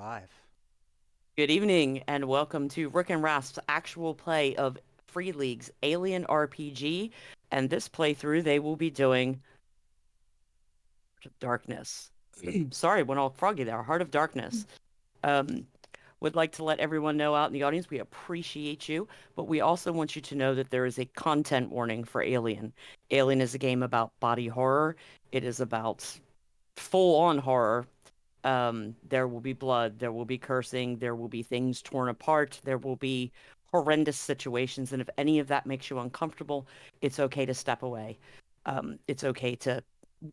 live. Good evening, and welcome to Rick and Rasp's actual play of Free League's Alien RPG. And this playthrough, they will be doing Heart of Darkness. Sorry, went all froggy there. Heart of Darkness. Um, would like to let everyone know out in the audience we appreciate you, but we also want you to know that there is a content warning for Alien. Alien is a game about body horror. It is about full-on horror. There will be blood, there will be cursing, there will be things torn apart, there will be horrendous situations, and if any of that makes you uncomfortable, it's okay to step away. It's okay to,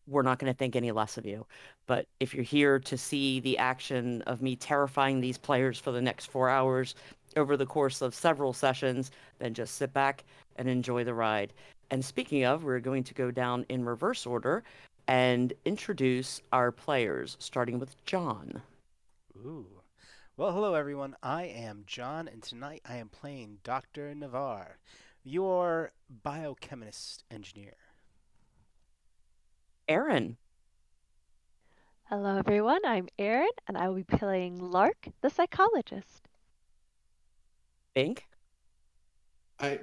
we're not going to think any less of you. But if you're here to see the action of me terrifying these players for the next 4 hours over the course of several sessions, then just sit back and enjoy the ride. And speaking of, we're going to go down in reverse order and introduce our players, starting with John. Ooh. Well, hello everyone. I am John, and tonight I am playing Dr. Navarre, your biochemist engineer. Aaron. Hello, everyone. I'm Erin, and I will be playing Lark, the psychologist. Bink. I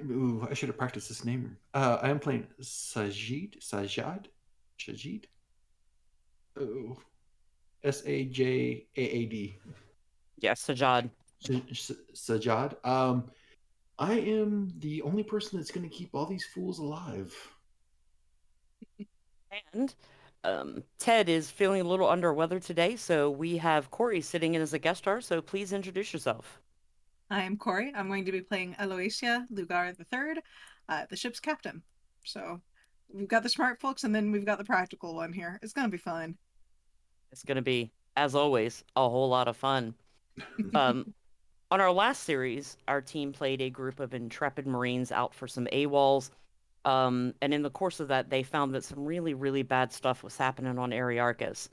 should have practiced this name. I am playing Sajid. Oh, Sajaad. Yes, Sajad. Sajad. I am the only person that's going to keep all these fools alive. And Ted is feeling a little under weather today, so we have Corey sitting in as a guest star, so please introduce yourself. I am Corey. I'm going to be playing Aloysia Lugar III, the ship's captain. So we've got the smart folks and then we've got the practical one here. It's going to be fun. It's going to be, as always, a whole lot of fun. Um, on our last series, our team played a group of intrepid Marines out for some AWOLs. And in the course of that, they found that some really, really bad stuff was happening on Arearchus.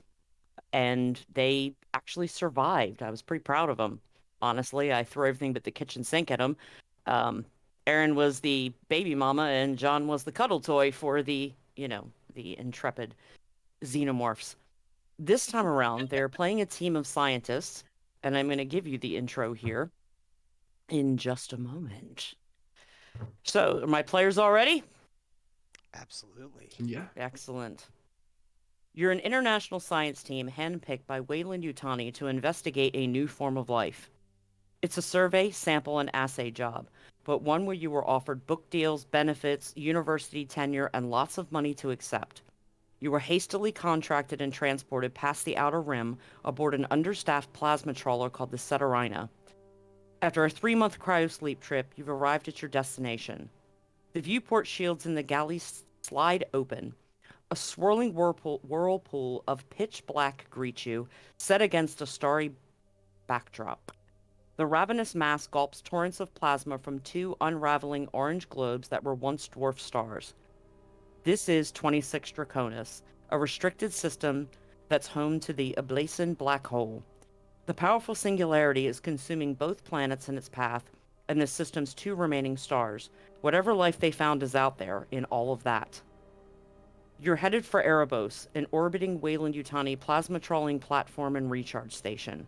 And they actually survived. I was pretty proud of them. Honestly, I threw everything but the kitchen sink at them. Um, Erin was the baby mama, and John was the cuddle toy for the intrepid xenomorphs. This time around, they're playing a team of scientists, and I'm going to give you the intro here in just a moment. So, are my players all ready? Absolutely. Yeah. Excellent. You're an international science team handpicked by Wayland Yutani to investigate a new form of life. It's a survey, sample, and assay job, but one where you were offered book deals, benefits, university tenure, and lots of money to accept. You were hastily contracted and transported past the Outer Rim aboard an understaffed plasma trawler called the Cetarina. After a 3-month cryosleep trip, you've arrived at your destination. The viewport shields in the galley slide open. A swirling whirlpool of pitch black greets you, set against a starry backdrop. The ravenous mass gulps torrents of plasma from two unraveling orange globes that were once dwarf stars. This is 26 Draconis, a restricted system that's home to the Ablason black hole. The powerful singularity is consuming both planets in its path and the system's two remaining stars. Whatever life they found is out there in all of that. You're headed for Erebos, an orbiting Weyland-Yutani plasma trawling platform and recharge station.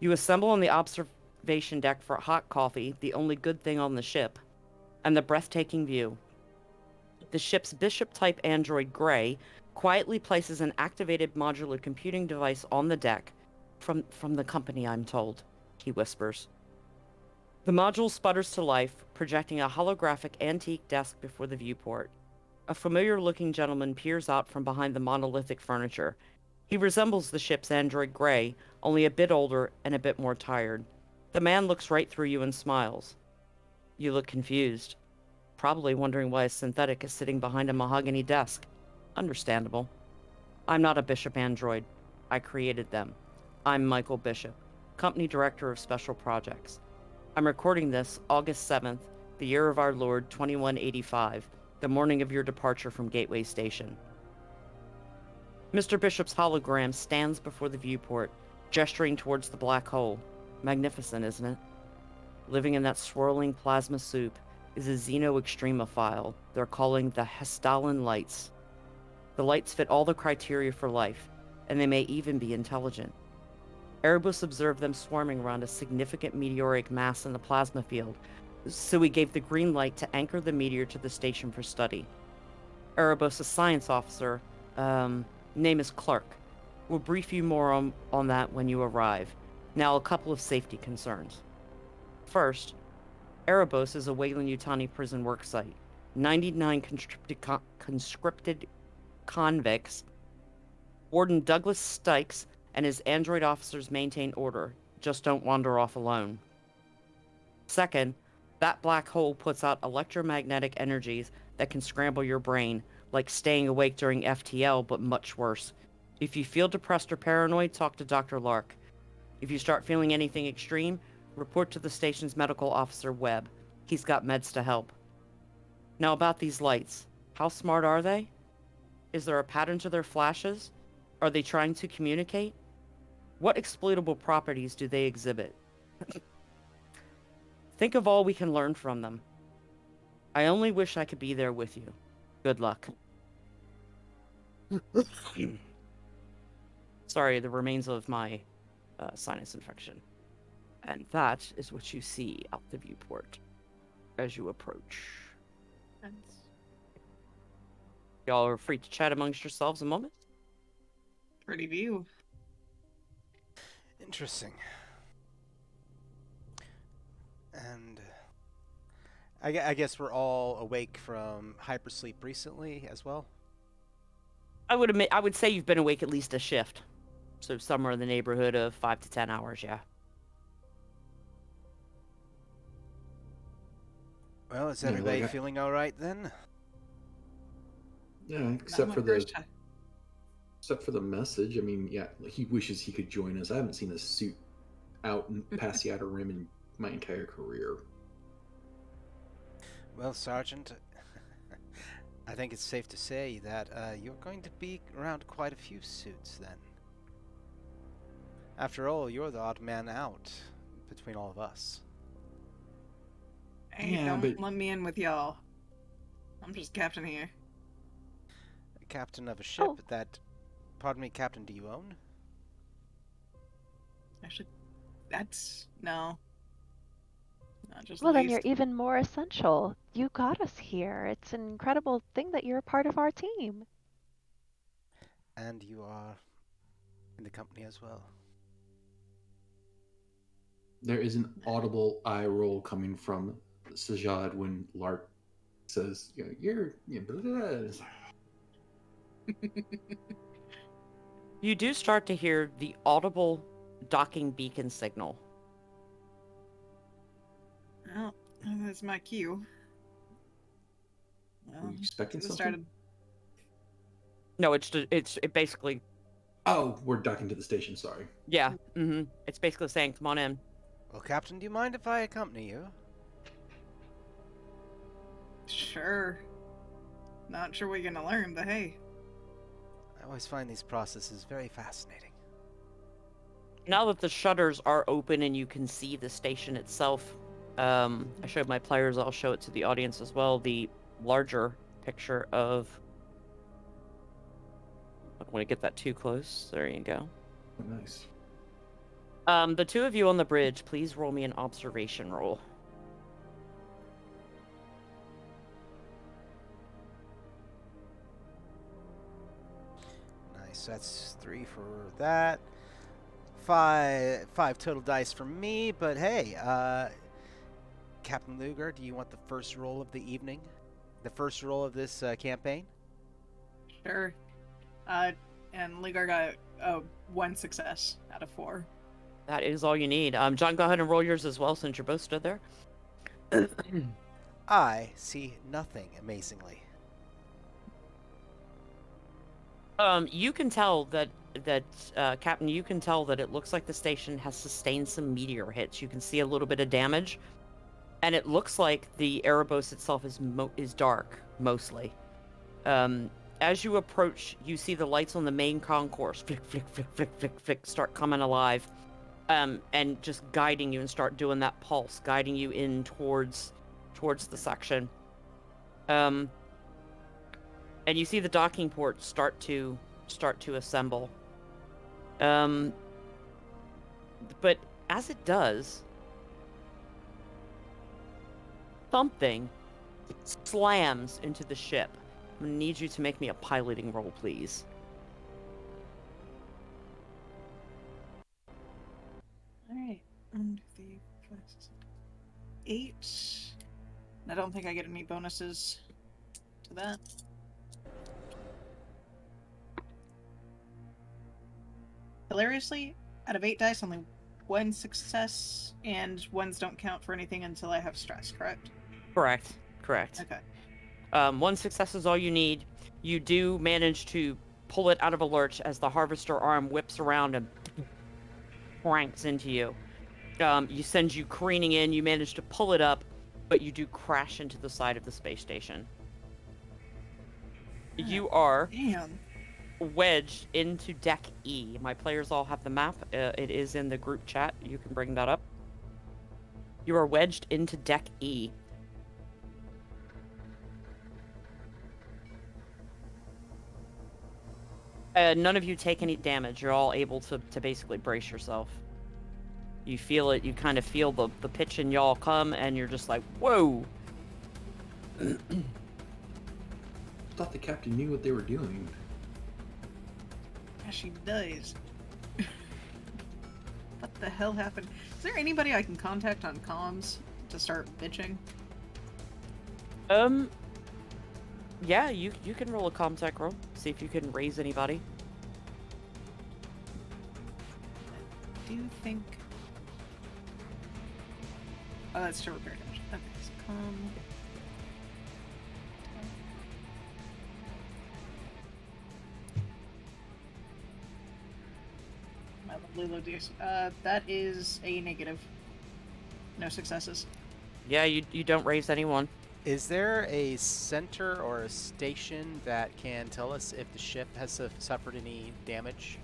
You assemble on the observation deck for hot coffee, the only good thing on the ship, and the breathtaking view. The ship's Bishop-type android Gray quietly places an activated modular computing device on the deck. From the company, I'm told, he whispers. The module sputters to life, projecting a holographic antique desk before the viewport. A familiar-looking gentleman peers out from behind the monolithic furniture. He resembles the ship's android Gray, only a bit older and a bit more tired. The man looks right through you and smiles. You look confused, probably wondering why a synthetic is sitting behind a mahogany desk. Understandable. I'm not a Bishop android. I created them. I'm Michael Bishop, Company Director of Special Projects. I'm recording this August 7th, the year of our Lord 2185, the morning of your departure from Gateway Station. Mr. Bishop's hologram stands before the viewport, gesturing towards the black hole. Magnificent, isn't it? Living in that swirling plasma soup is a xeno-extremophile they're calling the Hestalan Lights. The lights fit all the criteria for life, and they may even be intelligent. Erebus observed them swarming around a significant meteoric mass in the plasma field, so he gave the green light to anchor the meteor to the station for study. Erebus, a science officer, name is Clark. We'll brief you more on that when you arrive. Now, a couple of safety concerns. First, Erebos is a Weyland-Yutani prison worksite. 99 conscripted convicts. Warden Douglas Stikes and his android officers maintain order. Just don't wander off alone. Second, that black hole puts out electromagnetic energies that can scramble your brain, like staying awake during FTL, but much worse. If you feel depressed or paranoid, talk to Dr. Lark. If you start feeling anything extreme, report to the station's medical officer, Webb. He's got meds to help. Now about these lights. How smart are they? Is there a pattern to their flashes? Are they trying to communicate? What exploitable properties do they exhibit? Think of all we can learn from them. I only wish I could be there with you. Good luck. Sorry, the remains of my sinus infection. And that is what you see out the viewport as you approach. Y'all are free to chat amongst yourselves a moment. Pretty view. Interesting. And I guess we're all awake from hypersleep recently as well. I would say you've been awake at least a shift. So somewhere in the neighborhood of 5 to 10 hours, yeah. Well, is Yeah, everybody like feeling all right then? Yeah, except for the message. I mean, yeah, he wishes he could join us. I haven't seen a suit out past the outer rim in my entire career. Well, Sergeant, I think it's safe to say that you're going to be around quite a few suits then. After all, you're the odd man out between all of us. Hey, Yeah, don't but- let me in with y'all. I'm just captain here. Captain of a ship Oh. that... Pardon me, Captain, do you own? Actually, that's... No. Not just Well, then you're least. even more essential. You got us here. It's an incredible thing that you're a part of our team. And you are in the company as well. There is an audible eye roll coming from Sajad when Lark says, "You're blah, blah, blah." You do start to hear the audible docking beacon signal. Well, that's my cue. Well, Were you expecting it something? started. No, it basically, Oh, we're docking to the station. Sorry. yeah, It's basically saying, come on in. Well, Captain, do you mind if I accompany you? Sure. Not sure what you're gonna learn, but hey. I always find these processes very fascinating. Now that the shutters are open and you can see the station itself, I showed my players, I'll show it to the audience as well, the larger picture of... I don't want to get that too close. There you go. Oh, nice. The two of you on the bridge, please roll me an observation roll. Nice, that's 3 for that. Five total dice for me, but hey, Captain Luger, do you want the first roll of the evening? The first roll of this campaign? Sure. And Ligar got 1 success out of 4. That is all you need. John, go ahead and roll yours as well, since you're both stood there. I see nothing, amazingly. You can tell that Captain, you can tell that it looks like the station has sustained some meteor hits. You can see a little bit of damage, and it looks like the Erebos itself is dark mostly. As you approach, you see the lights on the main concourse flick, flick, flick, flick, flick, flick, start coming alive, and just guiding you and start doing that pulse, guiding you in towards the section. And you see the docking port start to assemble. But as it does, something slams into the ship. I'm gonna need you to make me a piloting roll, please. All right. 1, 2, 3, 4, 5, 6, 8. I don't think I get any bonuses to that. Hilariously, out of 8 dice, only 1 success, and ones don't count for anything until I have stress, correct? Correct. Okay. 1 success is all you need. You do manage to pull it out of a lurch as the harvester arm whips around and cranks into you. You send you careening in. You manage to pull it up, but you do crash into the side of the space station. You are Damn. wedged into Deck E. My players all have the map. It is in the group chat. You can bring that up. You are wedged into Deck E. None of you take any damage. You're all able to basically brace yourself. You feel it. You kind of feel the pitch in y'all come, and you're just like, whoa. Thought the captain knew what they were doing. Yeah, she does. What the hell happened? Is there anybody I can contact on comms to start bitching? Yeah, you can roll a comtech roll. See if you can raise anybody. Do you think... Oh, that's to repair damage. Okay, so my lovely low DS. That is a negative. No successes. Yeah, you don't raise anyone. Is there a center or a station that can tell us if the ship has suffered any damage?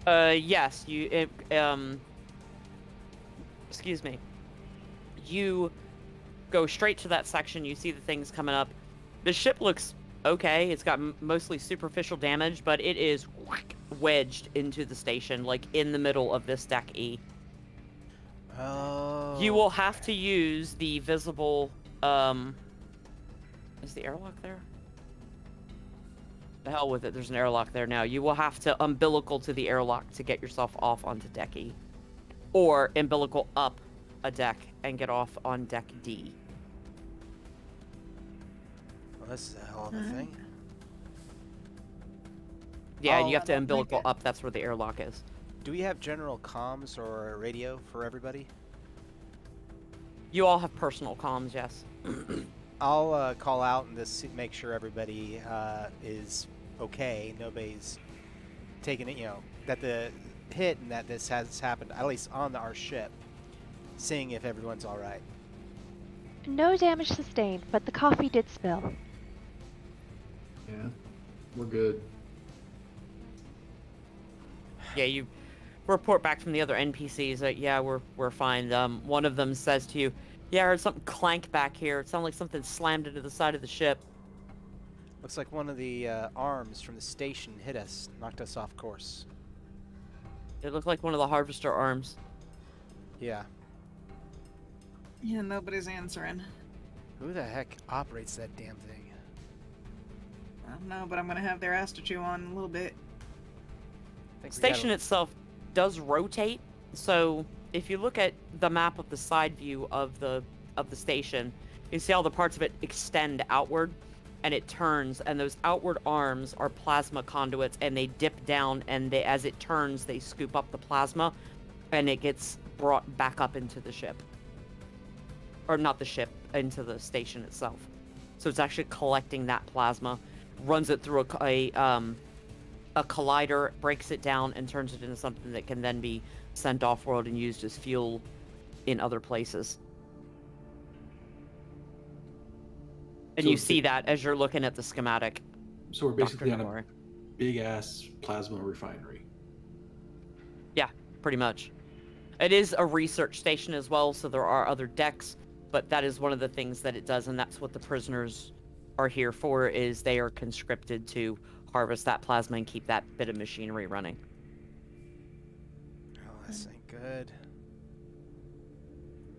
Yes, excuse me. You go straight to that section. You see the things coming up. The ship looks okay. It's got mostly superficial damage, but it is wedged into the station, like in the middle of this Deck E. Oh. You will have to use the visible, is the airlock there? The hell with it, there's an airlock there now. You will have to umbilical to the airlock to get yourself off onto Deck E. Or umbilical up a deck and get off on Deck D. Well, this is a hell of a thing. Yeah, Oh, you have to I don't umbilical like it. up, that's where the airlock is. Do we have general comms or radio for everybody? You all have personal comms, yes. I'll call out and just make sure everybody is okay. Nobody's taking it, that the hit and that this has happened, at least on our ship. Seeing if everyone's all right. No damage sustained, but the coffee did spill. Yeah, we're good. Yeah, you report back from the other NPCs that, yeah, we're fine. One of them says to you, yeah, I heard something clank back here. It sounded like something slammed into the side of the ship. Looks like one of the arms from the station hit us, knocked us off course. It looked like one of the harvester arms. Yeah. Yeah, nobody's answering. Who the heck operates that damn thing? I don't know, but I'm gonna have their ass to chew on in a little bit. I think we Station gotta- itself does rotate, so if you look at the map of the side view of the station, you see all the parts of it extend outward, and it turns, and those outward arms are plasma conduits, and they dip down, and as it turns, they scoop up the plasma, and it gets brought back up into the ship. Or not the ship, into the station itself. So it's actually collecting that plasma, runs it through a collider, breaks it down, and turns it into something that can then be sent off-world and used as fuel in other places. And So you it's see that as you're looking at the schematic. So we're basically on a Navarre. big ass plasma refinery. Yeah, pretty much. It is a research station as well, so there are other decks, but that is one of the things that it does, and that's what the prisoners are here for, is they are conscripted to harvest that plasma and keep that bit of machinery running. Oh, this ain't good.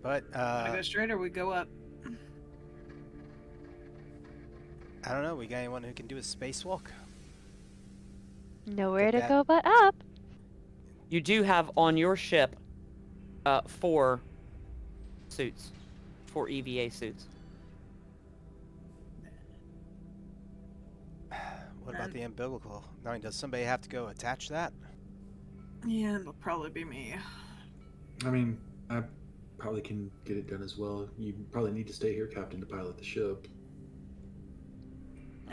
But Wanna go straight or we go up? I don't know. We got anyone who can do a spacewalk? Nowhere Get to that. go but up. You do have on your ship 4 suits. 4 EVA suits. What about the umbilical? I mean, does somebody have to go attach that? Yeah, it'll probably be me. I mean, I probably can get it done as well. You probably need to stay here, Captain, to pilot the ship.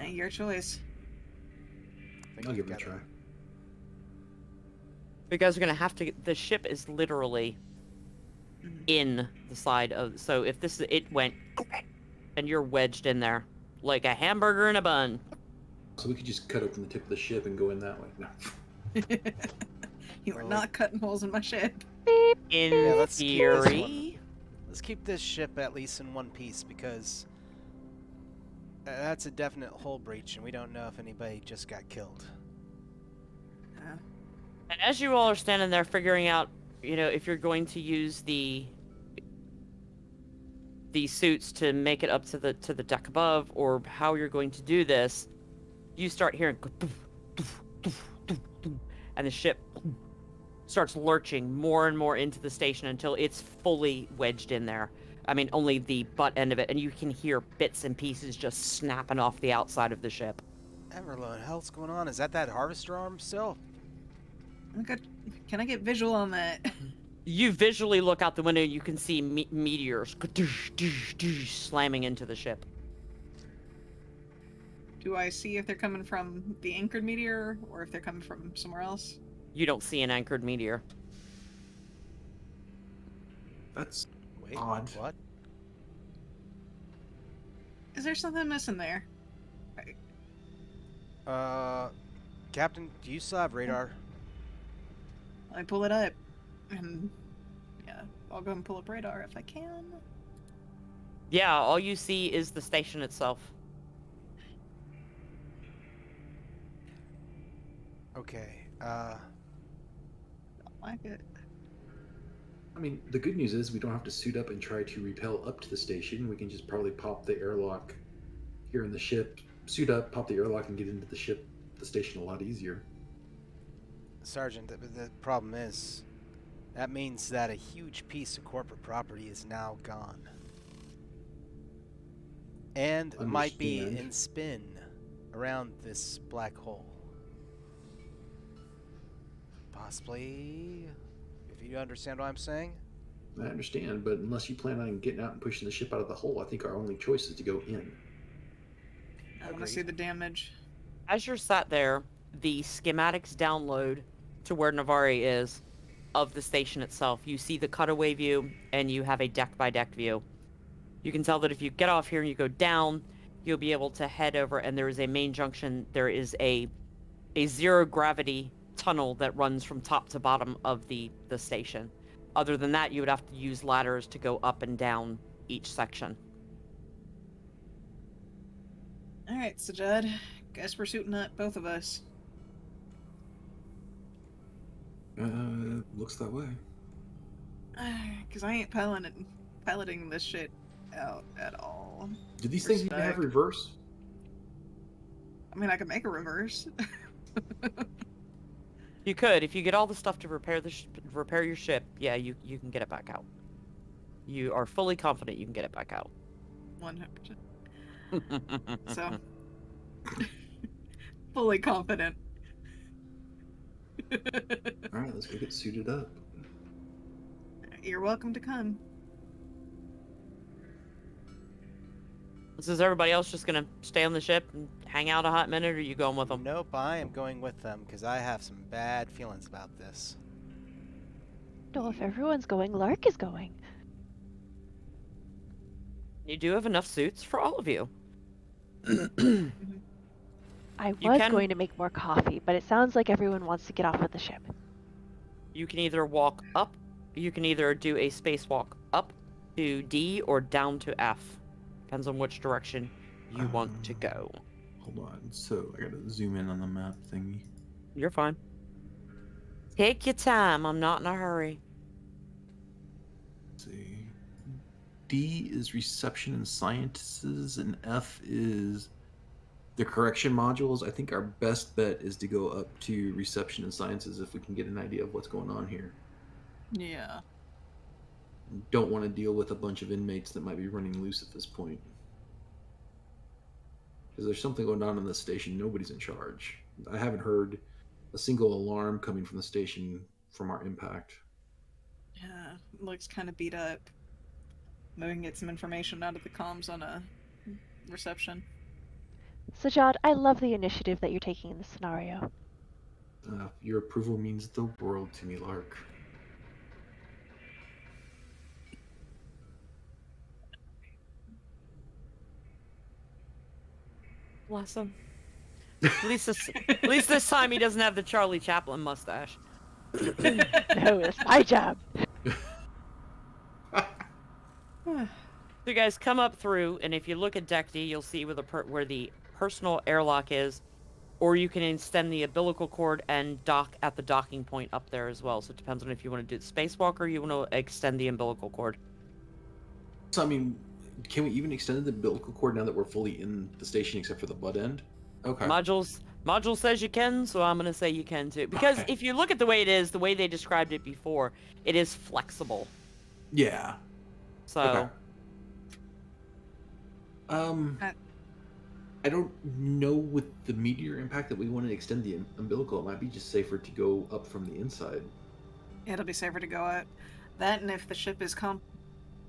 Your choice. I think I'll we've give it a got try. You guys are gonna have to. The ship is literally in the side of. So if it went, and you're wedged in there like a hamburger in a bun. So we could just cut open the tip of the ship and go in that way. No. You are Well, not cutting holes in my ship. Beep. In Yeah, let's keep this one. theory, Let's keep this ship at least in one piece because that's a definite hull breach, and we don't know if anybody just got killed. and as you all are standing there figuring out, if you're going to use the suits to make it up to the deck above, or how you're going to do this, you start hearing, and the ship starts lurching more and more into the station until it's fully wedged in there. I mean, only the butt end of it, and you can hear bits and pieces just snapping off the outside of the ship. Everlo, what the hell's going on? Is that harvester arm still? Can I get visual on that? You visually look out the window, you can see meteors slamming into the ship. Do I see if they're coming from the anchored meteor or if they're coming from somewhere else? You don't see an anchored meteor. That's Wait, odd. what? Is there something missing there? Captain, do you still have radar? I pull it up. And yeah, I'll go and pull up radar if I can. Yeah, all you see is the station itself. Okay, Don't like it. I mean, the good news is we don't have to suit up and try to repel up to the station. We can just probably pop the airlock here in the ship, suit up, pop the airlock, and get into the station a lot easier. Sergeant, the problem is, that means that a huge piece of corporate property is now gone. And might be Understand. in spin around this black hole. Possibly, if you understand what I'm saying. I understand, but unless you plan on getting out and pushing the ship out of the hole, I think our only choice is to go in. I want to Agreed. see the damage. As you're sat there, the schematics download to where Navari is of the station itself. You see the cutaway view, and you have a deck-by-deck view. You can tell that if you get off here and you go down, you'll be able to head over, and there is a main junction. There is a zero-gravity tunnel that runs from top to bottom of the station. Other than that, you would have to use ladders to go up and down each section. Alright, so Judd, guess we're shooting at both of us. Looks that way. Because I ain't piloting this shit out at all. Do these things even have Respect. reverse? I mean, I could make a reverse. You could, if you get all the stuff to repair repair your ship. Yeah, you can get it back out. You are fully confident you can get it back out. 100%. So, fully confident. Alright, let's go get suited up. You're welcome to come. So is everybody else just gonna stay on the ship and hang out a hot minute, or are you going with them? Nope, I am going with them because I have some bad feelings about this. No, if everyone's going, Lark is going. You do have enough suits for all of you. I You was can- going to make more coffee, but it sounds like everyone wants to get off of the ship. You can either walk up, you can either do a spacewalk up to D or down to F. Depends on which direction you want to go. Hold on. So I gotta zoom in on the map thingy. You're fine. Take your time. I'm not in a hurry. Let's see. D is reception and sciences, and F is the correction modules. I think our best bet is to go up to reception and sciences if we can get an idea of what's going on here. Yeah. Don't want to deal with a bunch of inmates that might be running loose at this point. Because there's something going on in the station. Nobody's in charge. I haven't heard a single alarm coming from the station from our impact. Yeah. Looks kind of beat up. Maybe we can get some information out of the comms on a reception. Sajad, I love the initiative that you're taking in this scenario. Your approval means the world to me, Lark. Bless him. At least this time he doesn't have the Charlie Chaplin mustache. No, it's my job. So you guys come up through, and if you look at Deck D, you'll see where the personal airlock is, or you can extend the umbilical cord and dock at the docking point up there as well. So it depends on if you want to do the spacewalk or you want to extend the umbilical cord. So, I mean, can we even extend the umbilical cord now that we're fully in the station except for the butt end? Okay. Module says you can, so I'm gonna say you can too. Because Okay. if you look at the way it is, the way they described it before, it is flexible. Yeah. So. Okay. I don't know with the meteor impact that we want to extend the umbilical. It might be just safer to go up from the inside. It'll be safer to go out. That, and if the ship is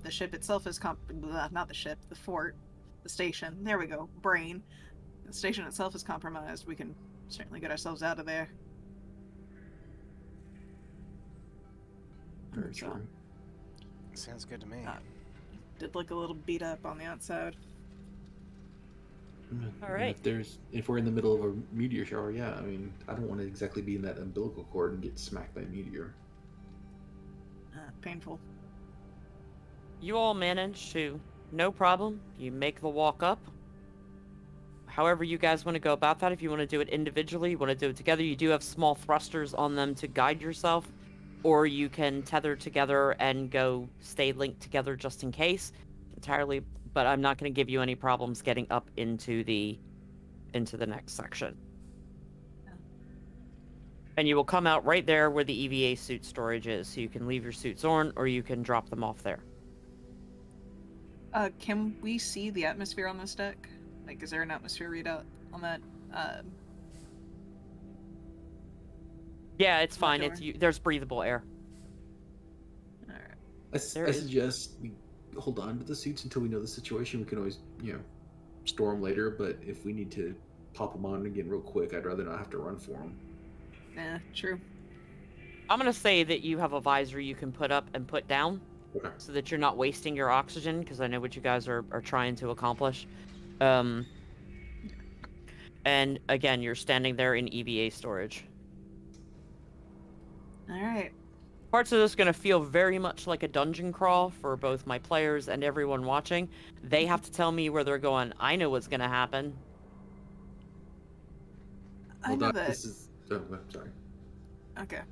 the ship itself is not the ship, the fort, the station. There we go. Brain. The station itself is compromised. We can certainly get ourselves out of there. Very So, true. Sounds good to me. did look a little beat up on the outside. All right. If we're in the middle of a meteor shower, yeah, I mean, I don't want to exactly be in that umbilical cord and get smacked by a meteor. Painful. You all manage to, no problem. You make the walk up. However you guys want to go about that, if you want to do it individually, you want to do it together, you do have small thrusters on them to guide yourself, or you can tether together and stay linked together just in case. Entirely, but I'm not going to give you any problems getting up into the next section. Yeah. And you will come out right there where the EVA suit storage is, so you can leave your suits on, or you can drop them off there. Can we see the atmosphere on this deck? Like, is there an atmosphere readout on that? Yeah, it's fine. Modular. There's breathable air. All right. I suggest we hold on to the suits until we know the situation. We can always, store them later, but if we need to pop them on again real quick, I'd rather not have to run for them. Yeah, true. I'm going to say that you have a visor you can put up and put down. Okay. So that you're not wasting your oxygen, because I know what you guys are trying to accomplish. And again, you're standing there in EVA storage. All right. Parts of this are going to feel very much like a dungeon crawl for both my players and everyone watching. They have to tell me where they're going. I know what's going to happen. I know that. This is... Oh, I'm sorry. Okay.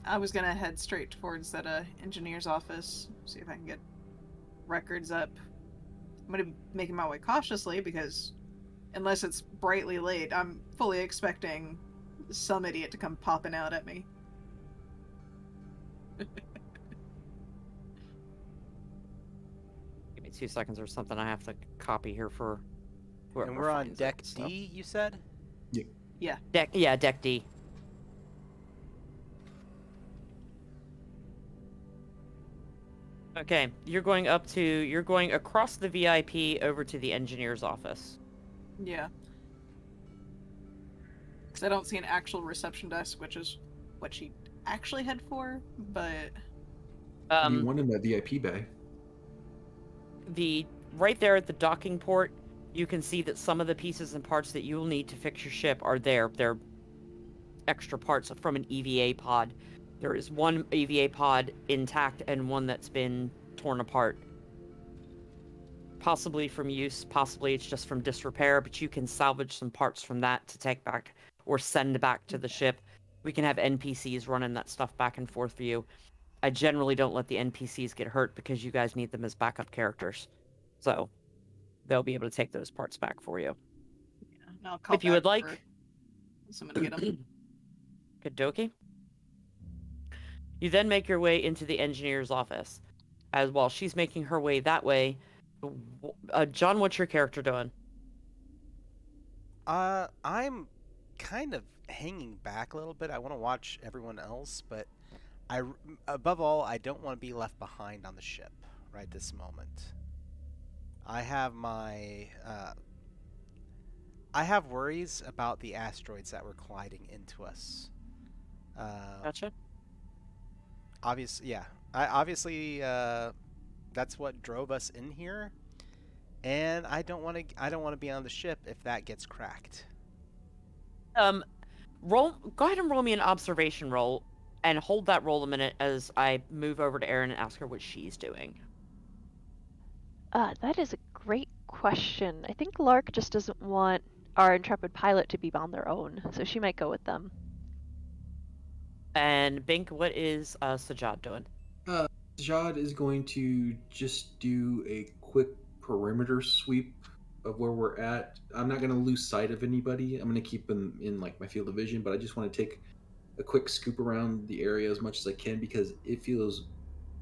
I was gonna head straight towards that engineer's office, see if I can get records up. I'm gonna be making my way cautiously because unless it's brightly late, I'm fully expecting some idiot to come popping out at me. Give me 2 seconds or something. I have to copy here for whoever And we're on finds deck it, so. D, you said? Deck D. Okay, you're going across the VIP over to the engineer's office. Yeah. Because I don't see an actual reception desk, which is what she actually head for, but... What do you want in that VIP bay? Right there at the docking port, you can see that some of the pieces and parts that you'll need to fix your ship are there. They're extra parts from an EVA pod. There is one EVA pod intact and one that's been torn apart. Possibly from use, possibly it's just from disrepair, but you can salvage some parts from that to take back or send back to the ship. We can have NPCs running that stuff back and forth for you. I generally don't let the NPCs get hurt because you guys need them as backup characters. So they'll be able to take those parts back for you. Yeah, and I'll call If you would back for like. someone to get them. Kadoki. You then make your way into the engineer's office. As while she's making her way that way, John, what's your character doing? I'm kind of hanging back a little bit. I want to watch everyone else, but above all, I don't want to be left behind on the ship right this moment. I have I have worries about the asteroids that were colliding into us. Gotcha. Obviously, yeah. Obviously, that's what drove us in here, and I don't want to. I don't want to be on the ship if that gets cracked. Roll. Go ahead and roll me an observation roll, and hold that roll a minute as I move over to Erin and ask her what she's doing. That is a great question. I think Lark just doesn't want our intrepid pilot to be on their own, so she might go with them. And Bink, what is Sajad doing? Jad is going to just do a quick perimeter sweep of where we're at. I'm not going to lose sight of anybody. I'm going to keep them in like my field of vision, but I just want to take a quick scoop around the area as much as I can because it feels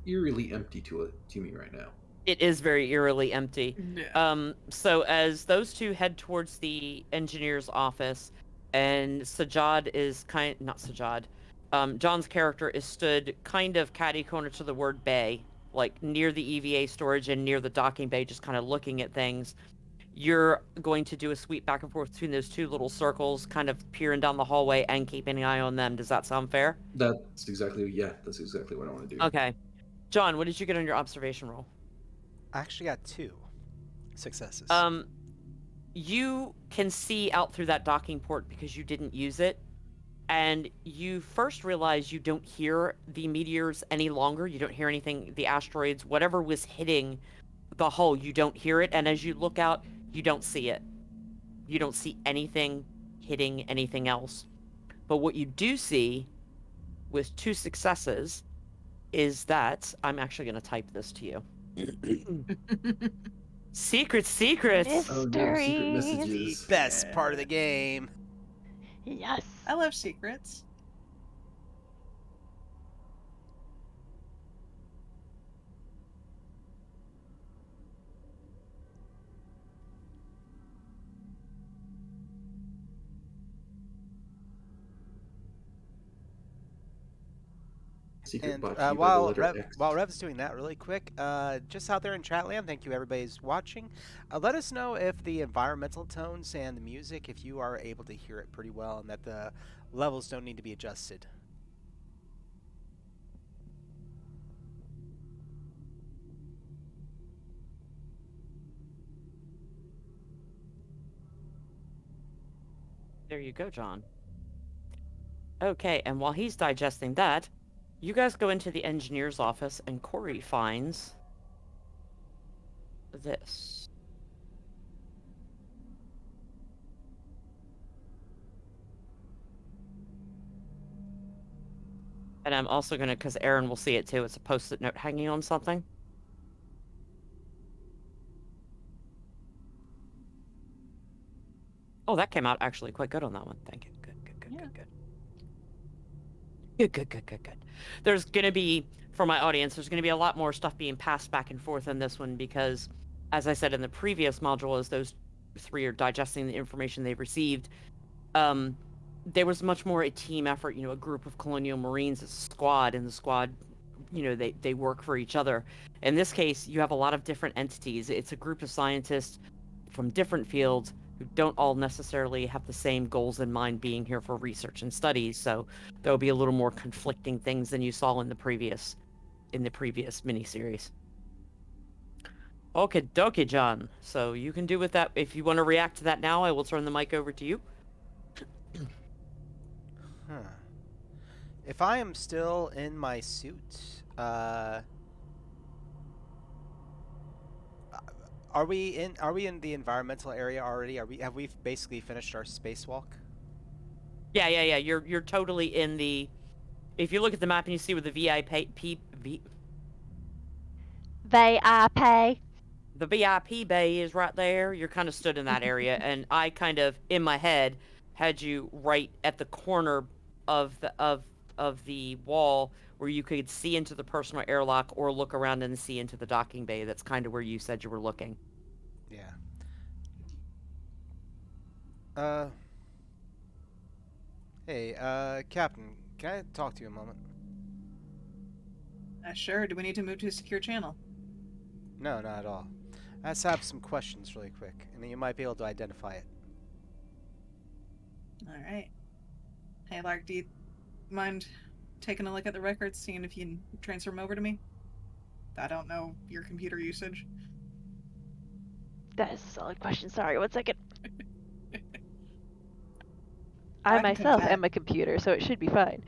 eerily empty to me right now. It is very eerily empty. Yeah. So as those two head towards the engineer's office, and Sajad is not Sajad. John's character is stood kind of catty corner to the word bay, like near the EVA storage and near the docking bay, just kind of looking at things. You're going to do a sweep back and forth between those two little circles, kind of peering down the hallway and keeping an eye on them. Does that sound fair? That's exactly what I want to do. Okay. John, what did you get on your observation roll? I actually got 2 successes. You can see out through that docking port because you didn't use it. And you first realize you don't hear the meteors any longer. You don't hear anything, the asteroids, whatever was hitting the hull, you don't hear it. And as you look out, you don't see it. You don't see anything hitting anything else. But what you do see with 2 successes is that I'm actually going to type this to you. Secrets. Oh no, secret messages. The best part of the game. Yes. I love secrets. Secret And brought to you by the while letter X. Rev's doing that really quick, just out there in Chatland, thank you everybody's watching. Let us know if the environmental tones and the music, if you are able to hear it pretty well, and that the levels don't need to be adjusted. There you go, John. Okay, and while he's digesting that, you guys go into the engineer's office, and Corey finds this. And I'm also going to, because Aaron will see it too, it's a post-it note hanging on something. Oh, that came out actually quite good on that one. Thank you. Good. Good. There's going to be, for my audience, there's going to be a lot more stuff being passed back and forth in this one because, as I said in the previous module, as those 3 are digesting the information they've received, there was much more a team effort, a group of Colonial Marines, a squad, and the squad, they work for each other. In this case, you have a lot of different entities. It's a group of scientists from different fields who don't all necessarily have the same goals in mind being here for research and studies, so there'll be a little more conflicting things than you saw in the previous miniseries. Okay, dokie, John. So you can do with that. If you want to react to that now, I will turn the mic over to you. If I am still in my suit, are we in the environmental area already? Have we basically finished our spacewalk? Yeah. You're totally in the. If you look at the map and you see where the VIP. the VIP bay is right there, you're kind of stood in that area, and I kind of in my head had you right at the corner of the wall where you could see into the personal airlock or look around and see into the docking bay. That's kind of where you said you were looking. Yeah. Uh. Hey, Captain, can I talk to you a moment? Sure. Do we need to move to a secure channel? No, not at all. I just have some questions really quick, and then you might be able to identify it. All right. Hey, Lark, do you mind taking a look at the records, seeing if you can transfer them over to me? I don't know your computer usage. That is a solid question. Sorry, 1 second. I I can come myself back. am a computer, so it should be fine.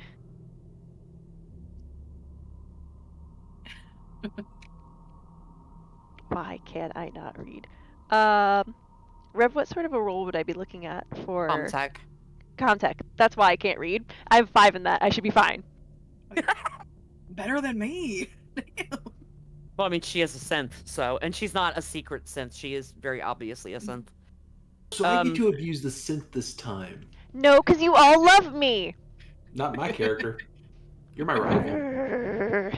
Why can I not read? Rev, what sort of a role would I be looking at for Comtech. Comtech? That's why I can't read. I have 5 in that. I should be fine. Better than me. Well, I mean, she is a synth, so, and she's not a secret synth. She is very obviously a synth. So I get to abuse the synth this time. No, because you all love me. Not my character. You're my rival.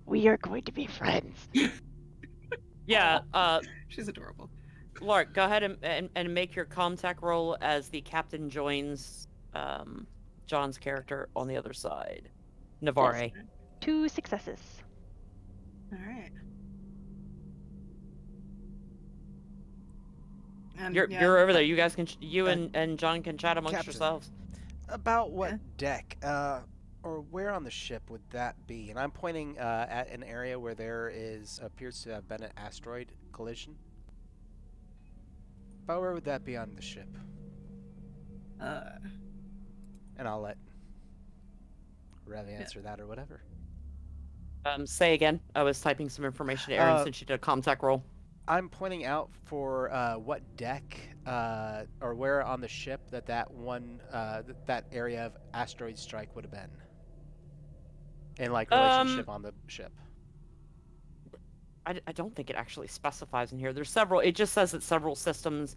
We are going to be friends. Yeah, She's adorable. Lark, go ahead and make your Comtech roll as the captain joins John's character on the other side. Navarre. Yes. 2 successes. All right. And You're over there. You guys can and John can chat amongst Captain. yourselves. About what deck, or where on the ship would that be? And I'm pointing at an area where there appears to have been an asteroid collision. About where would that be on the ship? And I'll let Rev answer that or whatever. Say again. I was typing some information to Erin since she did a Comtech roll. I'm pointing out for what deck or where on the ship that one that area of asteroid strike would have been, in like relationship on the ship. I don't think it actually specifies in here. There's several. It just says that several systems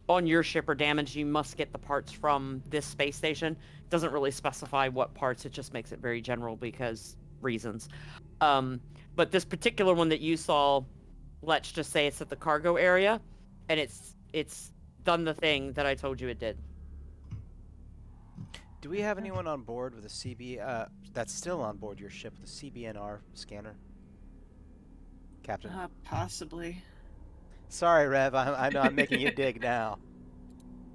on your ship are damaged. You must get the parts from this space station. It doesn't really specify what parts. It just makes it very general because reasons. But this particular one that you saw, let's just say it's at the cargo area, and it's done the thing that I told you it did. Do we have anyone on board with a CB that's still on board your ship with a CBNR scanner? Captain. Possibly. Sorry, Rev. I know I'm making you dig now.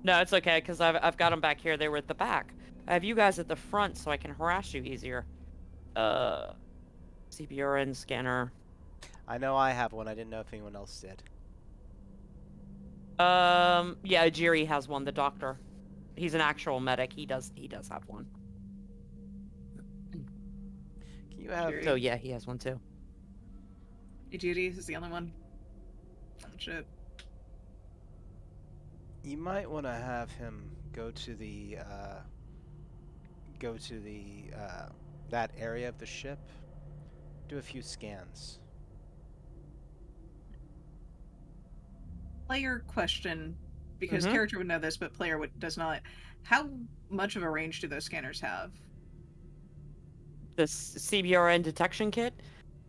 No, it's okay because I've got them back here. They were at the back. I have you guys at the front so I can harass you easier. CBRN scanner. I know I have one. I didn't know if anyone else did. Yeah, Jiri has one. The doctor. He's an actual medic. He does have one. Can you have? Oh yeah, he has one too. Judy is the only one on the ship. You might want to have him go to that area of the ship. Do a few scans. Player question, because character would know this, but player does not. How much of a range do those scanners have? This CBRN detection kit,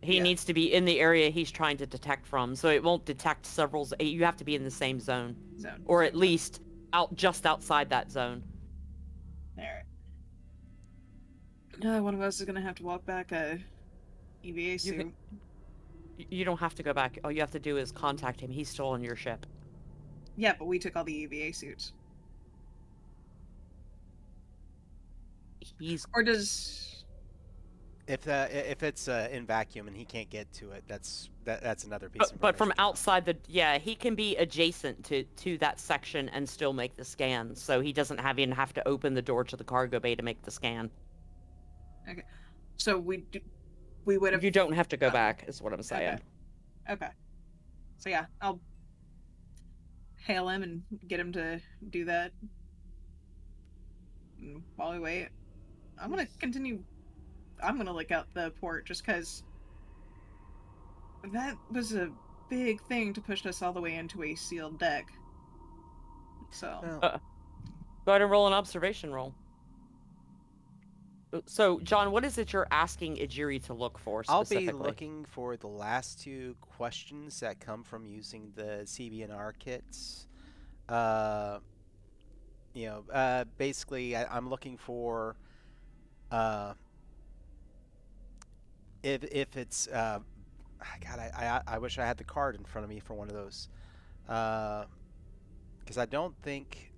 he needs to be in the area he's trying to detect from, so it won't detect several. You have to be in the same zone. Or at least just outside that zone. All right. One of us is gonna have to walk back a EVA suit. You don't have to go back. All you have to do is contact him. He's still on your ship. Yeah, but we took all the EVA suits. Or does... If it's in vacuum and he can't get to it, that's another piece of information. But from outside he can be adjacent to that section and still make the scan, so he doesn't even have to open the door to the cargo bay to make the scan. Okay, so we would have. You don't have to go back, is what I'm saying. Okay. So yeah, I'll hail him and get him to do that. And while we wait, I'm gonna continue. I'm gonna look out the port just because that was a big thing to push us all the way into a sealed deck. So Well, Go ahead and roll an observation roll. So, John, what is it you're asking Ijiri to look for I'll be specifically? looking for the last two questions that come from using the CBNR kits. Basically, I'm looking for uh, if it's God, I wish I had the card in front of me for one of those, because I don't think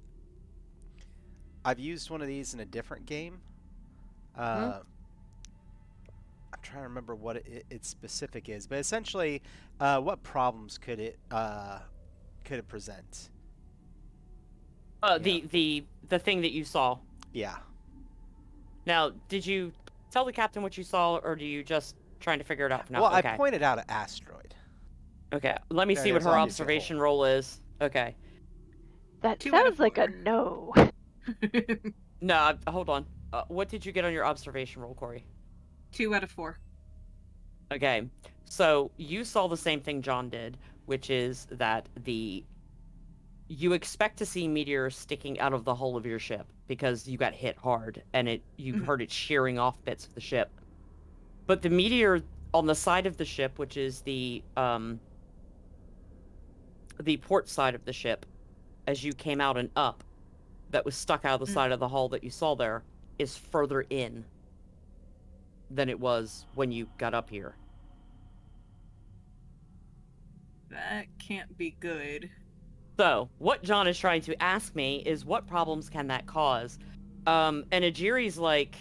I've used one of these in a different game. I'm trying to remember what its specific is, but essentially, what problems could it present? The thing that you saw. Yeah. Now, did you tell the captain what you saw, or do you just trying to figure it out now? Well, Okay. I pointed out an asteroid. Okay. Let me No, see what there's her obviously a observation hole. roll is. Okay. That 2 out of sounds like a 4. no. No, hold on. What did you get on your observation roll, Corey? 2 out of 4. Okay. So you saw the same thing John did, which is that you expect to see meteors sticking out of the hull of your ship because you got hit hard and you heard it shearing off bits of the ship. But the meteor on the side of the ship, which is the port side of the ship, as you came out and up, that was stuck out of the side of the hull that you saw there, is further in than it was when you got up here. That can't be good. So, what John is trying to ask me is what problems can that cause? And Ijiri's like,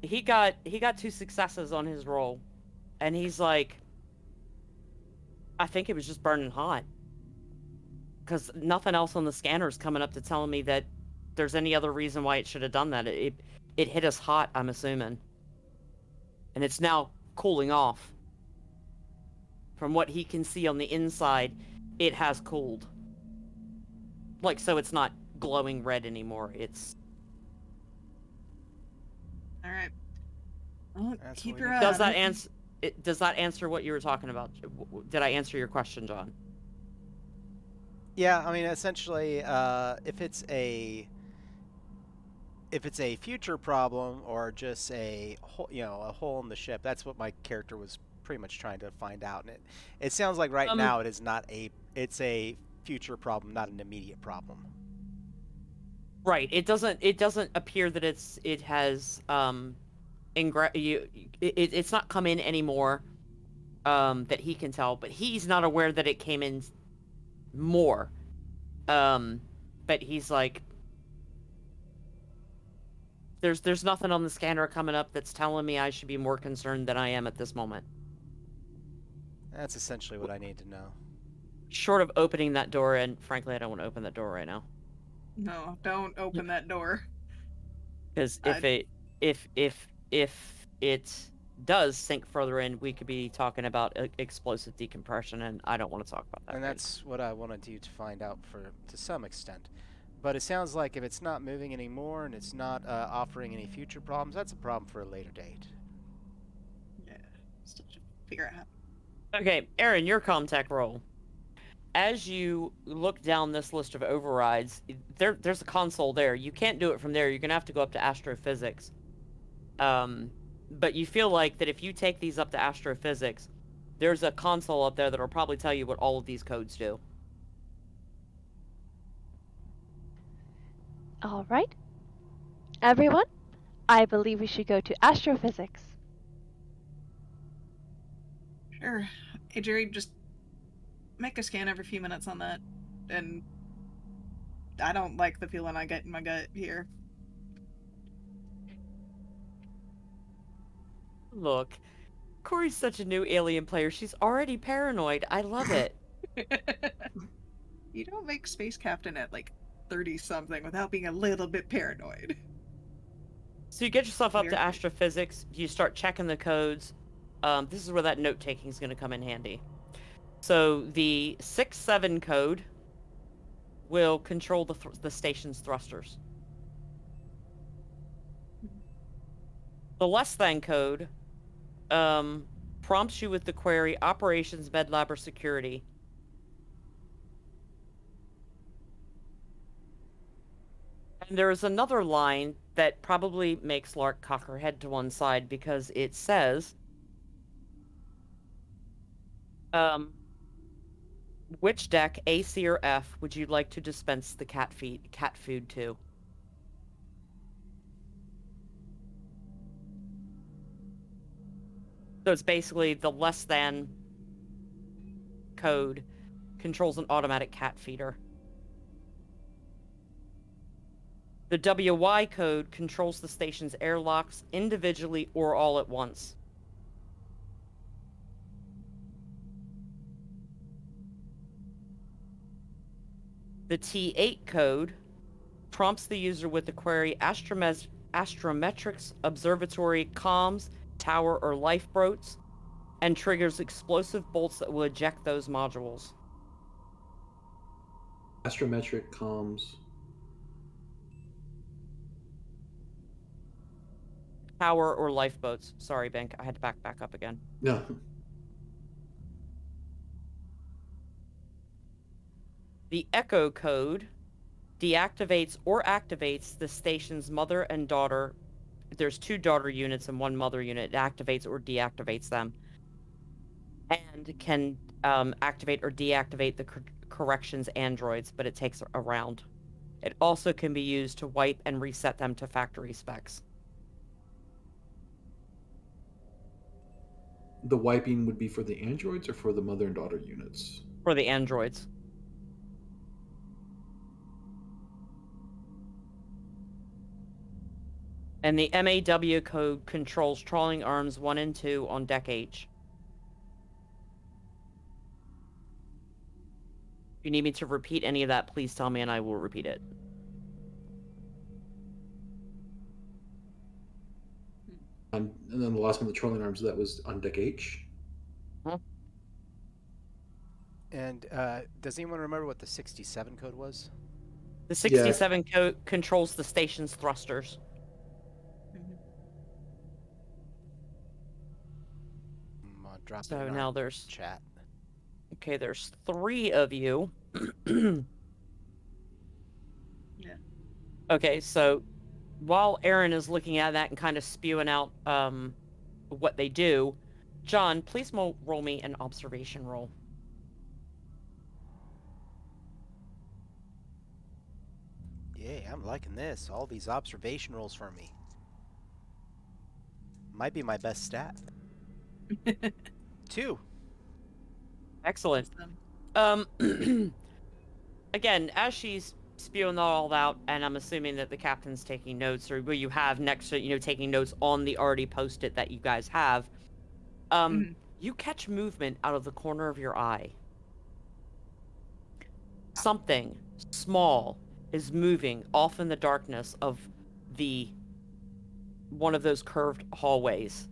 he got 2 successes on his roll, and he's like, I think it was just burning hot. Because nothing else on the scanner's coming up to telling me that there's any other reason why it should have done that. It hit us hot, I'm assuming. And it's now cooling off. From what he can see on the inside, it has cooled. Like, so it's not glowing red anymore. It's... Alright. Well, That's keep what your we eye need. Does on that it. answer... Does that answer what you were talking about? Did I answer your question, John? Yeah, I mean, essentially, if it's a future problem or just a hole in the ship, that's what my character was pretty much trying to find out. And it sounds like right now it is not it's a future problem, not an immediate problem. Right. It doesn't appear that it has it's not come in anymore that he can tell, but he's not aware that it came in more. But he's like, there's nothing on the scanner coming up that's telling me I should be more concerned than I am at this moment. That's essentially what I need to know. Short of opening that door, and frankly, I don't want to open that door right now. No, don't open that door. Because if it does sink further in, we could be talking about explosive decompression, and I don't want to talk about that. And that's what I wanted you to find out to some extent. But it sounds like if it's not moving anymore and it's not offering any future problems, that's a problem for a later date. Yeah, still should figure out. Okay, Aaron, your Comtech roll. As you look down this list of overrides, there's a console there. You can't do it from there. You're going to have to go up to astrophysics. But you feel like that if you take these up to astrophysics, there's a console up there that'll probably tell you what all of these codes do. All right. Everyone, I believe we should go to astrophysics. Sure. Hey, Jerry, just make a scan every few minutes on that. And I don't like the feeling I get in my gut here. Look, Corey's such a new Alien player. She's already paranoid. I love it. You don't make Space Captain at like 30-something without being a little bit paranoid. So you get yourself up to Weird. astrophysics. You start checking the codes. This is where that note-taking is going to come in handy. So the 6-7 code will control the station's thrusters. The less than code prompts you with the query operations, med lab, or security. And there is another line that probably makes Lark cock her head to one side because it says, which deck, A, C, or F, would you like to dispense the cat food to? So it's basically the less than code controls an automatic cat feeder. The WY code controls the station's airlocks individually or all at once. The T8 code prompts the user with the query Astrometrics Observatory Comms, Tower, or Lifeboats, and triggers explosive bolts that will eject those modules. Astrometric comms. Tower or lifeboats. Sorry, Bank. I had to back up again. No. The Echo code deactivates or activates the station's mother and daughter. There's 2 daughter units and 1 mother unit. It activates or deactivates them. And can activate or deactivate the corrections androids, but it takes a round. It also can be used to wipe and reset them to factory specs. The wiping would be for the androids or for the mother and daughter units? For the androids. And the MAW code controls trawling arms 1 and 2 on deck H. If you need me to repeat any of that, please tell me and I will repeat it. And then the last one, the trolling arms, that was on deck H. Huh? And does anyone remember what the 67 code was? The 67 code controls the station's thrusters. Drop it So in now our there's chat. Okay, there's 3 of you. Yeah. Okay, so while Aaron is looking at that and kind of spewing out what they do, John, please roll me an observation roll. Yeah, I'm liking this. All these observation rolls for me. Might be my best stat. 2. Excellent. Again, as she's spewing all out, and I'm assuming that the captain's taking notes, or what you have next to, taking notes on the already posted that you guys have, you catch movement out of the corner of your eye. Something small is moving off in the darkness of one of those curved hallways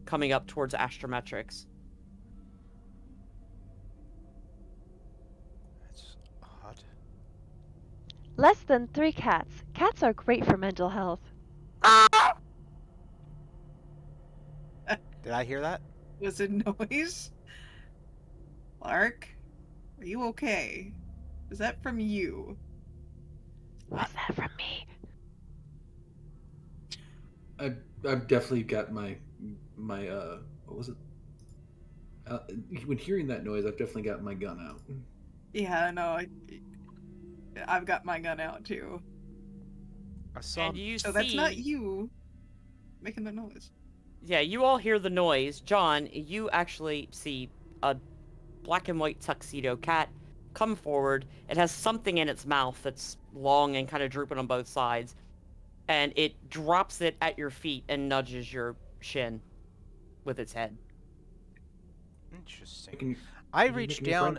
coming up towards Astrometrics. That's odd. Less than 3 cats. Cats are great for mental health. Did I hear that? Was it noise? Lark, are you okay? Is that from you? Was that from me? I've definitely got my what was it? When hearing that noise, I've definitely got my gun out. Yeah, no, I've got my gun out too. I saw. And you So see, that's not you making the noise. Yeah, you all hear the noise. John, you actually see a black and white tuxedo cat come forward. It has something in its mouth that's long and kind of drooping on both sides. And it drops it at your feet and nudges your shin with its head. Interesting. I reached down.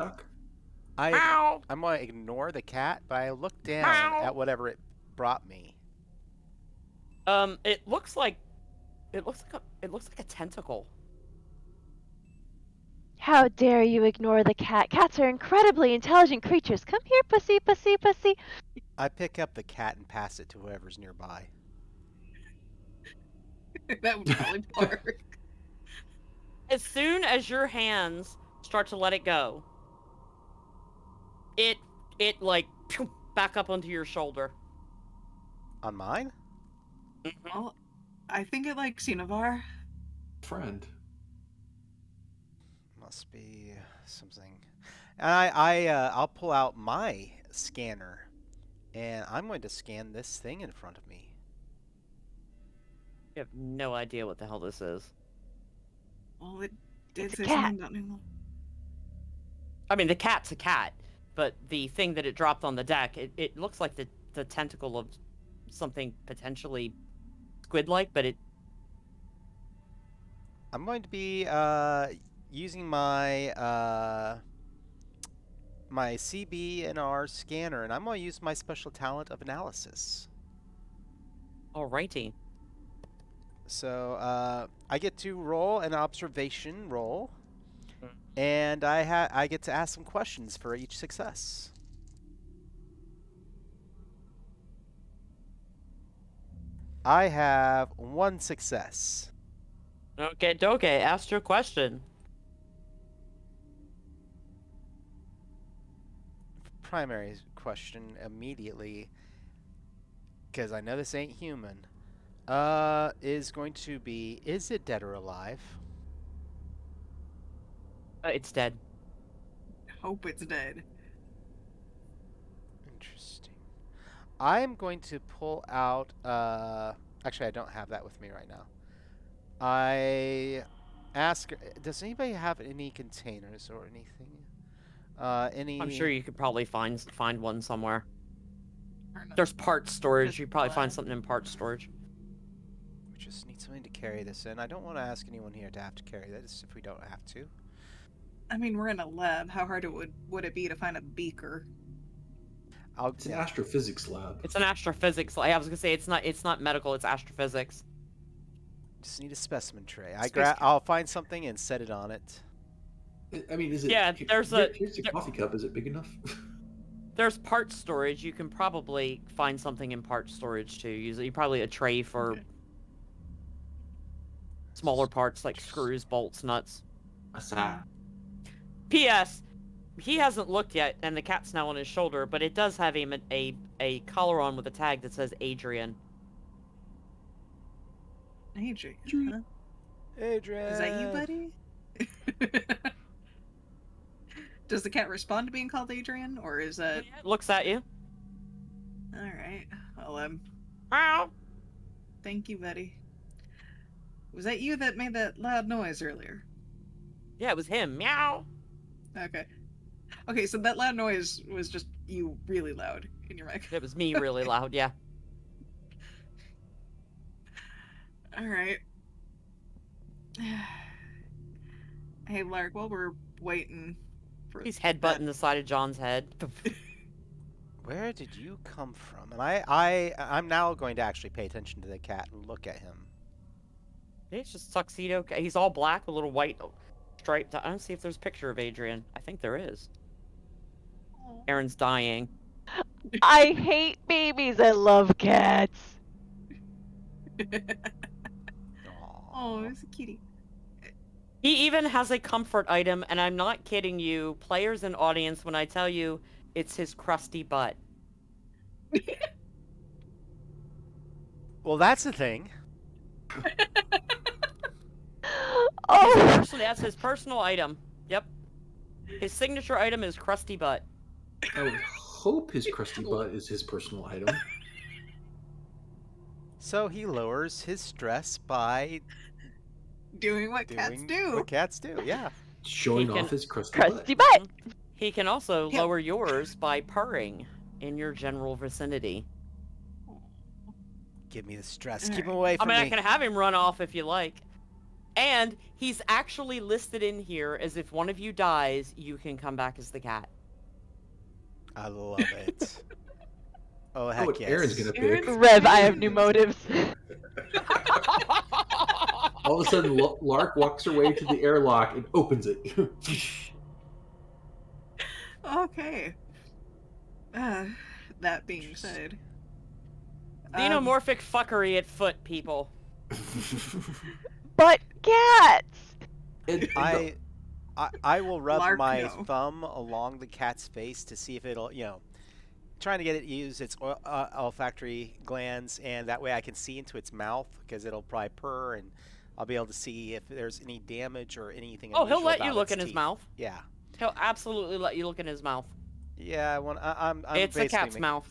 Meow. I'm gonna ignore the cat, but I looked down Meow. at whatever it brought me. It looks like a tentacle. How dare you ignore the cat? Cats are incredibly intelligent creatures. Come here, pussy, pussy, pussy. I pick up the cat and pass it to whoever's nearby. That would probably work. As soon as your hands start to let it go, it like back up onto your shoulder. On mine? Well, I think it likes Univar. Friend. Must be something. And I'll pull out my scanner, and I'm going to scan this thing in front of me. You have no idea what the hell this is. Well, it did It's a say cat. something about New. I mean, the cat's a cat, but the thing that it dropped on the deck, it looks like the tentacle of something potentially squid-like, but it... I'm going to be using my my CBNR scanner, and I'm going to use my special talent of analysis. Alrighty. So I get to roll an observation roll, and I get to ask some questions for each success. I have 1 success. Okay, ask your question. Primary question immediately, because I know this ain't human, is going to be, is it dead or alive? It's dead. Hope it's dead. Interesting. I'm going to pull out, actually I don't have that with me right now. I ask, does anybody have any containers or anything? I'm sure you could probably find one somewhere. Or not. There's parts storage. Just You probably find lab. something in parts storage. We just need something to carry this in. I don't want to ask anyone here to have to carry this if we don't have to. I mean, we're in a lab. How hard would it be to find a beaker? It's an astrophysics lab. It's an astrophysics. I was gonna say it's not medical. It's astrophysics. Just need a specimen tray. Space I'll find something and set it on it. I mean, is it? Yeah, there's a- Here's your coffee cup. Is it big enough? There's parts storage. You can probably find something in parts storage too. Usually, probably a tray for Okay. smaller parts like screws, bolts, nuts. A sack. P.S. He hasn't looked yet, and the cat's now on his shoulder, but it does have a collar on with a tag that says Adrian. Adrian. Huh? Adrian! Is that you, buddy? Does the cat respond to being called Adrian, or is that... It looks at you. Alright. Well, Meow. thank you, buddy. Was that you that made that loud noise earlier? Yeah, it was him. Meow. Okay. Okay, so that loud noise was just you really loud in your mic. It was me really loud, yeah. Alright. Hey, Lark, while we're waiting for... He's headbutting the side of John's head. Where did you come from? And I'm now going to actually pay attention to the cat and look at him. It's just tuxedo. He's all black with a little white stripe. I don't see if there's a picture of Adrian. I think there is. Aaron's dying. I hate babies. I love cats. Oh, it's a kitty. He even has a comfort item, and I'm not kidding you, players and audience, when I tell you it's his crusty butt. Well, that's the thing. Oh, That's his personal item. Yep. His signature item is crusty butt. I would hope his crusty butt is his personal item. So he lowers his stress by Doing what cats doing do. what cats do, yeah. Showing He can- off his crusty crusty butt. butt. He can also Yeah. lower yours by purring in your general vicinity. Give me the stress. Alright. Keep him away I from mean, I me. can have him run off if you like. And he's actually listed in here as if one of you dies, you can come back as the cat. I love it. Oh, heck what yes. Aaron's gonna pick. Rev, I have new motives. All of a sudden, Lark walks her way to the airlock and opens it. Okay. That being said. Xenomorphic fuckery at foot, people. But cats! And I will rub Lark, my no. thumb along the cat's face to see if it'll, trying to get it to use its olfactory glands, and that way I can see into its mouth because it'll probably purr, and I'll be able to see if there's any damage or anything Oh, unusual he'll let you about look its in his teeth. mouth. Yeah, He'll absolutely let you look in his mouth. yeah. I'm It's a basically cat's mouth.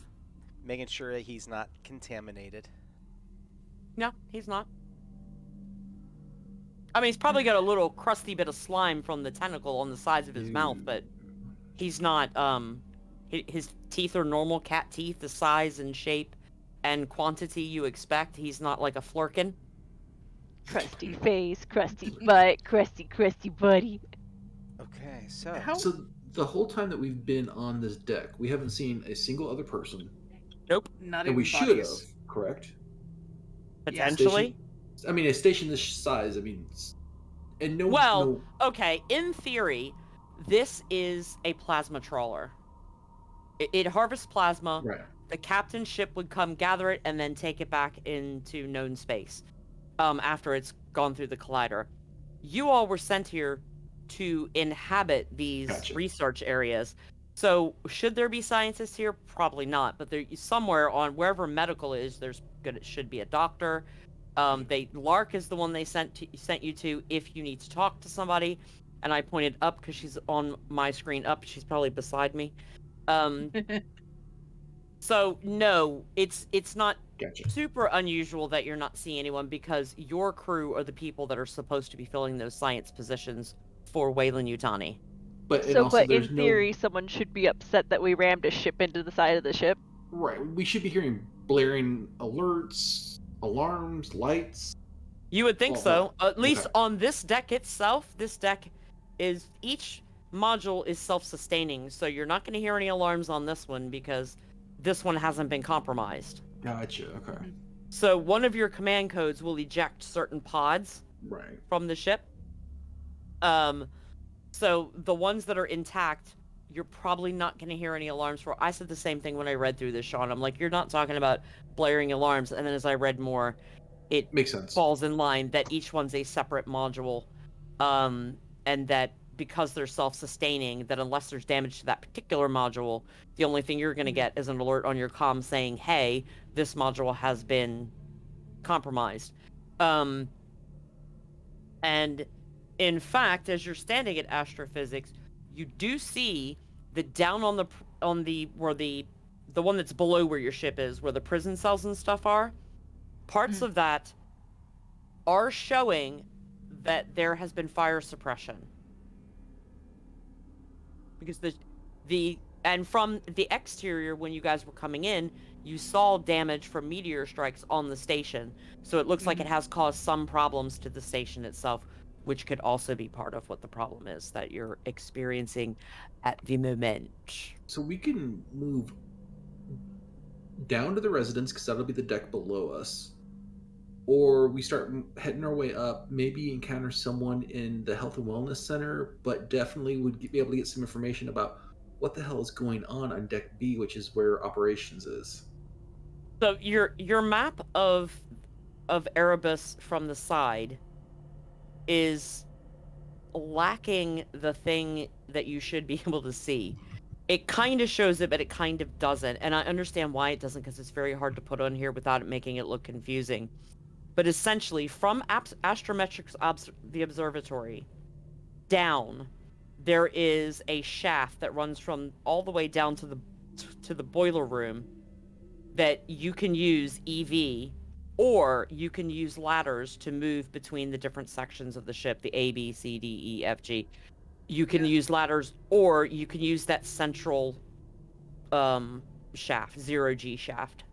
making sure that he's not contaminated. No, he's not. I mean, he's probably got a little crusty bit of slime from the tentacle on the sides of his mouth, but he's not, his teeth are normal cat teeth, the size and shape and quantity you expect. He's not like a flurkin. Crusty face, crusty butt, crusty buddy. Okay, so How So the whole time that we've been on this deck, we haven't seen a single other person, Nope. not and even we should have, bodies. correct? Yeah. Potentially. Station, I mean, a station this size. I mean, and Well, no. okay, in theory, this is a plasma trawler. It harvests plasma. Right. The captain's ship would come gather it and then take it back into known space after it's gone through the collider. You all were sent here to inhabit these Gotcha. research areas. So should there be scientists here? Probably not. But there somewhere on wherever medical is, should be a doctor. Lark is the one they sent you to if you need to talk to somebody. And I pointed up because she's on my screen up. She's probably beside me. So no, it's not Gotcha. super unusual that you're not seeing anyone because your crew are the people that are supposed to be filling those science positions for Weyland-Yutani. But and So, also but there's in theory, someone should be upset that we rammed a ship into the side of the ship. right. We should be hearing blaring alerts, alarms, lights. You would think Well, so. no. At least Okay. on this deck itself, each module is self-sustaining, so you're not going to hear any alarms on this one because this one hasn't been compromised. Gotcha. Okay. So one of your command codes will eject certain pods Right. from the ship. So the ones that are intact, you're probably not going to hear any alarms for. I said the same thing when I read through this, Sean. I'm like, you're not talking about blaring alarms. And then as I read more, it Makes sense. falls in line that each one's a separate module. And that because they're self-sustaining, that unless there's damage to that particular module, the only thing you're going to get is an alert on your comm saying, hey, this module has been compromised. And in fact, as you're standing at astrophysics, you do see the down on the where the one that's below where your ship is, where the prison cells and stuff are. Parts of that are showing that there has been fire suppression. Because and from the exterior, when you guys were coming in, you saw damage from meteor strikes on the station. So it looks like it has caused some problems to the station itself, which could also be part of what the problem is that you're experiencing at the moment. So we can move down to the residence because that'll be the deck below us. Or we start heading our way up, maybe encounter someone in the health and wellness center, but definitely would be able to get some information about what the hell is going on deck B, which is where operations is. So your map of Erebus from the side is lacking the thing that you should be able to see. It kind of shows it, but it kind of doesn't. And I understand why it doesn't, because it's very hard to put on here without it making it look confusing. But essentially, from Astrometrics, the observatory, down, there is a shaft that runs from all the way down to the boiler room that you can use EV, or you can use ladders to move between the different sections of the ship, the A, B, C, D, E, F, G. You can use ladders, or you can use that central shaft, 0G shaft.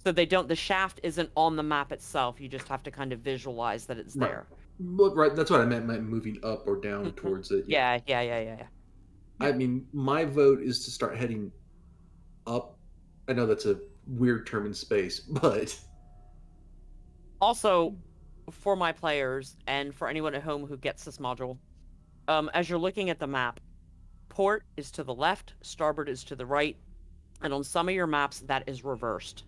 So the shaft isn't on the map itself. You just have to kind of visualize that it's there. Right, that's what I meant, moving up or down towards it. Yeah. I mean, my vote is to start heading up. I know that's a weird term in space, but... Also, for my players, and for anyone at home who gets this module, as you're looking at the map, port is to the left, starboard is to the right, and on some of your maps, that is reversed.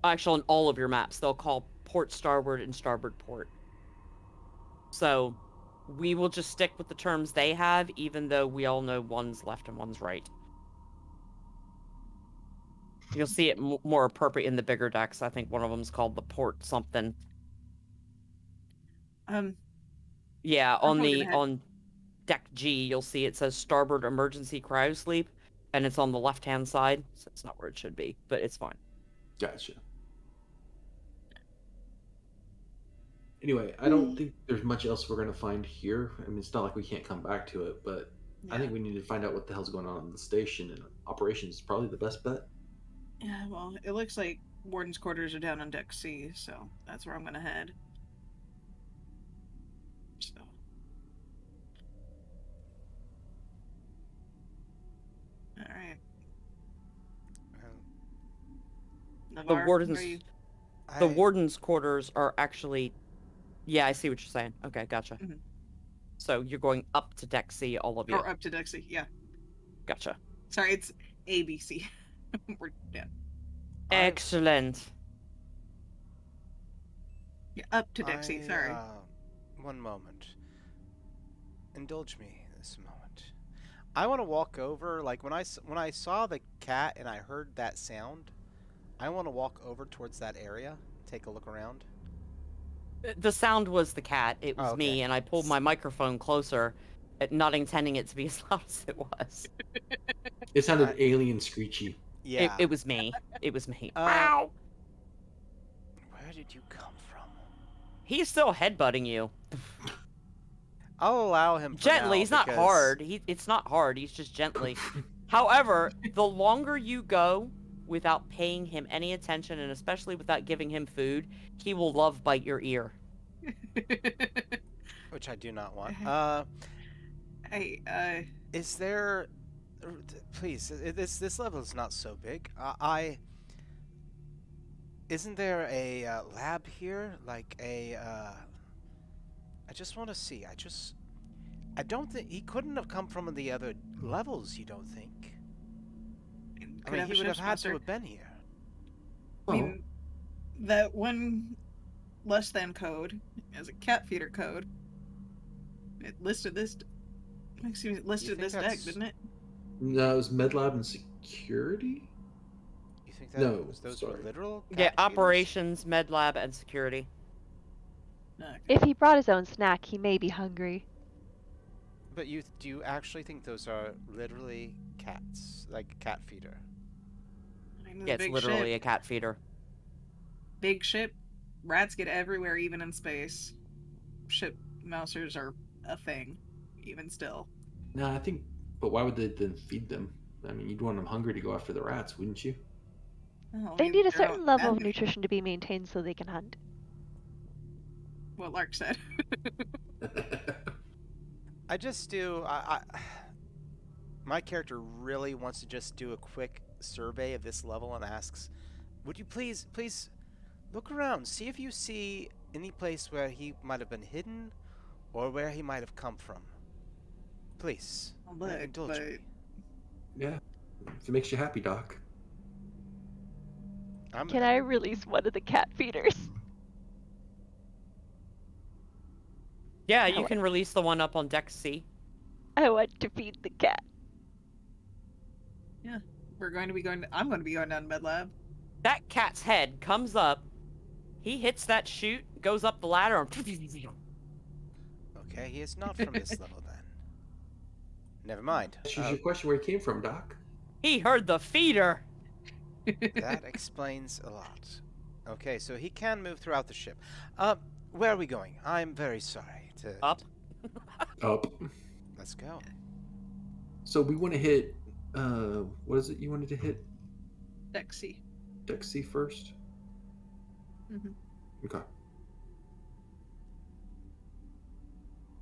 Actually, on all of your maps, they'll call port starboard and starboard port. So we will just stick with the terms they have, even though we all know one's left and one's right. You'll see it more appropriate in the bigger decks. I think one of them's called the port something. Yeah, on deck G, you'll see it says starboard emergency cryosleep, and it's on the left-hand side, so it's not where it should be, but it's fine. Gotcha. Anyway, I don't think there's much else we're going to find here. I mean, it's not like we can't come back to it, but I think we need to find out what the hell's going on in the station, and operations is probably the best bet. Yeah, well, it looks like Warden's quarters are down on deck C, so that's where I'm going to head. So. Alright. The warden's quarters are actually... Yeah, I see what you're saying. Okay, gotcha. Mm-hmm. So you're going up to deck C, all of you. Or up to deck C, yeah. Gotcha. Sorry, it's ABC. We're down. Excellent. Yeah, up to deck C, sorry. One moment. Indulge me this moment. I want to walk over, like when I saw the cat and I heard that sound, I want to walk over towards that area, take a look around. The sound was the cat. It was me, and I pulled my microphone closer, not intending it to be as loud as it was. It sounded alien screechy. Yeah. It was me. It was me. Where did you come from? He's still headbutting you. I'll allow him for gently. Now he's not hard. It's not hard. He's just gently. However, the longer you go without paying him any attention, and especially without giving him food, he will love bite your ear. Which I do not want. Is there... Please, this level is not so big. Isn't there a lab here? Like a... I just want to see. I don't think... He couldn't have come from the other levels, you don't think? I mean, he would have had to have been here. I mean, that one less than code as a cat feeder code. It listed this. Excuse me, it listed this deck, didn't it? No, it was MedLab and security. You think that those were literal? Yeah, operations, MedLab, and security. Okay. If he brought his own snack, he may be hungry. But do you actually think those are literally cats, like a cat feeder? Yeah, it's literally a cat feeder. Big ship, rats get everywhere, even in space. Ship mousers are a thing, even still. No, I think. But why would they then feed them? I mean, you'd want them hungry to go after the rats, wouldn't you? Oh, They need a certain level of nutrition to be maintained so they can hunt. What Lark said. I just do. My character really wants to just do a quick survey of this level and asks, "Would you please look around, see if you see any place where he might have been hidden, or where he might have come from. Please, indulge me." Yeah, if it makes you happy, Doc. Can I release one of the cat feeders? Yeah, you can release the one up on deck C. I want to feed the cat. Yeah, I'm going to be going down MedLab. That cat's head comes up. He hits that chute, goes up the ladder. Okay, he is not from this level then. Never mind. That's your question where he came from, Doc. He heard the feeder. That explains a lot. Okay, so he can move throughout the ship. Where are we going? I'm very sorry to... Up. Up. Let's go. So we want to hit... what is it you wanted to hit? Deck C. Deck C first? Mm-hmm. Okay.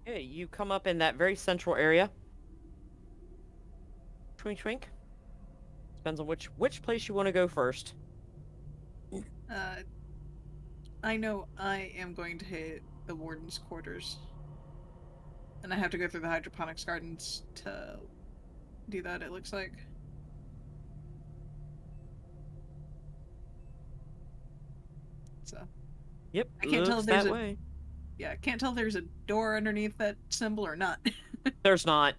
Yeah, you come up in that very central area. Twink, twink. Depends on which place you want to go first. I know I am going to hit the warden's quarters. And I have to go through the hydroponics gardens to do that, it looks like. So Yep, I can't tell looks if there's that a way. yeah, can't tell if there's a door underneath that symbol or not. There's not.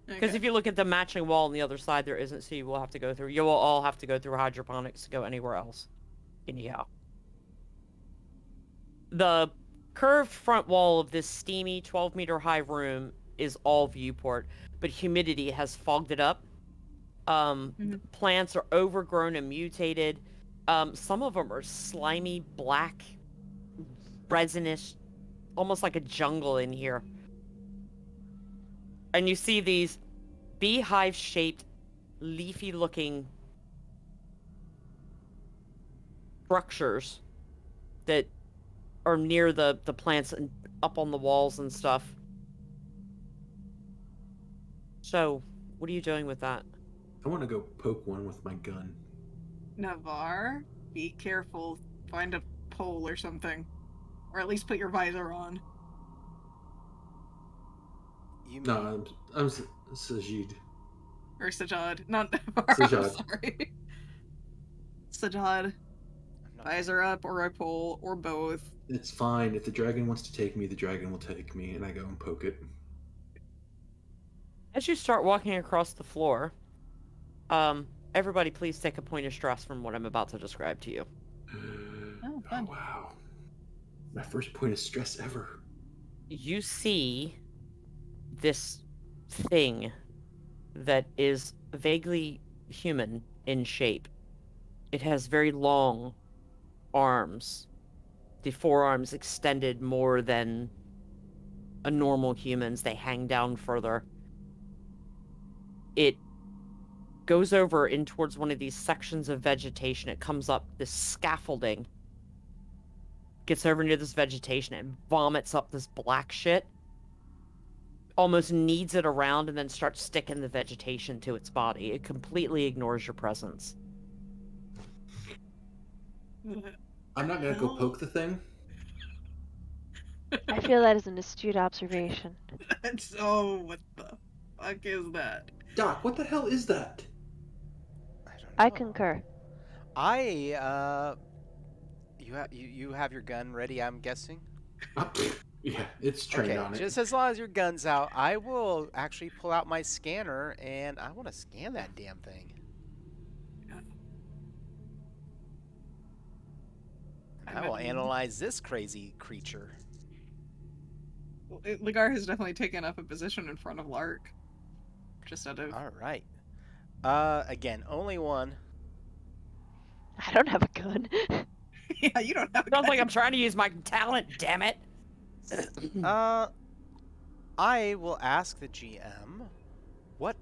Because Okay. if you look at the matching wall on the other side, there isn't, so you will have to go through. You will all have to go through hydroponics to go anywhere else. Anyhow. The curved front wall of this steamy 12-meter high room is all viewport, but humidity has fogged it up. Plants are overgrown and mutated. Some of them are slimy, black, resinous, almost like a jungle in here. And you see these beehive-shaped, leafy-looking structures that are near the plants and up on the walls and stuff. So, what are you doing with that? I want to go poke one with my gun. Navarre, be careful. Find a pole or something. Or at least put your visor on. You mean No, I'm Sajid. Or Sajad. Not Navarre, I'm Sajad. sorry. Sajad, I'm not- visor up or a pole or both. It's fine. If the dragon wants to take me, the dragon will take me, and I go and poke it. As you start walking across the floor, everybody please take a point of stress from what I'm about to describe to you. Oh, fun. Wow. My first point of stress ever. You see this thing that is vaguely human in shape. It has very long arms. The forearms extended more than a normal human's. They hang down further. It goes over in towards one of these sections of vegetation. It comes up this scaffolding, gets over near this vegetation, and vomits up this black shit. Almost kneads it around and then starts sticking the vegetation to its body. It completely ignores your presence. I'm not gonna go poke the thing. I feel that is an astute observation. That's what the fuck is that? Doc, what the hell is that? I don't know. I concur. You have your gun ready, I'm guessing? Yeah, it's trained Okay, on it. just as long as your gun's out, I will actually pull out my scanner and I want to scan that damn thing. And I will analyze this crazy creature. Ligar has definitely taken up a position in front of Lark. Just out of... All right. Again, only one. I don't have a gun. Yeah, you don't have a Sounds like gun. I'm trying to use my talent, damn it! I will ask the GM, what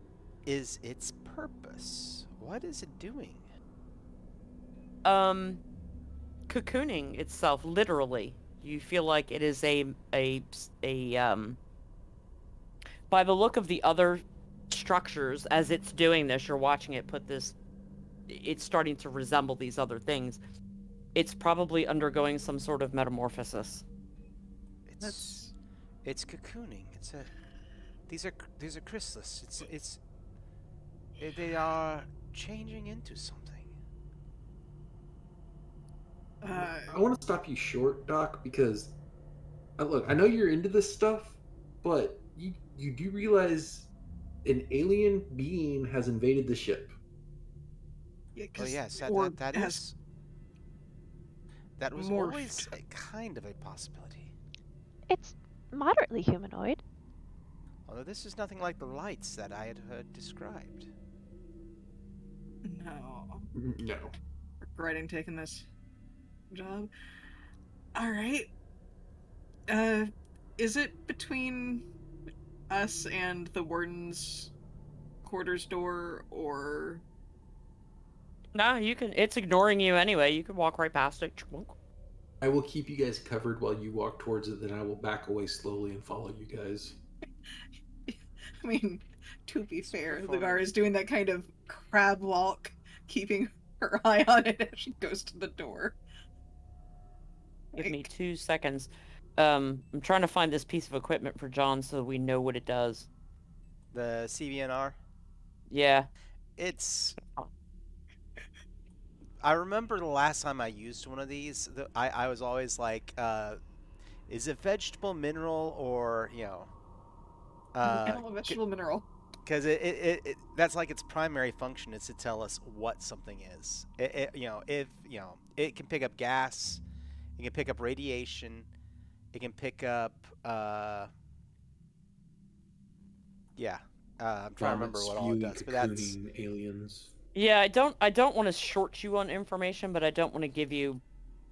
is its purpose? What is it doing? Cocooning itself, literally. You feel like it is a by the look of the other structures, as it's doing this, you're watching it put this, it's starting to resemble these other things. It's probably undergoing some sort of metamorphosis. It's cocooning. These are chrysalids. They are changing into something. I want to stop you short, Doc, because look, I know you're into this stuff, but you do realize an alien being has invaded the ship. Yeah, Oh yes, that has was morphed. always a kind of a possibility. It's moderately humanoid. Although this is nothing like the lights that I had heard described. No. No. Regretting taking this job. Alright. Is it between us and the warden's quarters door, or... No, you can, it's ignoring you anyway. You can walk right past it. I will keep you guys covered while you walk towards it, then I will back away slowly and follow you guys. I mean, to be fair, performing. Ligar is doing that kind of crab walk, keeping her eye on it as she goes to the door. Give me 2 seconds. I'm trying to find this piece of equipment for John so we know what it does. The CVNR. Yeah. It's I remember the last time I used one of these, I was always like, is it vegetable, mineral, or Animal, vegetable, mineral. because that's like its primary function is to tell us what something is. If it can pick up gas, it can pick up radiation, it can pick up yeah. I'm trying to Vomit, remember what all it spewing, does, but that's cocooning aliens. Yeah, I don't want to short you on information, but I don't want to give you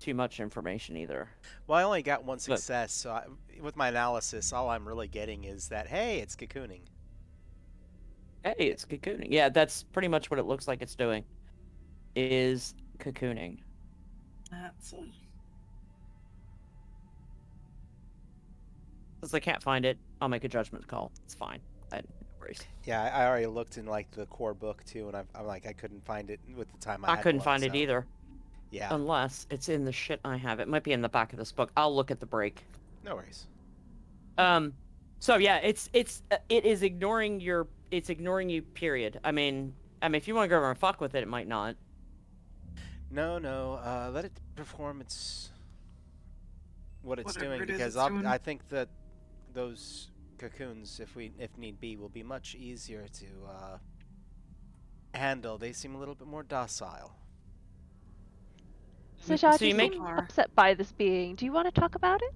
too much information either. well, I only got one But success, so with my analysis, all I'm really getting is that hey, it's cocooning. hey, it's cocooning. Yeah, that's pretty much what it looks like it's doing. Is cocooning. That's Since I can't find it, I'll make a judgment call. It's fine. No worries. Yeah, I already looked in like the core book too, and I'm like I couldn't find it with the time I I had couldn't one, find it so, either. Yeah, Unless it's in the shit I have. It might be in the back of this book. I'll look at the break. no worries. So yeah, it is ignoring you, period. I mean, if you want to go over and fuck with it, it might not. No, let it perform what it's Whatever doing it is because it's doing. I think that those cocoons, if need be, will be much easier to handle. They seem a little bit more docile. Sajad, So you you make seem Are. upset by this being. Do you want to talk about it?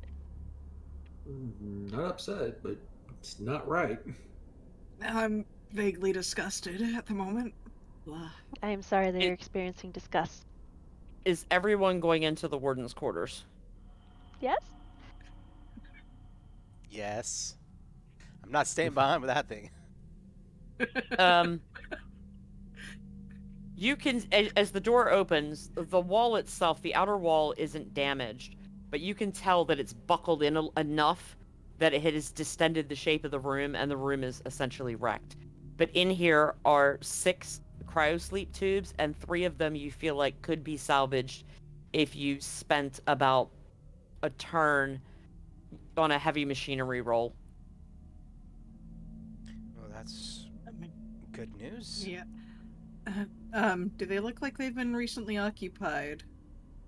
Not upset, but it's not right. I'm vaguely disgusted at the moment. Blah. I am sorry that It- you're experiencing disgust. is everyone going into the warden's quarters? Yes? Yes, I'm not staying behind with that thing. You can, as the door opens, the wall itself, the outer wall isn't damaged, but you can tell that it's buckled in enough that it has distended the shape of the room, and the room is essentially wrecked. But in here are 6 cryosleep tubes, and 3 of them you feel like could be salvaged if you spent about a turn on a heavy machinery roll. Well, that's good news. Yeah. Do they look like they've been recently occupied?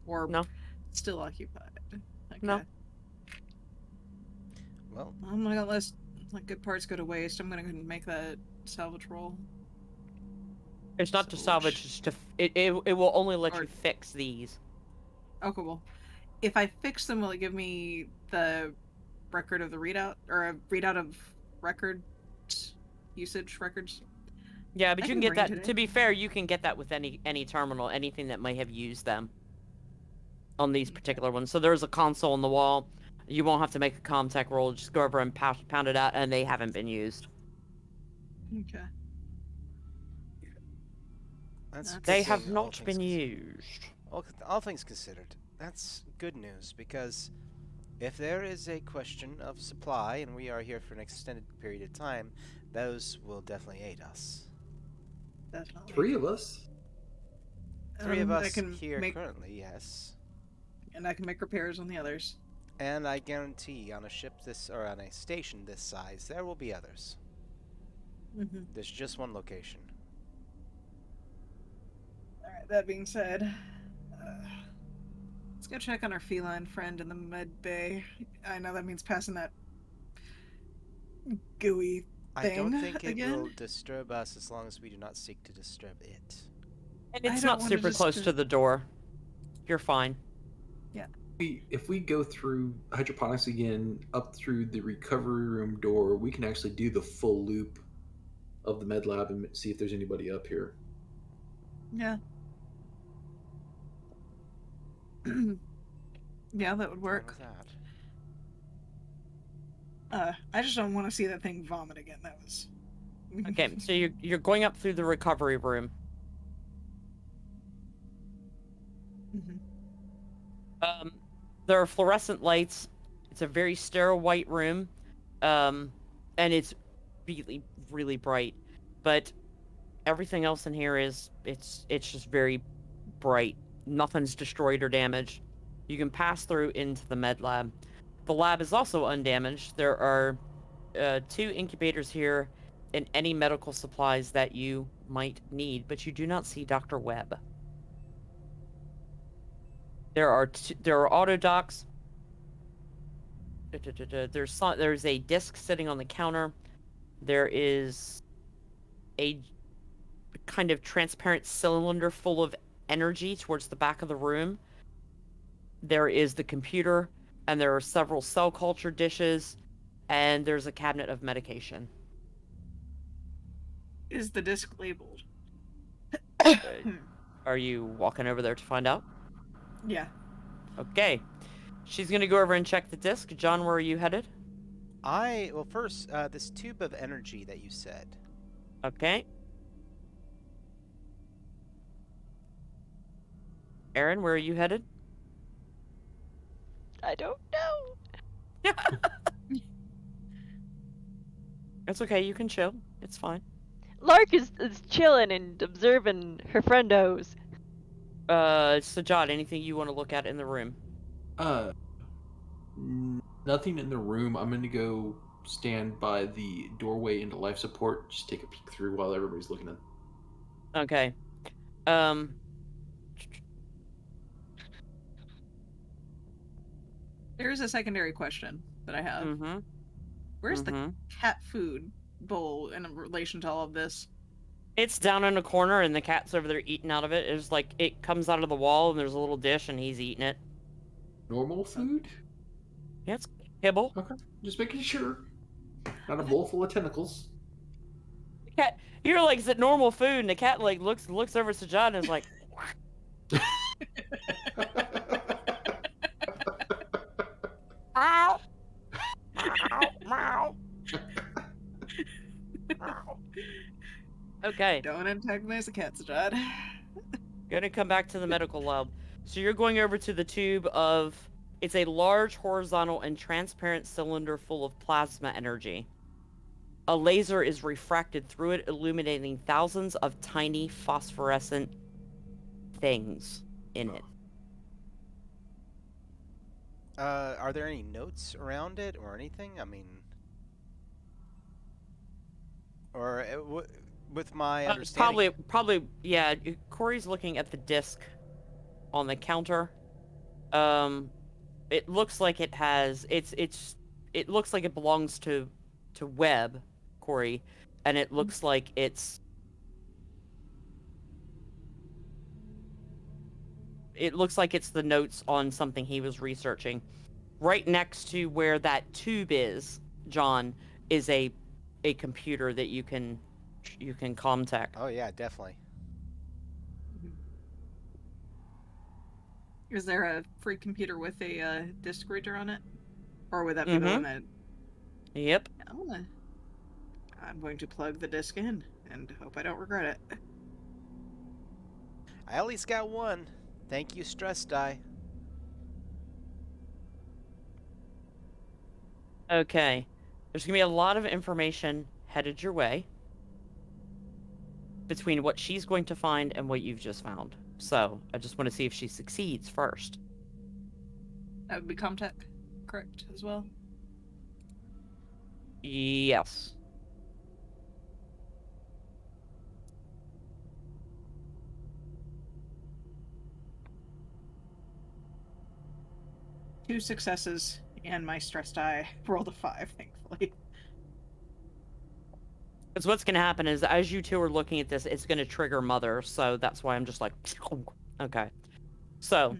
Or No. still occupied? Okay. No. Well, I'm gonna let good parts go to waste. I'm gonna go ahead and make that salvage roll. It's not to Salvage. salvage, it's to it will only let Or- you fix these. Oh, cool. If I fix them, will it give me the record of the readout? Or a readout of record usage records? Yeah, but I you can can get bring that. today. To be fair, you can get that with any terminal, anything that may have used them on these particular ones. So there's a console on the wall. You won't have to make a ComTech roll. Just go over and pound it out, and they haven't been used. Okay. that's They They good have thing, all not things been considered. used. All things considered, that's good news because if there is a question of supply and we are here for an extended period of time, those will definitely aid us. Definitely. 3 of us? 3 of I us can here make, currently, yes. and I can make repairs on the others. And I guarantee on a ship or on a station this size, there will be others. Mm-hmm. There's just one location. Alright, that being said, let's go check on our feline friend in the med bay. I know that means passing that gooey I don't thing think it again. will disturb us as long as we do not seek to disturb it. And I it's don't not wanna super close disturb- to the door. You're fine. If we go through hydroponics again, up through the recovery room door, we can actually do the full loop of the med lab and see if there's anybody up here. Yeah. Yeah, that would Fine work. with that. I just don't want to see that thing vomit again. That was Okay, so you're going up through the recovery room. Mhm. There are fluorescent lights. It's a very sterile white room, and it's really, really bright. But everything else in here it's just very bright. Nothing's destroyed or damaged. You can pass through into the med lab. The lab is also undamaged. There are 2 incubators here and any medical supplies that you might need, but you do not see Dr. Webb. There are auto docks. There's a disc sitting on the counter. There is a kind of transparent cylinder full of energy towards the back of the room. There is the computer, and there are several cell culture dishes, and there's a cabinet of medication. Is the disc labeled? Are you walking over there to find out? Yeah. Okay. She's gonna go over and check the disc. John, where are you headed? Well, first, this tube of energy that you said. Okay. Aaron, where are you headed? I don't know. It's okay, you can chill. It's fine. Lark is chilling and observing her friendos. So John, anything you want to look at in the room? Nothing in the room. I'm gonna go stand by the doorway into life support. Just take a peek through while everybody's looking at. Okay. There is a secondary question that I have. Mm-hmm. Where's the cat food bowl in relation to all of this? It's down in a corner, and the cat's over there eating out of it. It's like it comes out of the wall, and there's a little dish, and he's eating it. Normal food? Yeah, it's kibble. Okay, just making sure. Not a bowl full of tentacles. The cat, you're like, is it normal food? And the cat like looks over to John and is like, ow, ow, meow. Okay. Don't antagonize the cats, John. Gonna come back to the medical lab. So you're going over to the tube of... It's a large, horizontal, and transparent cylinder full of plasma energy. A laser is refracted through it, illuminating thousands of tiny phosphorescent things in it. Are there any notes around it or anything? I mean... Or... with my understanding... Probably, yeah. Corey's looking at the disc on the counter. It looks like it has... It looks like it belongs to Webb, Corey, and it looks like it's... It looks like it's the notes on something he was researching. Right next to where that tube is, John, is a computer that you can contact. Oh yeah, definitely. Is there a free computer with a disk reader on it? Or would that be the one that... Yep. I'm going to plug the disk in and hope I don't regret it. I at least got one. Thank you, stress die. Okay. There's gonna be a lot of information headed your way between what she's going to find and what you've just found. So, I just want to see if she succeeds first. That would be Comtech, correct, as well? Yes. Two successes, and my stress die rolled a 5, thankfully. Because what's going to happen is, as you two are looking at this, it's going to trigger Mother, so that's why I'm just like, okay. So,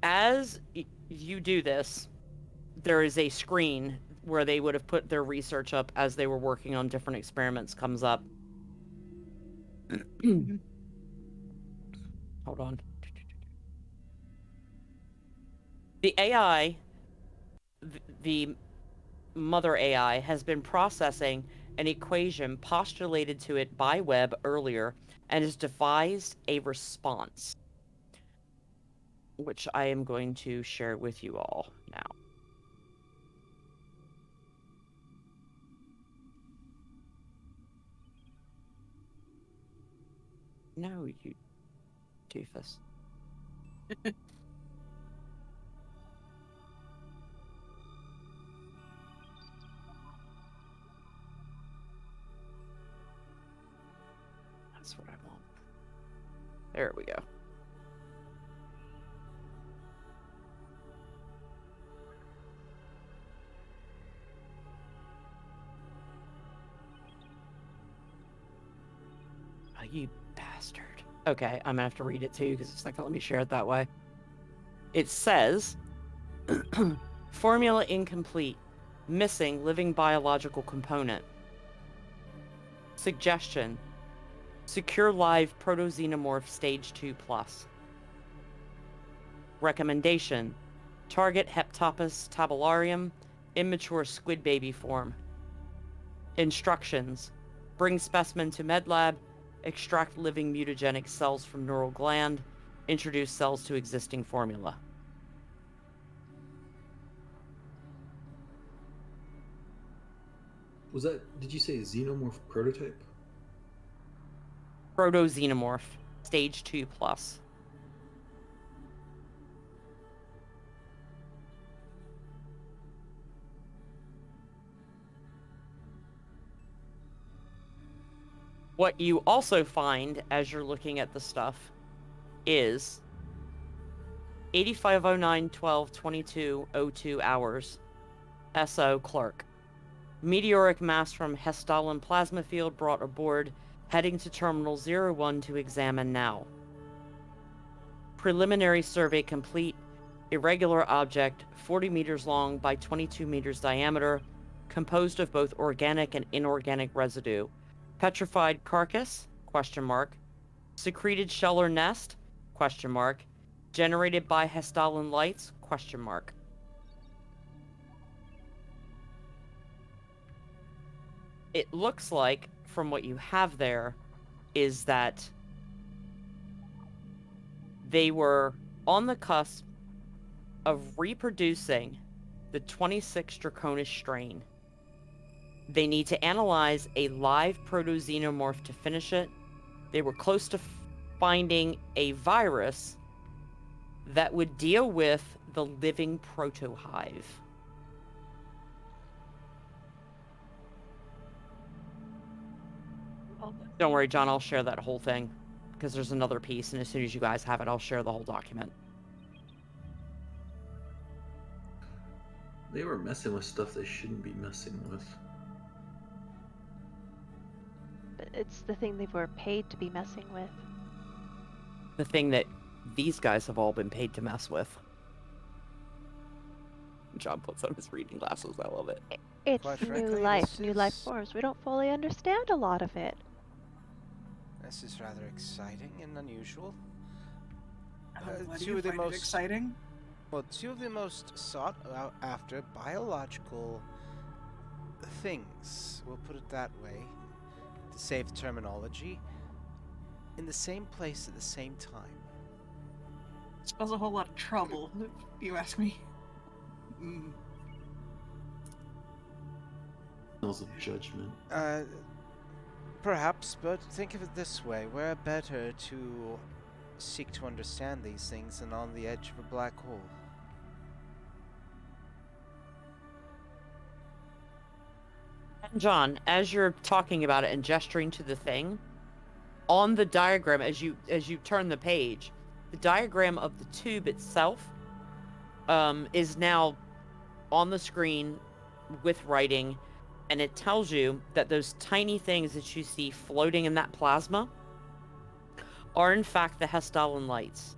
as you do this, there is a screen where they would have put their research up as they were working on different experiments comes up. Hold on. The AI, the Mother AI, has been processing an equation postulated to it by Webb earlier and has devised a response, which I am going to share with you all now. No, you doofus. That's what I want. There we go. You bastard. Okay, I'm gonna have to read it too because it's not gonna let me share it that way. It says, formula incomplete, missing living biological component. Suggestion, secure live protoxenomorph stage 2+. Recommendation, target Heptopus tabularium, immature squid baby form. Instructions, bring specimen to medlab, extract living mutagenic cells from neural gland, introduce cells to existing formula. Was that? Did you say xenomorph prototype? Protoxenomorph, stage 2+. What you also find as you're looking at the stuff is 8509-12-2202 hours. SO Clark. Meteoric mass from Hestalin plasma field brought aboard, heading to Terminal 01 to examine now. Preliminary survey complete. Irregular object, 40 meters long by 22 meters diameter, composed of both organic and inorganic residue. Petrified carcass? Question mark. Secreted shell or nest? Question mark. Generated by Hestalin lights? Question mark. It looks like, from what you have there, is that they were on the cusp of reproducing the 26 Draconis strain. They need to analyze a live protoxenomorph to finish it. They were close to finding a virus that would deal with the living protohive. Don't worry, John, I'll share that whole thing, because there's another piece, and as soon as you guys have it, I'll share the whole document. They were messing with stuff they shouldn't be messing with. But it's the thing they were paid to be messing with. The thing that these guys have all been paid to mess with. John puts on his reading glasses. I love it. It's Quite new frankly, life, this new life is- forms. We don't fully understand a lot of it. This is rather exciting and unusual. I'm glad two you of the find it most- exciting. Well, two of the most sought after biological things, we'll put it that way, to save terminology, in the same place at the same time. Spells a whole lot of trouble, if you ask me. Mm. Smells of judgment. Perhaps, but think of it this way. Where better to seek to understand these things than on the edge of a black hole? And John, as you're talking about it and gesturing to the thing, on the diagram, as you turn the page, the diagram of the tube itself is now on the screen with writing, and it tells you that those tiny things that you see floating in that plasma are in fact the Hestalin lights.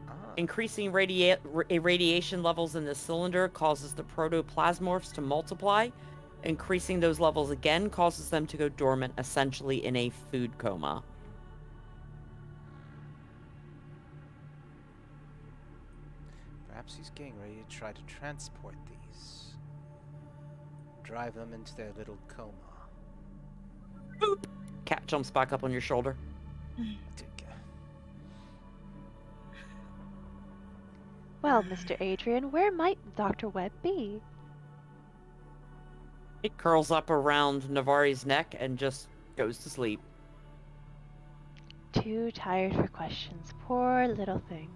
Ah. Increasing radiation levels in the cylinder causes the protoplasmorphs to multiply. Increasing those levels again causes them to go dormant, essentially in a food coma. Perhaps he's getting ready to try to transport these. Drive them into their little coma. Boop! Cat jumps back up on your shoulder. Well, Mr. Adrian, where might Dr. Webb be? It curls up around Navari's neck and just goes to sleep. Too tired for questions. Poor little thing.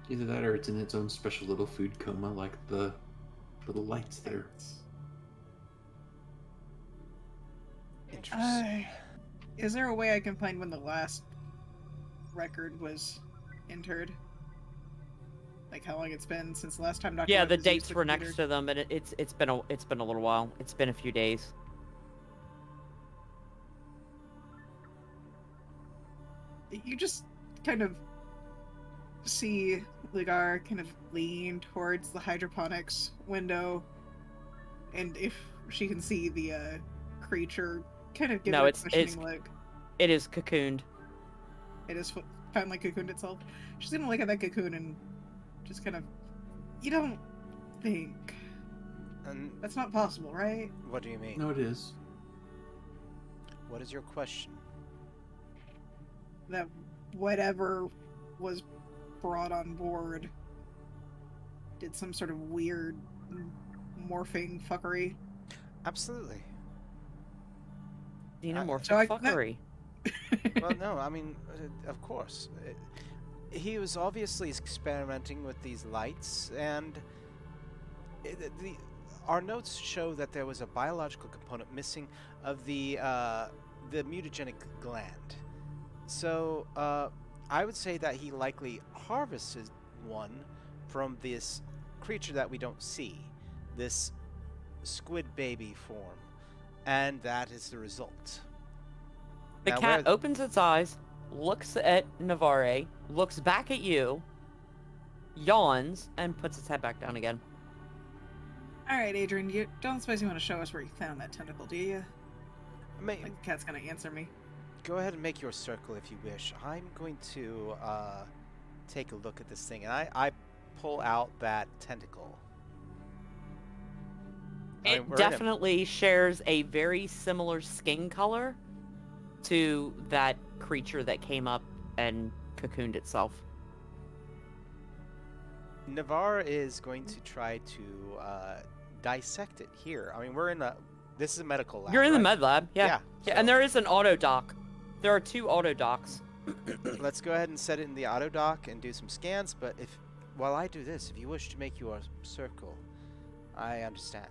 Either that or it's in its own special little food coma like the little lights there. Interesting. Is there a way I can find when the last record was entered? Like how long it's been since the last time Dr. Yeah, Webb the has used dates were next computer? to them, and it's been a little while. It's been a few days. you just kind of see Ligar kind of lean towards the hydroponics window, and if she can see the creature kind of give No, it a it's questioning look. it is cocooned. It is finally cocooned itself. She's gonna look at that cocoon and just kind of, you don't think And that's not possible, right? what do you mean? No, it is. What is your question? That whatever was brought on board did some sort of weird morphing fuckery. Absolutely. Xenomorphic so I- fuckery. Well, no, I mean, of course. He was obviously experimenting with these lights, and our notes show that there was a biological component missing of the mutagenic gland. So I would say that he likely harvested one from this creature that we don't see, this squid baby form, and that is the result. The Now, cat where- opens its eyes, looks at Navarre, looks back at you, yawns, and puts its head back down again. Alright, Adrian, you don't suppose you want to show us where you found that tentacle, do you? Ma- Like the cat's gonna answer me. Go ahead and make your circle if you wish. I'm going to take a look at this thing, and I pull out that tentacle. I mean, It we're in a- definitely shares a very similar skin color to that creature that came up and cocooned itself. Navarre is going to try to dissect it here. I mean, this is a medical lab. You're in the right? med lab, yeah. Yeah. Yeah, and so there is an auto dock. There are 2 auto docks. let's go ahead and set it in the auto dock and do some scans. But while I do this, if you wish to make your circle, I understand.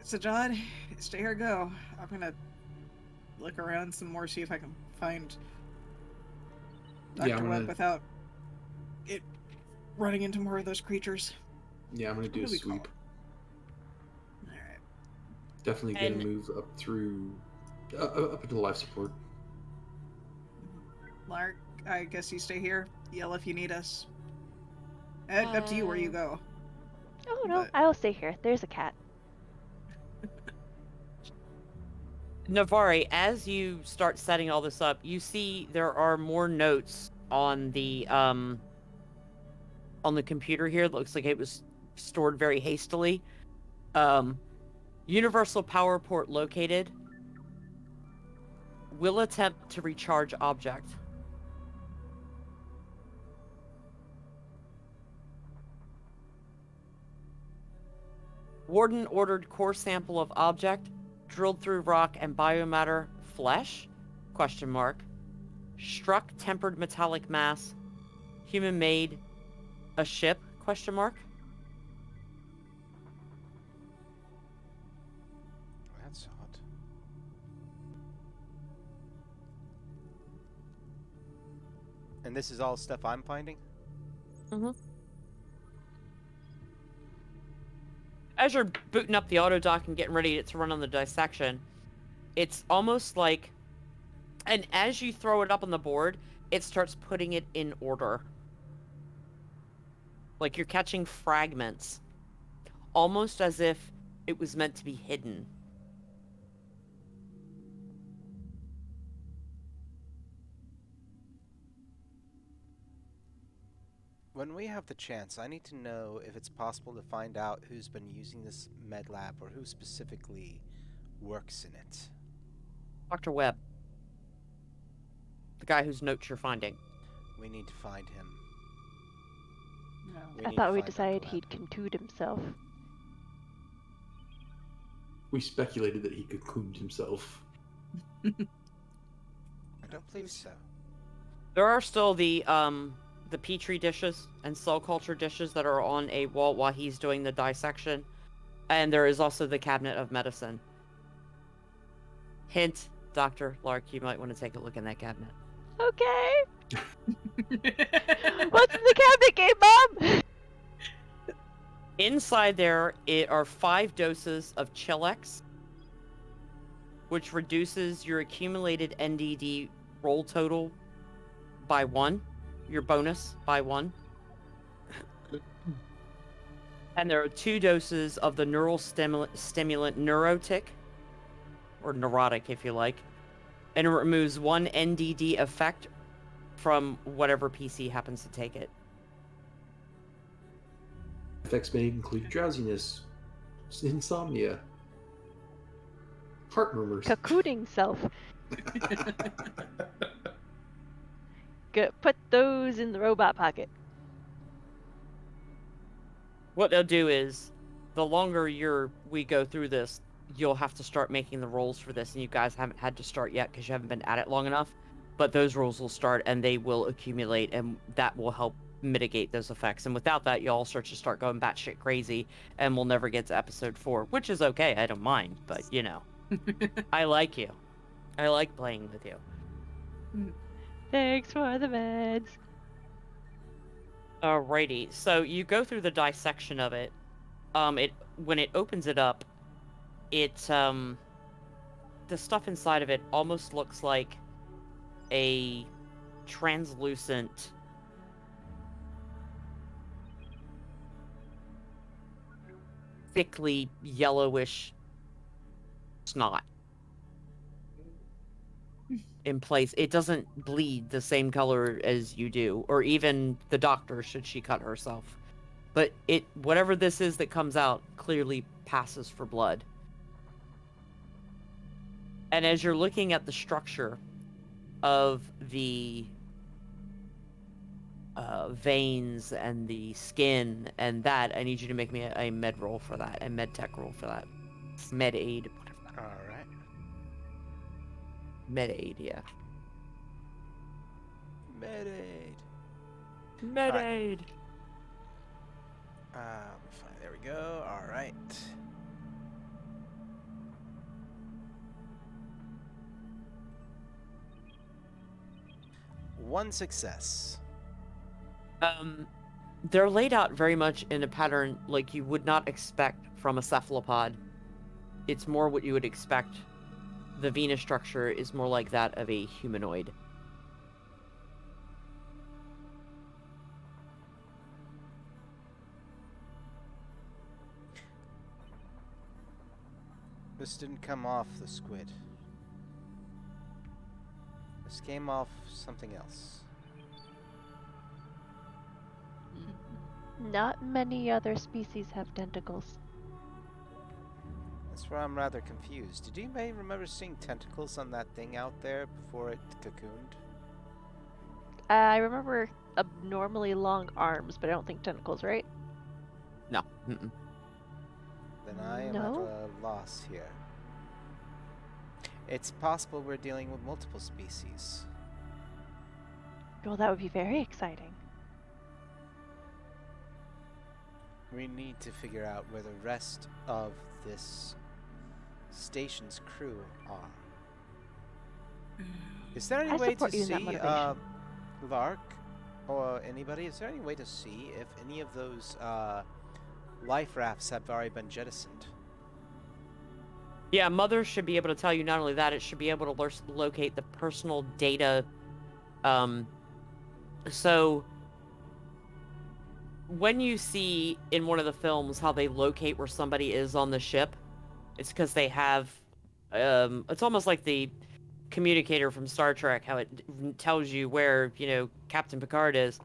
So, John, stay here, go. I'm gonna look around some more, see if I can find Dr. Yeah, I'm Webb gonna- without it running into more of those creatures. Yeah, I'm gonna do a What do we call sweep. Alright. Definitely gonna And- move up through, up into life support. Lark, I guess you stay here. Yell if you need us. Up to you where you go. Oh no, But- I'll stay here. There's a cat. Navarre, as you start setting all this up, you see there are more notes on the computer here. It looks like it was stored very hastily. Universal power port located. Will attempt to recharge object. Warden ordered core sample of object, drilled through rock and biomatter, flesh? Question mark. Struck tempered metallic mass, human made, a ship? Question mark. That's odd. And this is all stuff I'm finding? As you're booting up the auto dock and getting ready to run on the dissection, it's almost like, and as you throw it up on the board, it starts putting it in order. Like you're catching fragments, almost as if it was meant to be hidden. When we have the chance, I need to know if it's possible to find out who's been using this med lab or who specifically works in it. Dr. Webb. The guy whose notes you're finding. We need to find him. No. We I need thought to we find Dr. decided Webb. he'd contude himself. We speculated that he cocooned himself. I don't believe so. There are still the petri dishes and cell culture dishes that are on a wall while he's doing the dissection. And there is also the cabinet of medicine. Hint, Dr. Lark, you might want to take a look in that cabinet. Okay. What's in the cabinet game, Mom? Inside there are 5 doses of Chilex, which reduces your accumulated NDD roll total by 1, your bonus by 1. And there are 2 doses of the neural stimulant Neurotic, or Neurotic if you like, and it removes 1 NDD effect from whatever PC happens to take it. Effects may include drowsiness, insomnia, heart murmurs. Cocooning self. Put those in the robot pocket. What they'll do is, the longer we go through this, you'll have to start making the rolls for this, and you guys haven't had to start yet because you haven't been at it long enough. But those rolls will start, and they will accumulate, and that will help mitigate those effects. And without that, you'll all start going batshit crazy, and we'll never get to episode 4, which is okay. I don't mind, but you know, I like you. I like playing with you. Thanks for the meds. Alrighty, so you go through the dissection of it. When it opens it up, the stuff inside of it almost looks like a translucent thickly yellowish snot in place. It doesn't bleed the same color as you do, or even the doctor should she cut herself. But whatever this is that comes out clearly passes for blood. And as you're looking at the structure of the veins and the skin and that, I need you to make me a med roll for that, a med tech roll for that. Med aid, whatever that. All right. Med aid, yeah. Med-aid. Med Alright. aid. Fine, there we go. All right. One success. They're laid out very much in a pattern like you would not expect from a cephalopod. It's more what you would expect. The Venus structure is more like that of a humanoid. This didn't come off the squid. This came off something else. Not many other species have tentacles. That's where I'm rather confused. Did anybody remember seeing tentacles on that thing out there before it cocooned? I remember abnormally long arms, but I don't think tentacles, right? No. Mm-mm. Then I am No? at a loss here. It's possible we're dealing with multiple species. Well, that would be very exciting. We need to figure out where the rest of this station's crew are. Is there any I way to support you in that see, motivation. Lark, or anybody, is there any way to see if any of those life rafts have already been jettisoned? Yeah, Mother should be able to tell you not only that, it should be able to locate the personal data. So, when you see in one of the films how they locate where somebody is on the ship, it's because they have, it's almost like the communicator from Star Trek, how it tells you where, Captain Picard is.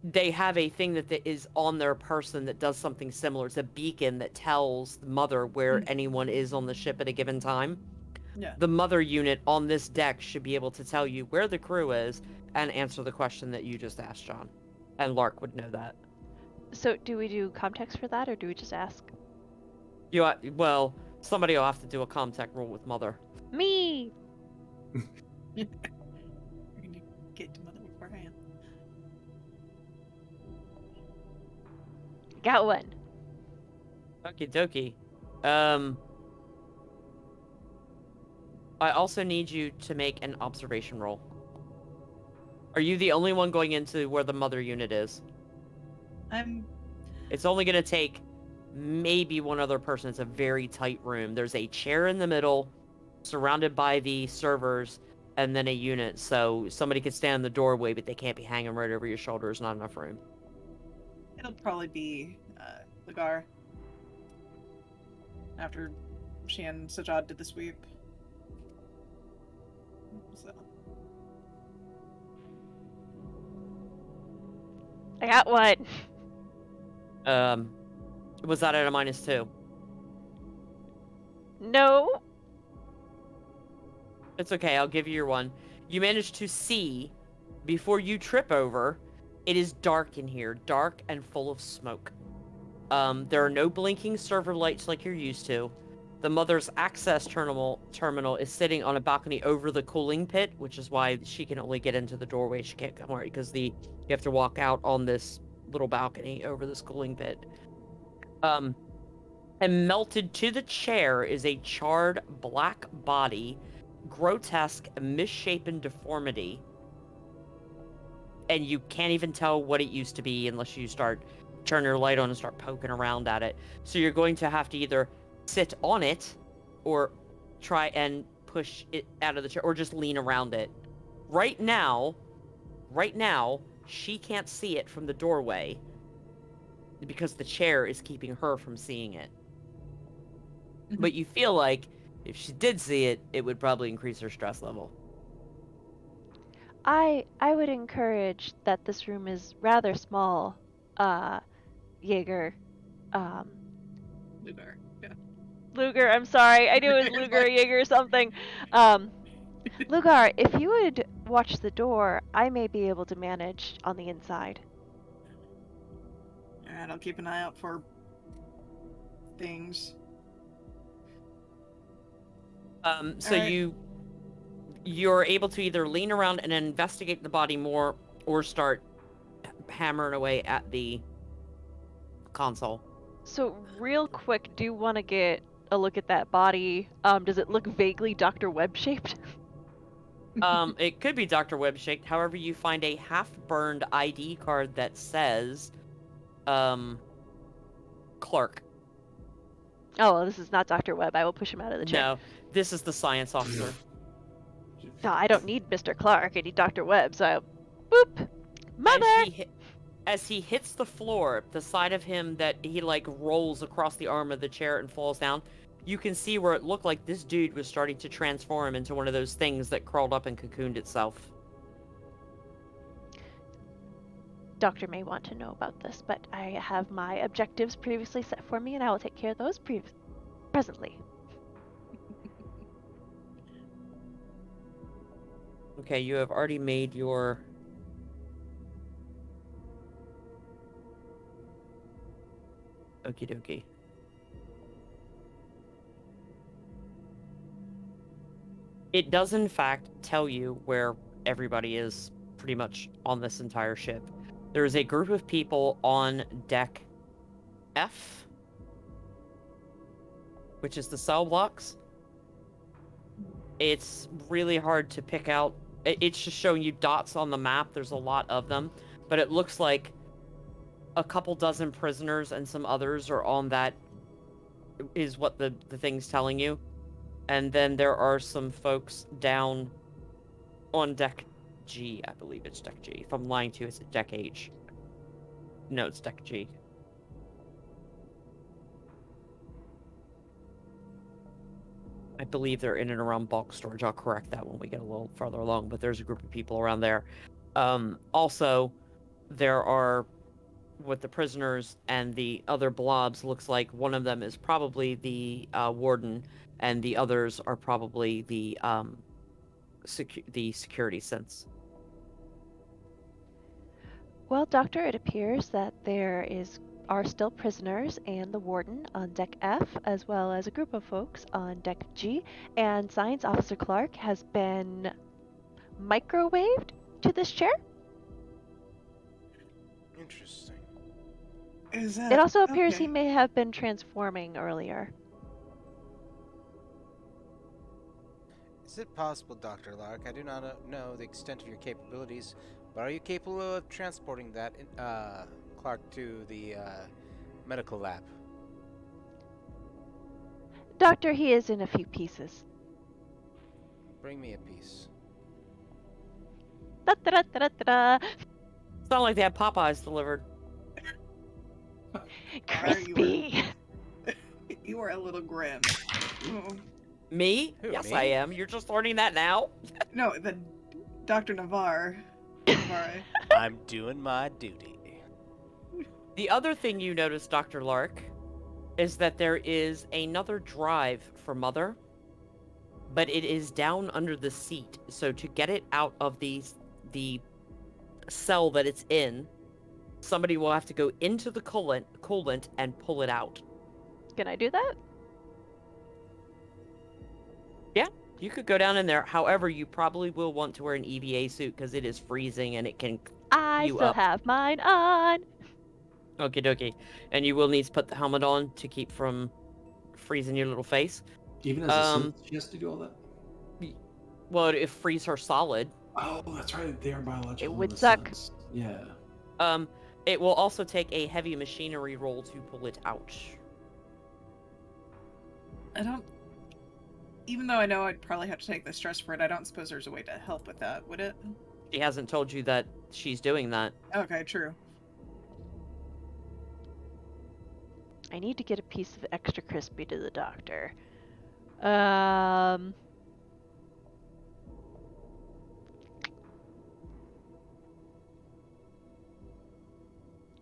They have a thing that is on their person that does something similar. It's a beacon that tells the Mother where anyone is on the ship at a given time. Yeah. The Mother unit on this deck should be able to tell you where the crew is and answer the question that you just asked, John. And Lark would know that. So, do we do context for that, or do we just ask? Well, somebody will have to do a comtech roll with Mother. Me! We're gonna get to Mother beforehand. Got one. Okie dokie. I also need you to make an observation roll. Are you the only one going into where the Mother unit is? It's only going to take maybe one other person. It's a very tight room. There's a chair in the middle, surrounded by the servers, and then a unit. So somebody could stand in the doorway, but they can't be hanging right over your shoulder. There's not enough room. It'll probably be Lagar after she and Sajad did the sweep. So. I got one. Was that at a -2? No. It's okay, I'll give you your one. You managed to see, before you trip over, it is dark in here. Dark and full of smoke. There are no blinking server lights like you're used to. The mother's access terminal is sitting on a balcony over the cooling pit, which is why she can only get into the doorway. She can't come right because you have to walk out on this little balcony over this cooling pit. And melted to the chair is a charred black body, grotesque, misshapen deformity. And you can't even tell what it used to be unless you turn your light on and start poking around at it. So you're going to have to either sit on it or try and push it out of the chair or just lean around it. Right now, she can't see it from the doorway because the chair is keeping her from seeing it. But you feel like if she did see it, it would probably increase her stress level. I would encourage that this room is rather small, Jaeger. Lugar. Yeah. Luger, I'm sorry. I knew it was Luger, Jaeger, or something. Lugar, if you would watch the door, I may be able to manage on the inside. Alright, I'll keep an eye out for things. So Alright. you're able to either lean around and investigate the body more or start hammering away at the console. So real quick, do you want to get a look at that body? Does it look vaguely Dr. Webb shaped? It could be Dr. Webb shaped. However, you find a half-burned ID card that says, Clark. Oh, well, this is not Dr. Webb. I will push him out of the chair. No, this is the science officer. No, I don't need Mr. Clark. I need Dr. Webb. So, boop, mother. As he hits the floor, the side of him that he rolls across the arm of the chair and falls down, you can see where it looked like this dude was starting to transform into one of those things that crawled up and cocooned itself. Doctor may want to know about this, but I have my objectives previously set for me, and I will take care of those presently. Okay, you have already made your... Okie dokie. It does, in fact, tell you where everybody is pretty much on this entire ship. There is a group of people on deck F, which is the cell blocks. It's really hard to pick out. It's just showing you dots on the map. There's a lot of them, but it looks like a couple dozen prisoners and some others are on that, is what the thing's telling you. And then there are some folks down on deck G. I believe it's deck G. If I'm lying to you, it's deck H. No, it's deck G. I believe they're in and around bulk storage. I'll correct that when we get a little farther along, but there's a group of people around there. Also, there are, with the prisoners and the other blobs, looks like one of them is probably the warden, and the others are probably the security sense. Well, Doctor, it appears that there are still prisoners and the warden on deck F, as well as a group of folks on deck G, and Science Officer Clark has been microwaved to this chair. Interesting. Is that... It also appears okay. he may have been transforming earlier. Is it possible, Dr. Lark? I do not know the extent of your capabilities, but are you capable of transporting that Clark to the medical lab? Doctor, he is in a few pieces. Bring me a piece. Da-da-da-da-da-da. It's not like they have Popeyes delivered. Crispy. You are a little grim. Oh. Me? Who, Yes, me? I am. You're just learning that now? No, the Dr. Navarre. Navarre. I'm doing my duty. The other thing you notice, Dr. Lark, is that there is another drive for Mother, but it is down under the seat. So to get it out of the cell that it's in, somebody will have to go into the coolant and pull it out. Can I do that? You could go down in there. However, you probably will want to wear an EVA suit because it is freezing and it can I you still up. have mine on. Okie dokie. And you will need to put the helmet on to keep from freezing your little face. Even as a synth, she has to do all that? Well, it freeze her solid. Oh, that's right. They are biological. It in would the suck. sense. Yeah. It will also take a heavy machinery roll to pull it out. I don't. Even though I know I'd probably have to take the stress for it, I don't suppose there's a way to help with that, would it? She hasn't told you that she's doing that. Okay, true. I need to get a piece of extra crispy to the doctor.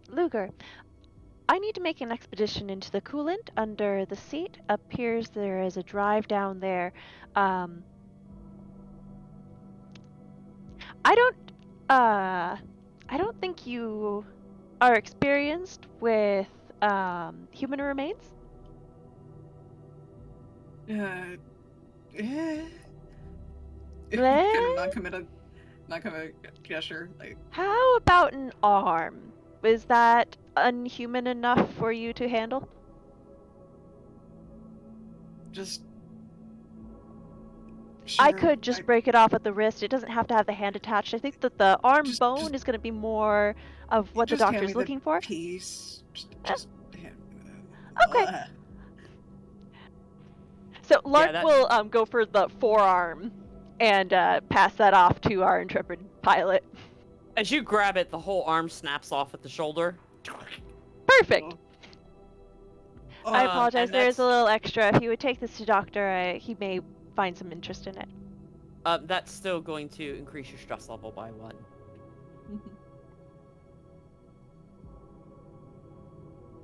Luger, I need to make an expedition into the coolant under the seat. Appears there is a drive down there. I don't think you are experienced with human remains. Eh. Bleh? Kind of non-committed gesture. Like, How about an arm? Is that unhuman enough for you to handle? just. I Sure, could just break it off at the wrist. It doesn't have to have the hand attached. I think that the arm bone is going to be more of what the just hand doctor's me looking for. Piece. Eh. Hand me Okay. Ugh. So Lark that- will go for the forearm and pass that off to our intrepid pilot. As you grab it, the whole arm snaps off at the shoulder. Perfect. I Oh, apologize. and There's a that's- little extra. If you would take this to doctor, he may find some interest in it. That's still going to increase your stress level by 1.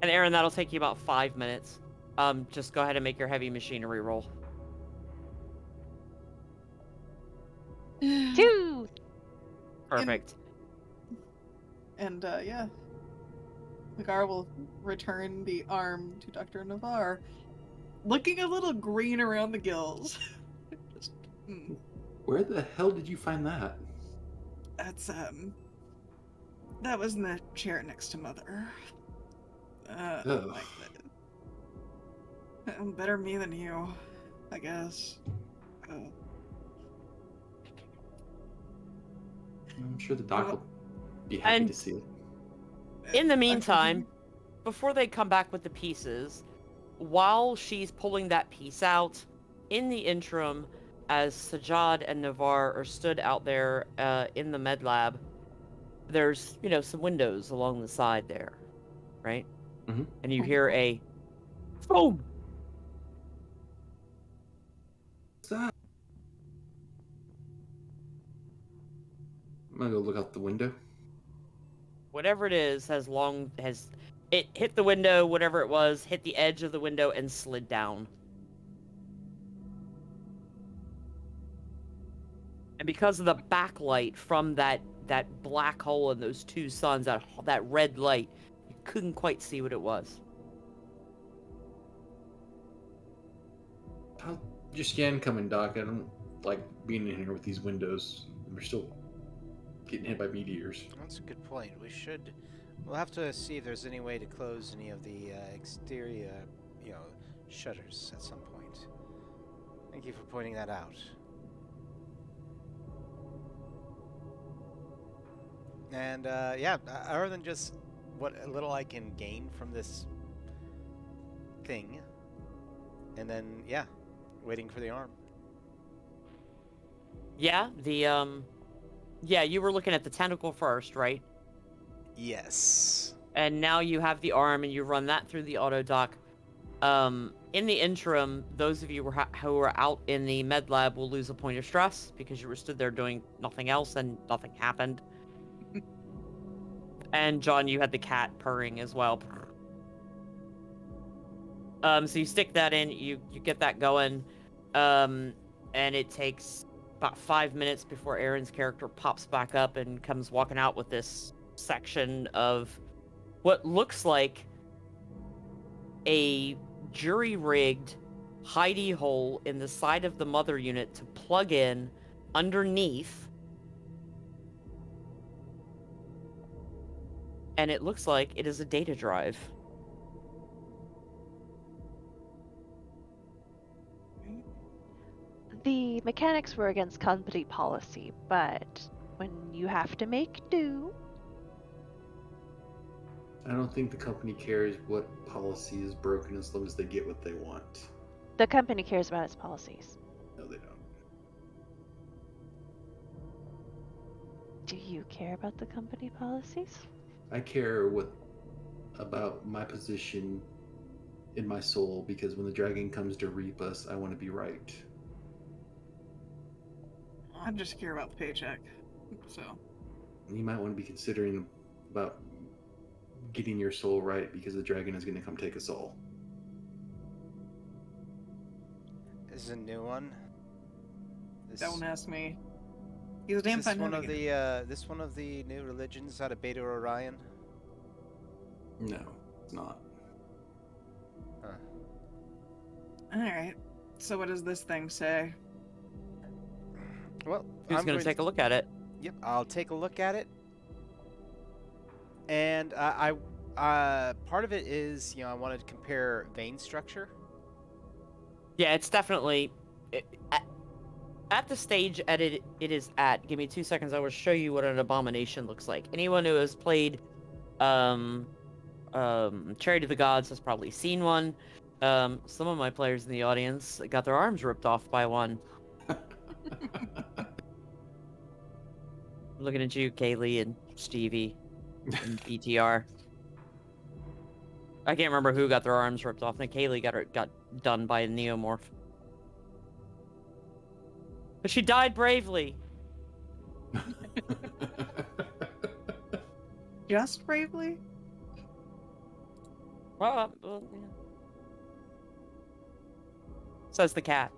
And Aaron, that'll take you about 5 minutes. Just go ahead and make your heavy machinery roll. 2. Perfect. And yeah. Nagar will return the arm to Dr. Navarre, looking a little green around the gills. Just, Where the hell did you find that? That's that was in the chair next to Mother. Ugh. Better me than you, I guess. I'm sure the doc will be happy And- to see it. In the meantime, before they come back with the pieces, while she's pulling that piece out, in the interim, as Sajad and Navarre are stood out there in the med lab, there's, some windows along the side there, right? Mhm. And you hear a boom. What's that? I'm gonna go look out the window. Whatever it is has it hit the window, whatever it was, hit the edge of the window and slid down. And because of the backlight from that black hole and those two suns, that red light, you couldn't quite see what it was. How's your scan coming, Doc? I don't like being in here with these windows. We're still getting hit by meteors. That's a good point. We'll have to see if there's any way to close any of the exterior, shutters at some point. Thank you for pointing that out. And other than just what little I can gain from this thing, and then waiting for the arm. Yeah, yeah, you were looking at the tentacle first, right? Yes. And now you have the arm, and you run that through the auto dock. In the interim, those of you who are out in the med lab will lose a point of stress because you were stood there doing nothing else and nothing happened. And John, you had the cat purring as well. So you stick that in, you get that going, and it takes about 5 minutes before Aaron's character pops back up and comes walking out with this section of what looks like a jury-rigged hidey hole in the side of the mother unit to plug in underneath, and it looks like it is a data drive. The mechanics were against company policy, but when you have to make do, I don't think the company cares what policy is broken as long as they get what they want. the company cares about its policies. No, they don't. Do you care about the company policies? I care about my position in my soul, because when the dragon comes to reap us, I want to be right. I just care about the paycheck. So You might want to be considering about getting your soul right, because the dragon is going to come take us all. This is a new one. This, don't ask me. He's a damn is this fine one of navigate. this one of the new religions out of Beta Orion? No, it's not. Huh. Alright. So what does this thing say? Well, Who's going to take a look at it? Yep, I'll take a look at it. And part of it is, I wanted to compare vein structure. Yeah, it's definitely at the stage it is at. Give me 2 seconds. I will show you what an abomination looks like. Anyone who has played Charity of the Gods has probably seen one. Some of my players in the audience got their arms ripped off by one. Looking at you, Kaylee and Stevie and BTR. I can't remember who got their arms ripped off. And Kaylee got done by a neomorph. But she died bravely. Just bravely? Well, yeah. Says the cat.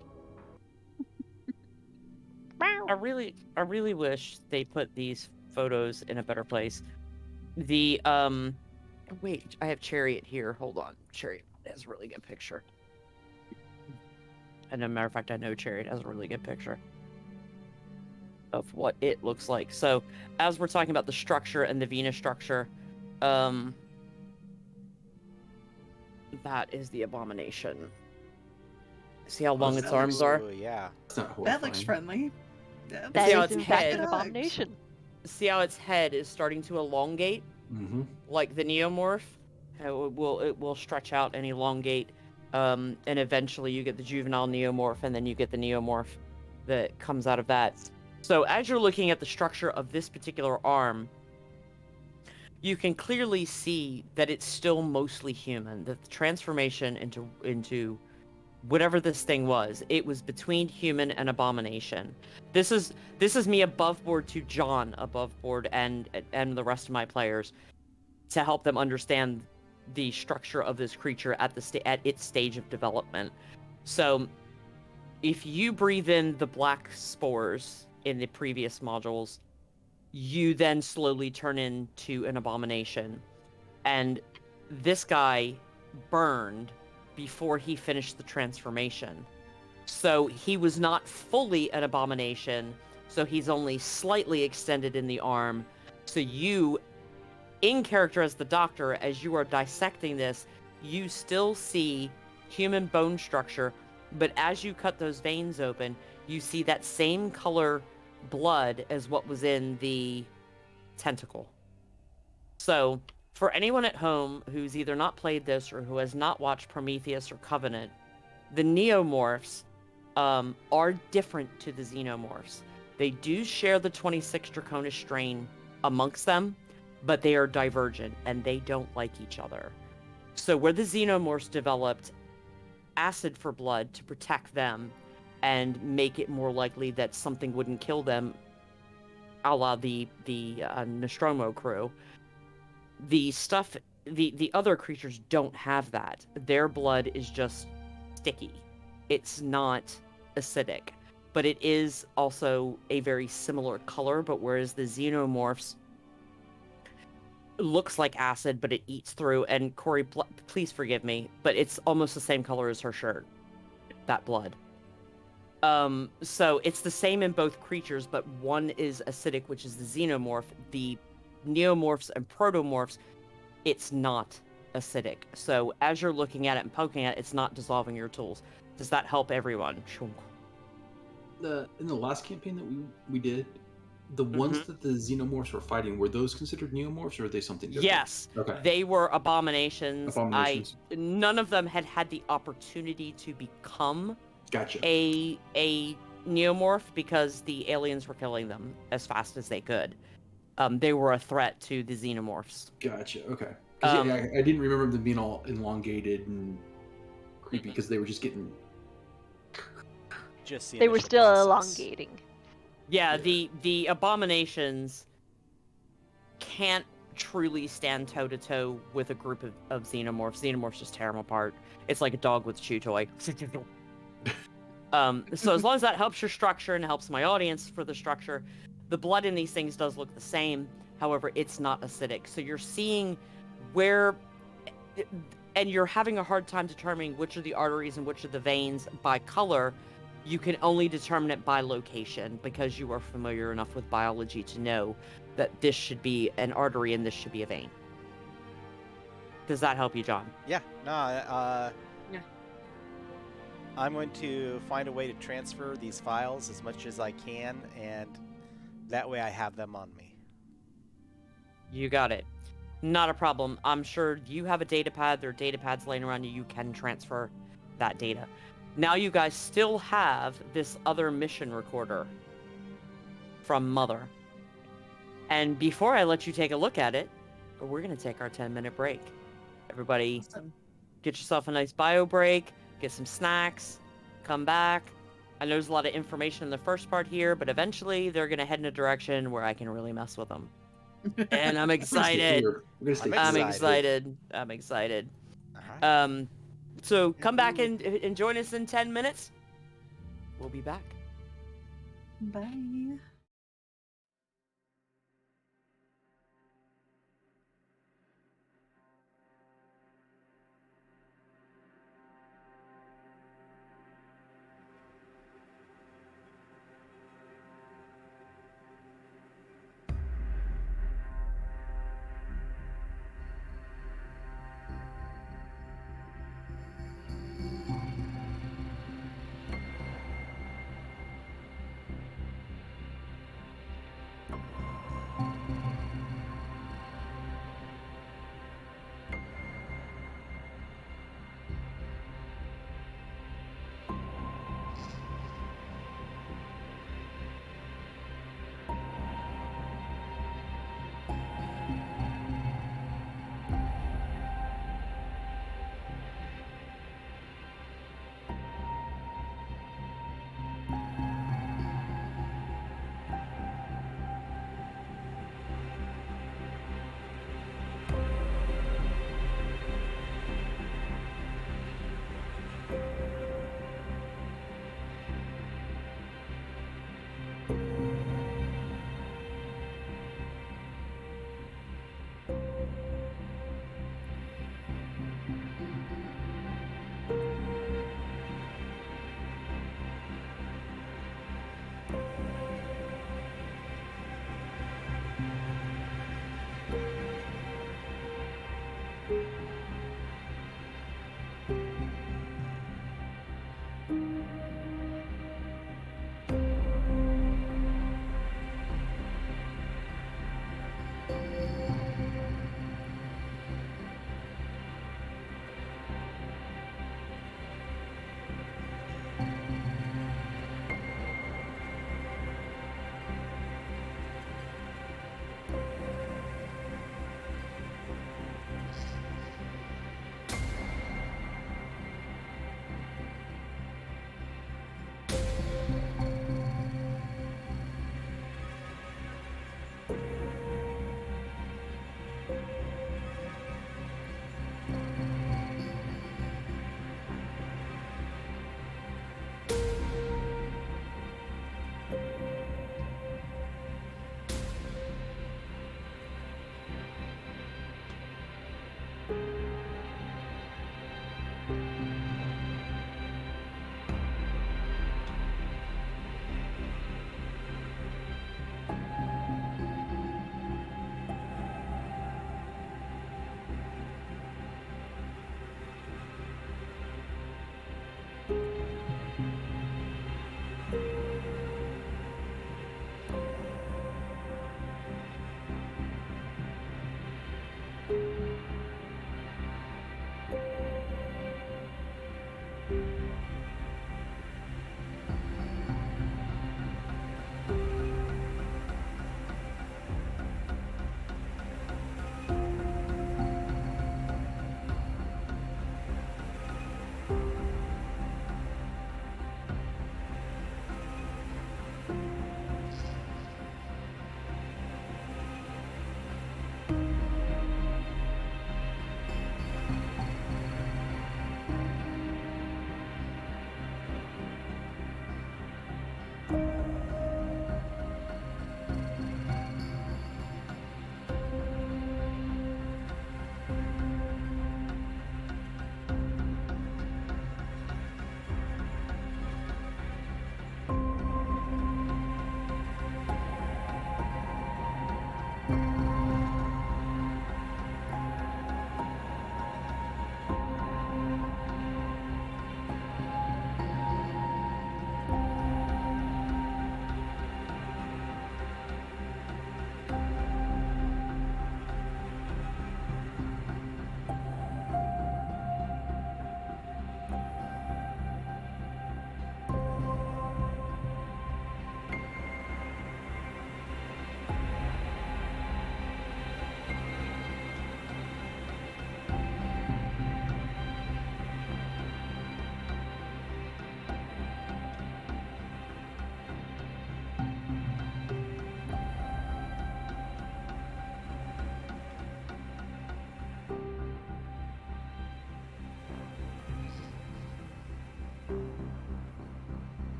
I really wish they put these photos in a better place. Wait, I have Chariot here. Hold on. Chariot has a really good picture. And as a matter of fact, I know Chariot has a really good picture of what it looks like. So, as we're talking about the structure and the Venus structure, that is the abomination. See how long its arms are? Ooh, yeah. That's not horrifying. That looks friendly. Yeah, That See how is its in fact head- an abomination. See how its head is starting to elongate? Mm-hmm. Like the neomorph? How it will stretch out and elongate, and eventually you get the juvenile neomorph, and then you get the neomorph that comes out of that. So as you're looking at the structure of this particular arm, you can clearly see that it's still mostly human. That the transformation into whatever this thing was, it was between human and abomination. This is me above board to John above board and the rest of my players to help them understand the structure of this creature at its stage of development. So if you breathe in the black spores in the previous modules, you then slowly turn into an abomination. And this guy burned before he finished the transformation. So he was not fully an abomination, so he's only slightly extended in the arm. So you, in character as the doctor, as you are dissecting this, you still see human bone structure, but as you cut those veins open, you see that same color blood as what was in the tentacle. So, for anyone at home who's either not played this or who has not watched Prometheus or Covenant, the neomorphs are different to the xenomorphs. They do share the 26 Draconis strain amongst them, but they are divergent and they don't like each other. So where the xenomorphs developed acid for blood to protect them and make it more likely that something wouldn't kill them, a la the Nostromo crew, the other creatures don't have that. Their blood is just sticky. It's not acidic, but it is also a very similar color. But whereas the xenomorphs looks like acid, but it eats through. And Corey, please forgive me, but it's almost the same color as her shirt. That blood. So it's the same in both creatures, but one is acidic, which is the xenomorph. The neomorphs and protomorphs, it's not acidic. So as you're looking at it and poking at it, it's not dissolving your tools. Does that help everyone? In the last campaign that we did, the ones that the xenomorphs were fighting, were those considered neomorphs, or are they something different? Yes. Okay. They were abominations. Abominations. None of them had the opportunity to become Gotcha. a neomorph because the aliens were killing them as fast as they could. They were a threat to the xenomorphs. Gotcha. Okay. I didn't remember them being all elongated and creepy because they were just getting. Just the They were initial still process. elongating. Yeah, the abominations can't truly stand toe-to-toe with a group of xenomorphs. Xenomorphs just tear them apart. It's like a dog with a chew toy. So as long as that helps your structure and helps my audience for the structure, the blood in these things does look the same. However, it's not acidic. So you're seeing where... And you're having a hard time determining which are the arteries and which are the veins by color. You can only determine it by location because you are familiar enough with biology to know that this should be an artery and this should be a vein. Does that help you, John? Yeah. No. Yeah. I'm going to find a way to transfer these files as much as I can, and that way I have them on me. You got it. Not a problem. I'm sure you have a data pad. There are data pads laying around you. You can transfer that data. Now you guys still have this other mission recorder from Mother. And before I let you take a look at it, we're going to take our 10-minute break. Everybody, get yourself a nice bio break, get some snacks, come back. I know there's a lot of information in the first part here, but eventually they're going to head in a direction where I can really mess with them. And I'm excited. I'm excited. All right. So come back and join us in 10 minutes. We'll be back. Bye.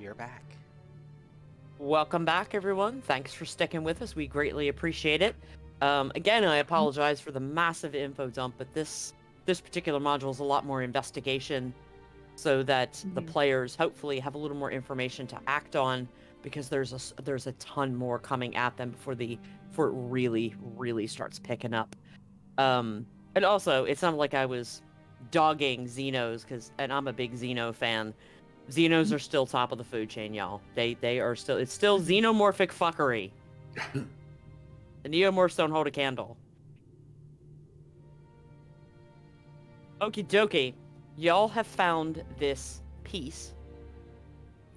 we are back. Welcome back, everyone. Thanks for sticking with us. We greatly appreciate it. Again, I apologize for the massive info dump, but this particular module is a lot more investigation, so that the players hopefully have a little more information to act on, because there's a ton more coming at them before it really starts picking up. And also, it sounded like I was dogging Xenos, and I'm a big Xeno fan. Xenos are still top of the food chain, y'all. They are still, it's still xenomorphic fuckery. The neomorphs don't hold a candle. Okie dokie. Y'all have found this piece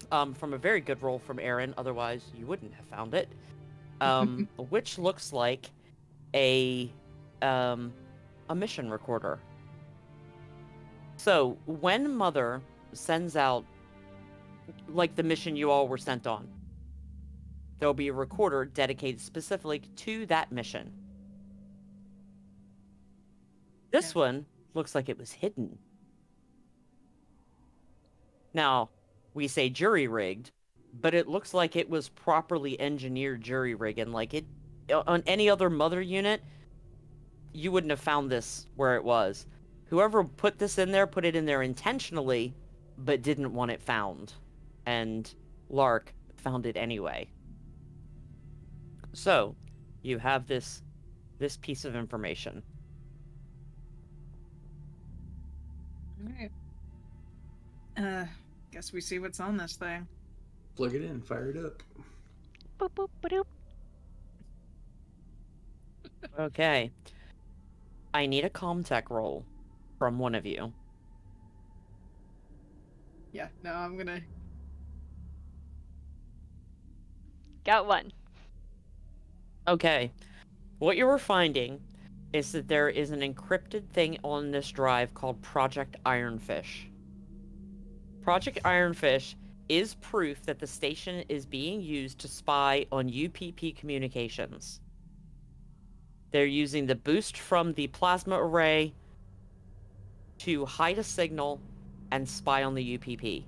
from a very good roll from Aaron, otherwise you wouldn't have found it. Which looks like a mission recorder. So when Mother sends out, like, the mission you all were sent on, there'll be a recorder dedicated specifically to that mission. This one looks like it was hidden. Now, we say jury-rigged, but it looks like it was properly engineered jury-rigging. Like, it, on any other Mother unit, you wouldn't have found this where it was. Whoever put this in there, put it in there intentionally, but didn't want it found. And Lark found it anyway. So, you have this piece of information. Alright. Guess we see what's on this thing. Plug it in, fire it up. Boop, boop, ba-doop. Okay. I need a Comtech roll from one of you. Yeah, no, I'm gonna... Got one. Okay. What you were finding is that there is an encrypted thing on this drive called Project Ironfish. Project Ironfish is proof that the station is being used to spy on UPP communications. They're using the boost from the plasma array to hide a signal and spy on the UPP.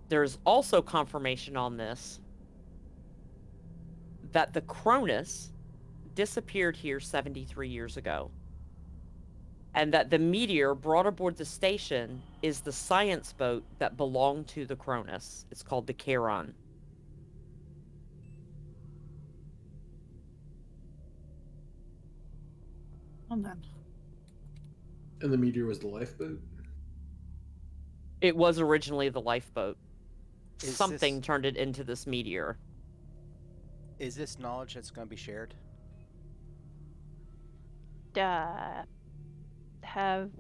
There's also confirmation on this that the Cronus disappeared here 73 years ago, and that the meteor brought aboard the station is the science boat that belonged to the Cronus. It's called the Charon. Hold on. And the meteor was the lifeboat? It was originally the lifeboat. Is Something this- turned it into this meteor. Is this knowledge that's going to be shared? I have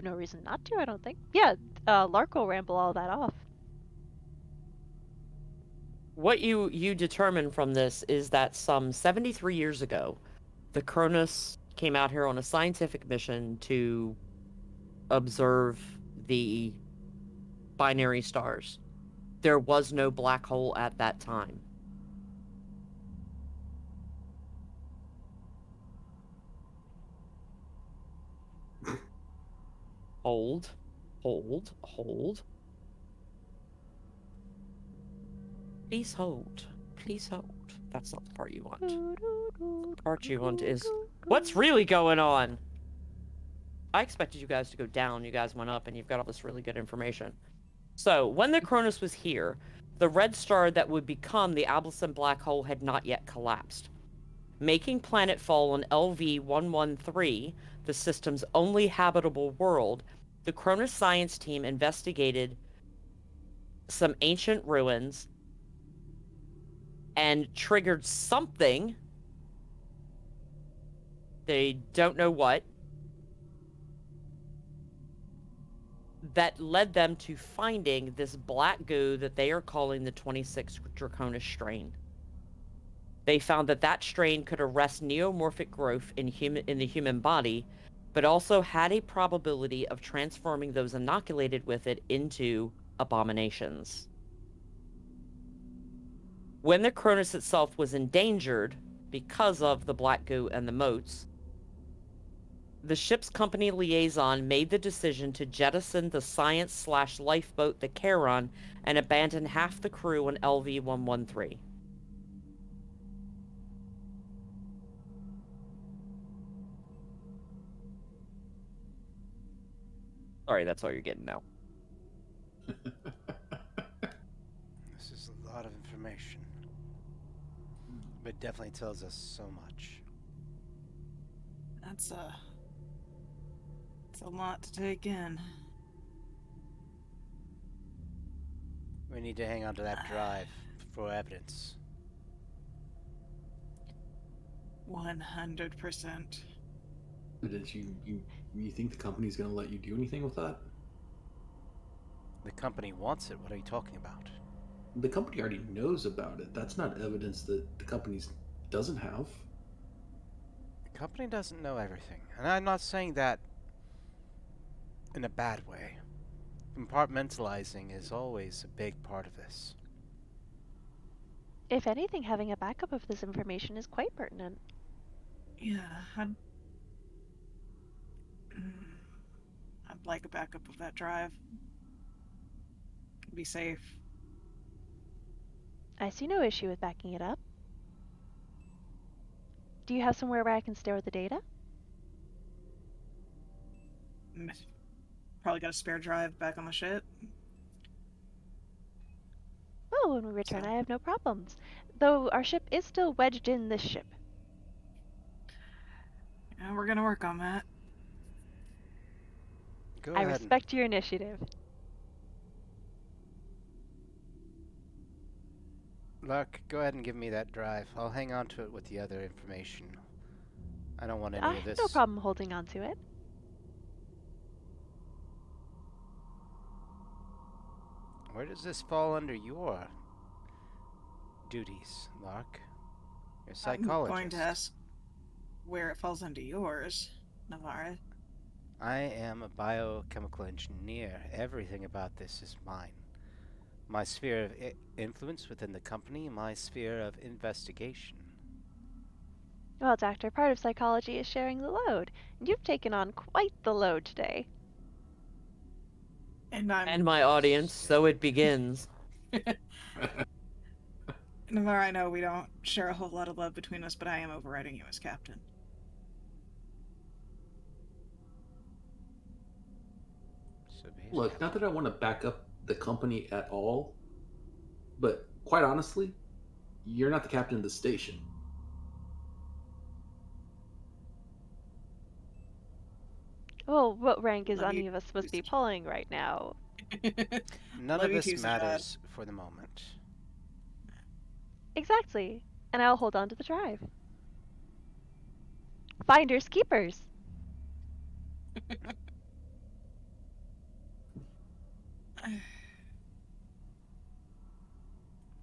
no reason not to, I don't think. Yeah, Lark will ramble all that off. What you determine from this is that some 73 years ago, the Cronus came out here on a scientific mission to observe the binary stars. There was no black hole at that time. Hold. Please hold. Please hold. That's not the part you want. The part you want is... What's really going on? I expected you guys to go down. You guys went up, and you've got all this really good information. So, when the Cronus was here, the red star that would become the Abelson black hole had not yet collapsed. Making planetfall on LV-113, the system's only habitable world, the Cronus science team investigated some ancient ruins and triggered something. They don't know what. That led them to finding this black goo that they are calling the 26 Draconis strain. They found that strain could arrest neomorphic growth in the human body, but also had a probability of transforming those inoculated with it into abominations. When the Cronus itself was endangered because of the black goo and the motes, The ship's company liaison made the decision to jettison the science/lifeboat the Charon and abandon half the crew on LV-113. Sorry, that's all you're getting now. This is a lot of information. But it definitely tells us so much. That's it's a lot to take in. We need to hang on to that drive for evidence. 100%. Did you think the company's going to let you do anything with that? The company wants it. What are you talking about? The company already knows about it. That's not evidence that the company doesn't have. The company doesn't know everything. And I'm not saying that in a bad way. Compartmentalizing is always a big part of this. If anything, having a backup of this information is quite pertinent. Yeah, I'd like a backup of that drive. Be safe. I see no issue with backing it up. Do you have somewhere where I can store the data? Probably got a spare drive back on the ship. Oh, when we return, So- I have no problems. Though our ship is still wedged in this ship. Yeah, we're gonna work on that. Go I ahead. respect your initiative. Lark, go ahead and give me that drive. I'll hang on to it with the other information. I don't want any I of have this. no problem holding on to it. Where does this fall under your duties, Lark? You're a psychologist. I'm going to ask where it falls under yours, Navarra. I am a biochemical engineer. Everything about this is mine. My sphere of influence within the company, my sphere of investigation. Well, Doctor, part of psychology is sharing the load, and you've taken on quite the load today. And I'm And my audience, so it begins. Navarra, I know we don't share a whole lot of love between us, but I am overriding you as captain. So be it. Look, not that I want to back up the company at all, but quite honestly, you're not the captain of the station. Well, what rank is Love any you, of us supposed to be Mr. pulling right now? None Love of you this too, Sajad. matters for the moment. Exactly. And I'll hold on to the drive. Finders keepers.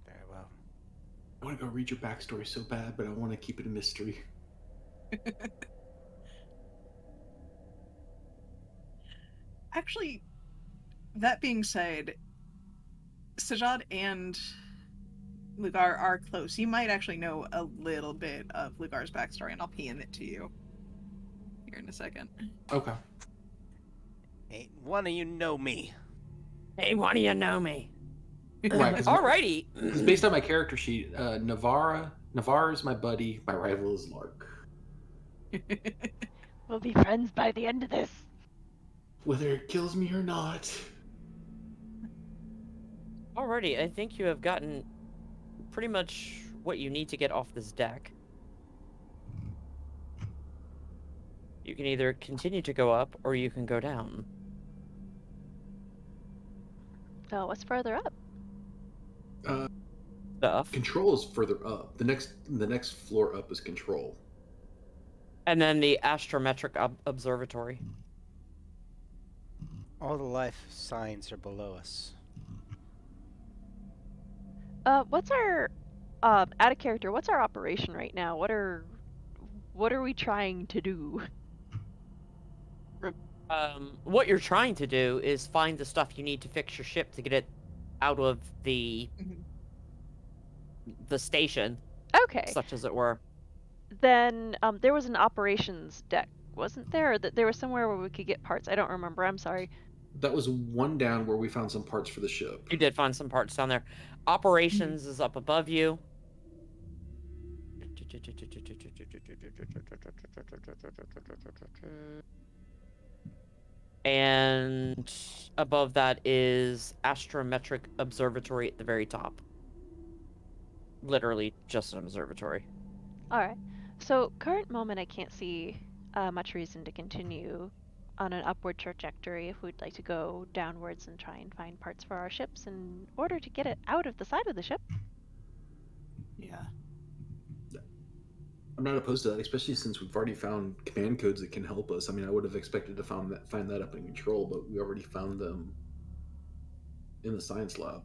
Very well. I want to go read your backstory so bad, but I want to keep it a mystery. Actually, that being said, Sajad and Lugar are close. You might actually know a little bit of Lugar's backstory, and I'll PM it to you here in a second. Okay. Ain't one of you know me. Hey, why do you know me? Right, 'cause Alrighty. Because based on my character sheet, Navarra is my buddy. My rival is Lark. We'll be friends by the end of this. Whether it kills me or not. Alrighty, I think you have gotten pretty much what you need to get off this deck. You can either continue to go up, or you can go down. Oh, what's further up? Stuff. Control is further up. The next floor up is control. And then the astrometric observatory. All the life signs are below us. What's our out of character, what's our operation right now? What are we trying to do? What you're trying to do is find the stuff you need to fix your ship to get it out of the station, Okay. such as it were. Then there was an operations deck wasn't there? Or that there was somewhere where we could get parts. I don't remember. I'm sorry. That was one down where we found some parts for the ship. You did find some parts down there. Operations is up above you. And above that is Astrometric Observatory at the very top. Literally just an observatory. All right. So current moment, I can't see much reason to continue on an upward trajectory if we'd like to go downwards and try and find parts for our ships in order to get it out of the side of the ship. Yeah. I'm not opposed to that, especially since we've already found command codes that can help us. I mean, I would have expected to find that up in control, but we already found them in the science lab.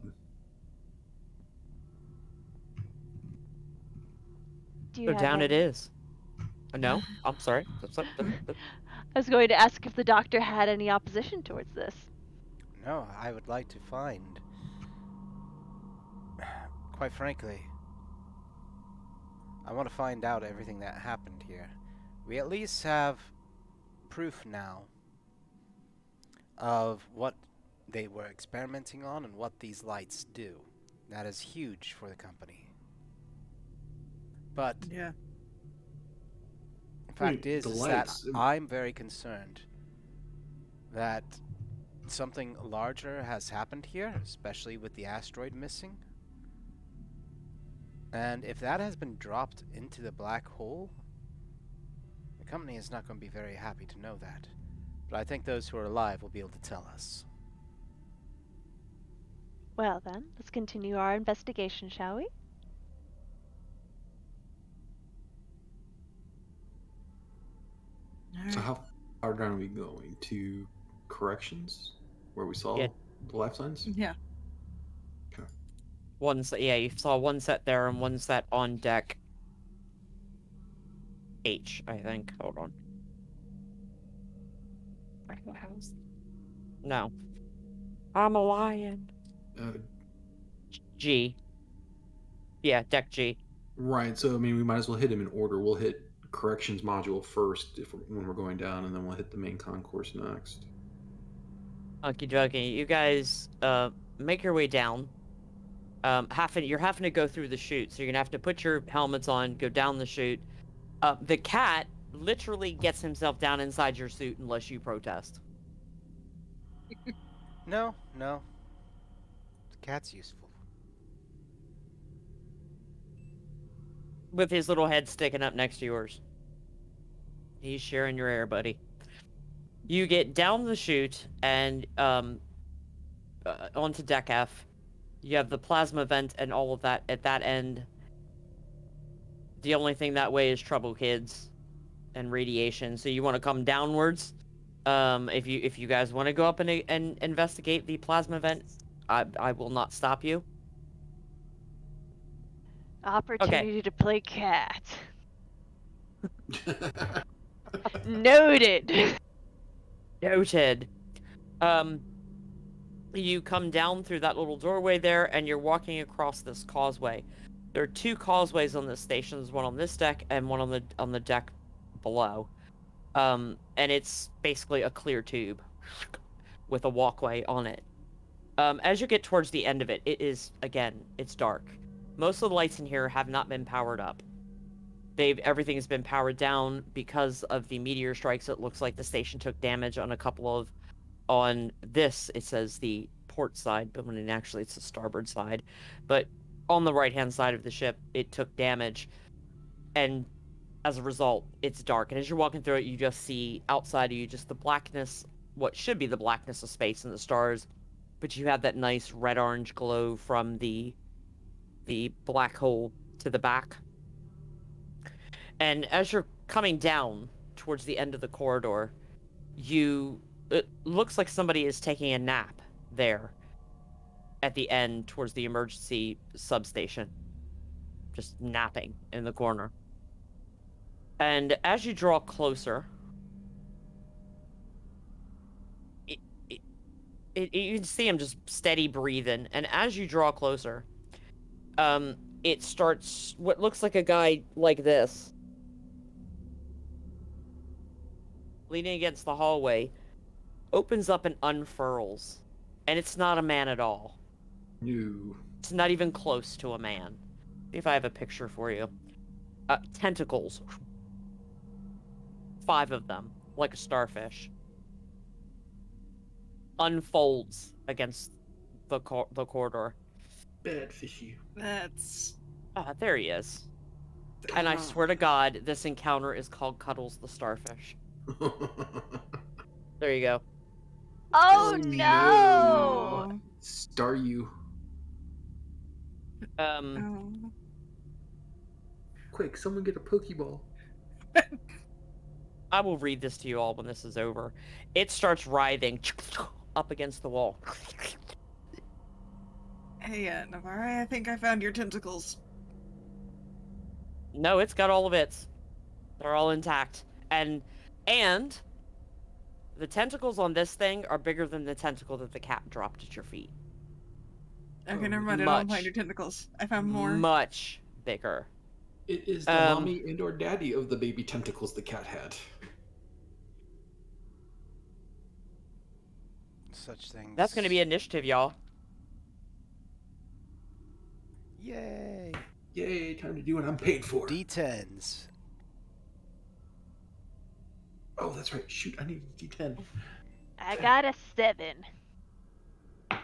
Do you So have down it any- is. No, I'm sorry. I was going to ask if the doctor had any opposition towards this. No, I would like to find. Quite frankly, I want to find out everything that happened here. We at least have proof now of what they were experimenting on and what these lights do. That is huge for the company. But Yeah. the fact is the that lights, I'm very concerned that something larger has happened here, especially with the asteroid missing. And if that has been dropped into the black hole, the company is not going to be very happy to know that. But I think those who are alive will be able to tell us. Well then, let's continue our investigation, shall we? So how far down are we going? To corrections, where we saw Yeah. the life signs? Yeah. One set, yeah, you saw one set there and one set on deck H, I think. Hold on. No. I'm a lion. G. Yeah, deck G. Right. So I mean, we might as well hit them in order. We'll hit corrections module first when we're going down, and then we'll hit the main concourse next. Okie dokie. You guys make your way down. You're having to go through the chute, so you're gonna have to put your helmets on, go down the chute. The cat literally gets himself down inside your suit unless you protest. No. The cat's useful. With his little head sticking up next to yours. He's sharing your air, buddy. You get down the chute and onto deck F. You have the plasma vent and all of that at that end. The only thing that way is trouble kids and radiation. So you want to come downwards. If you guys want to go up and investigate the plasma vent, I will not stop you. Opportunity to play cat. Noted. Noted. You come down through that little doorway there, and you're walking across this causeway. There are two causeways on this station. There's one on this deck and one on the deck below. And it's basically a clear tube with a walkway on it. As you get towards the end of it, it's dark. Most of the lights in here have not been powered up. Everything has been powered down because of the meteor strikes. It looks like the station took damage on a couple of. On this, it says the port side, but when actually it's the starboard side. But on the right-hand side of the ship, it took damage, and as a result, it's dark. And as you're walking through it, you just see outside of you just the blackness, what should be the blackness of space and the stars, but you have that nice red-orange glow from the black hole to the back. And as you're coming down towards the end of the corridor, it looks like somebody is taking a nap there at the end towards the emergency substation. Just napping in the corner. And as you draw closer, you can see him just steady breathing. And as you draw closer, it starts what looks like a guy like this. leaning against the hallway, opens up and unfurls. And it's not a man at all. No. It's not even close to a man. See if I have a picture for you. Tentacles. 5 of them, like a starfish. Unfolds against the corridor. Bad fishy. That's. There he is. And I swear to God, this encounter is called Cuddles the Starfish. There you go. Oh no. no! Star you. Oh. Quick, someone get a Pokeball. I will read this to you all when this is over. It starts writhing up against the wall. Hey, Navarre, I think I found your tentacles. No, it's got all of its. They're all intact. And the tentacles on this thing are bigger than the tentacle that the cat dropped at your feet. Okay, never mind. I don't find your tentacles. I found more. Much bigger. It is the mommy and or daddy of the baby tentacles the cat had. Such things. That's going to be initiative, y'all. Yay. Yay, time to do what I'm paid for. D10s. Oh, that's right. Shoot, I need a D10. I got a 7. Where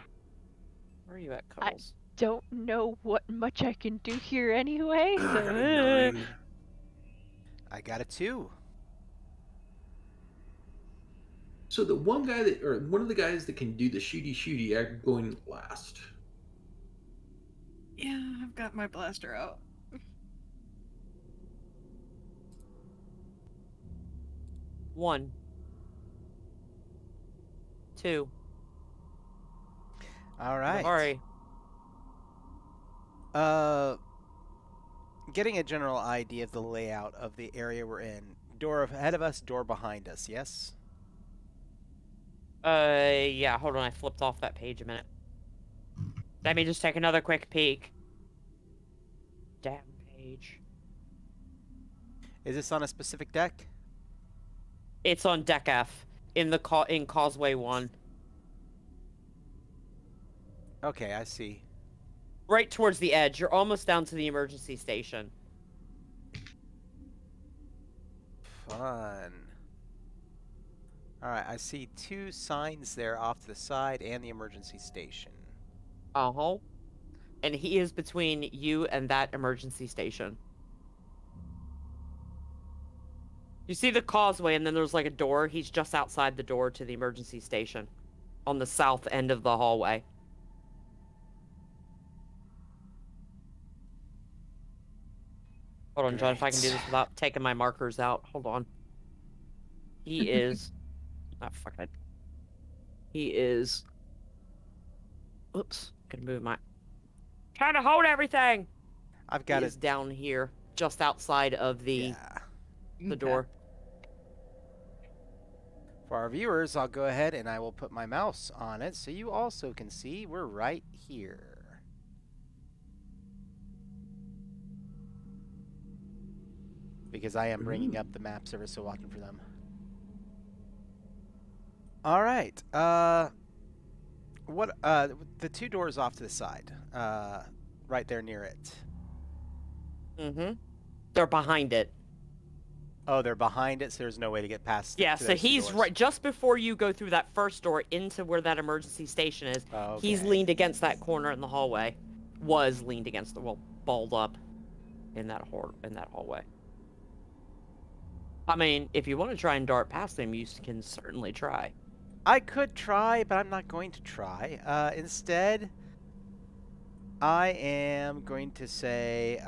are you at, Cuddles? Don't know what much I can do here anyway, I got a so... 9. I got a 2. So the one guy that, or one of the guys that can do the shooty are going last. Yeah, I've got my blaster out. One. 2. All right. Sorry. Getting a general idea of the layout of the area we're in. Door ahead of us, door behind us, yes? Yeah, hold on, I flipped off that page a minute. Let me just take another quick peek. Damn page. Is this on a specific deck? It's on deck F, in Causeway 1. Okay, I see. Right towards the edge. You're almost down to the emergency station. Fun. Alright, I see 2 signs there off to the side and the emergency station. Uh-huh. And he is between you and that emergency station. You see the causeway, and then there's like a door. He's just outside the door to the emergency station. On the south end of the hallway. Hold on, John, if I can do this without taking my markers out. Hold on. He is... Ah, fuck it. He is... Oops. Gonna move my... Trying to hold everything! I've got He is down here, just outside of the door. For our viewers, I'll go ahead and I will put my mouse on it so you also can see we're right here. Because I am bringing up the maps ever so often for them. All right. What? The 2 doors off to the side, right there near it. Mm-hmm. They're behind it. Oh, they're behind it, so there's no way to get past. Yeah, so he's right just before you go through that first door into where that emergency station is. Okay. He's leaned against that corner in the hallway. Was leaned against the wall, balled up in that hallway. I mean, if you want to try and dart past him, you can certainly try. I could try, but I'm not going to try. Instead, I am going to say,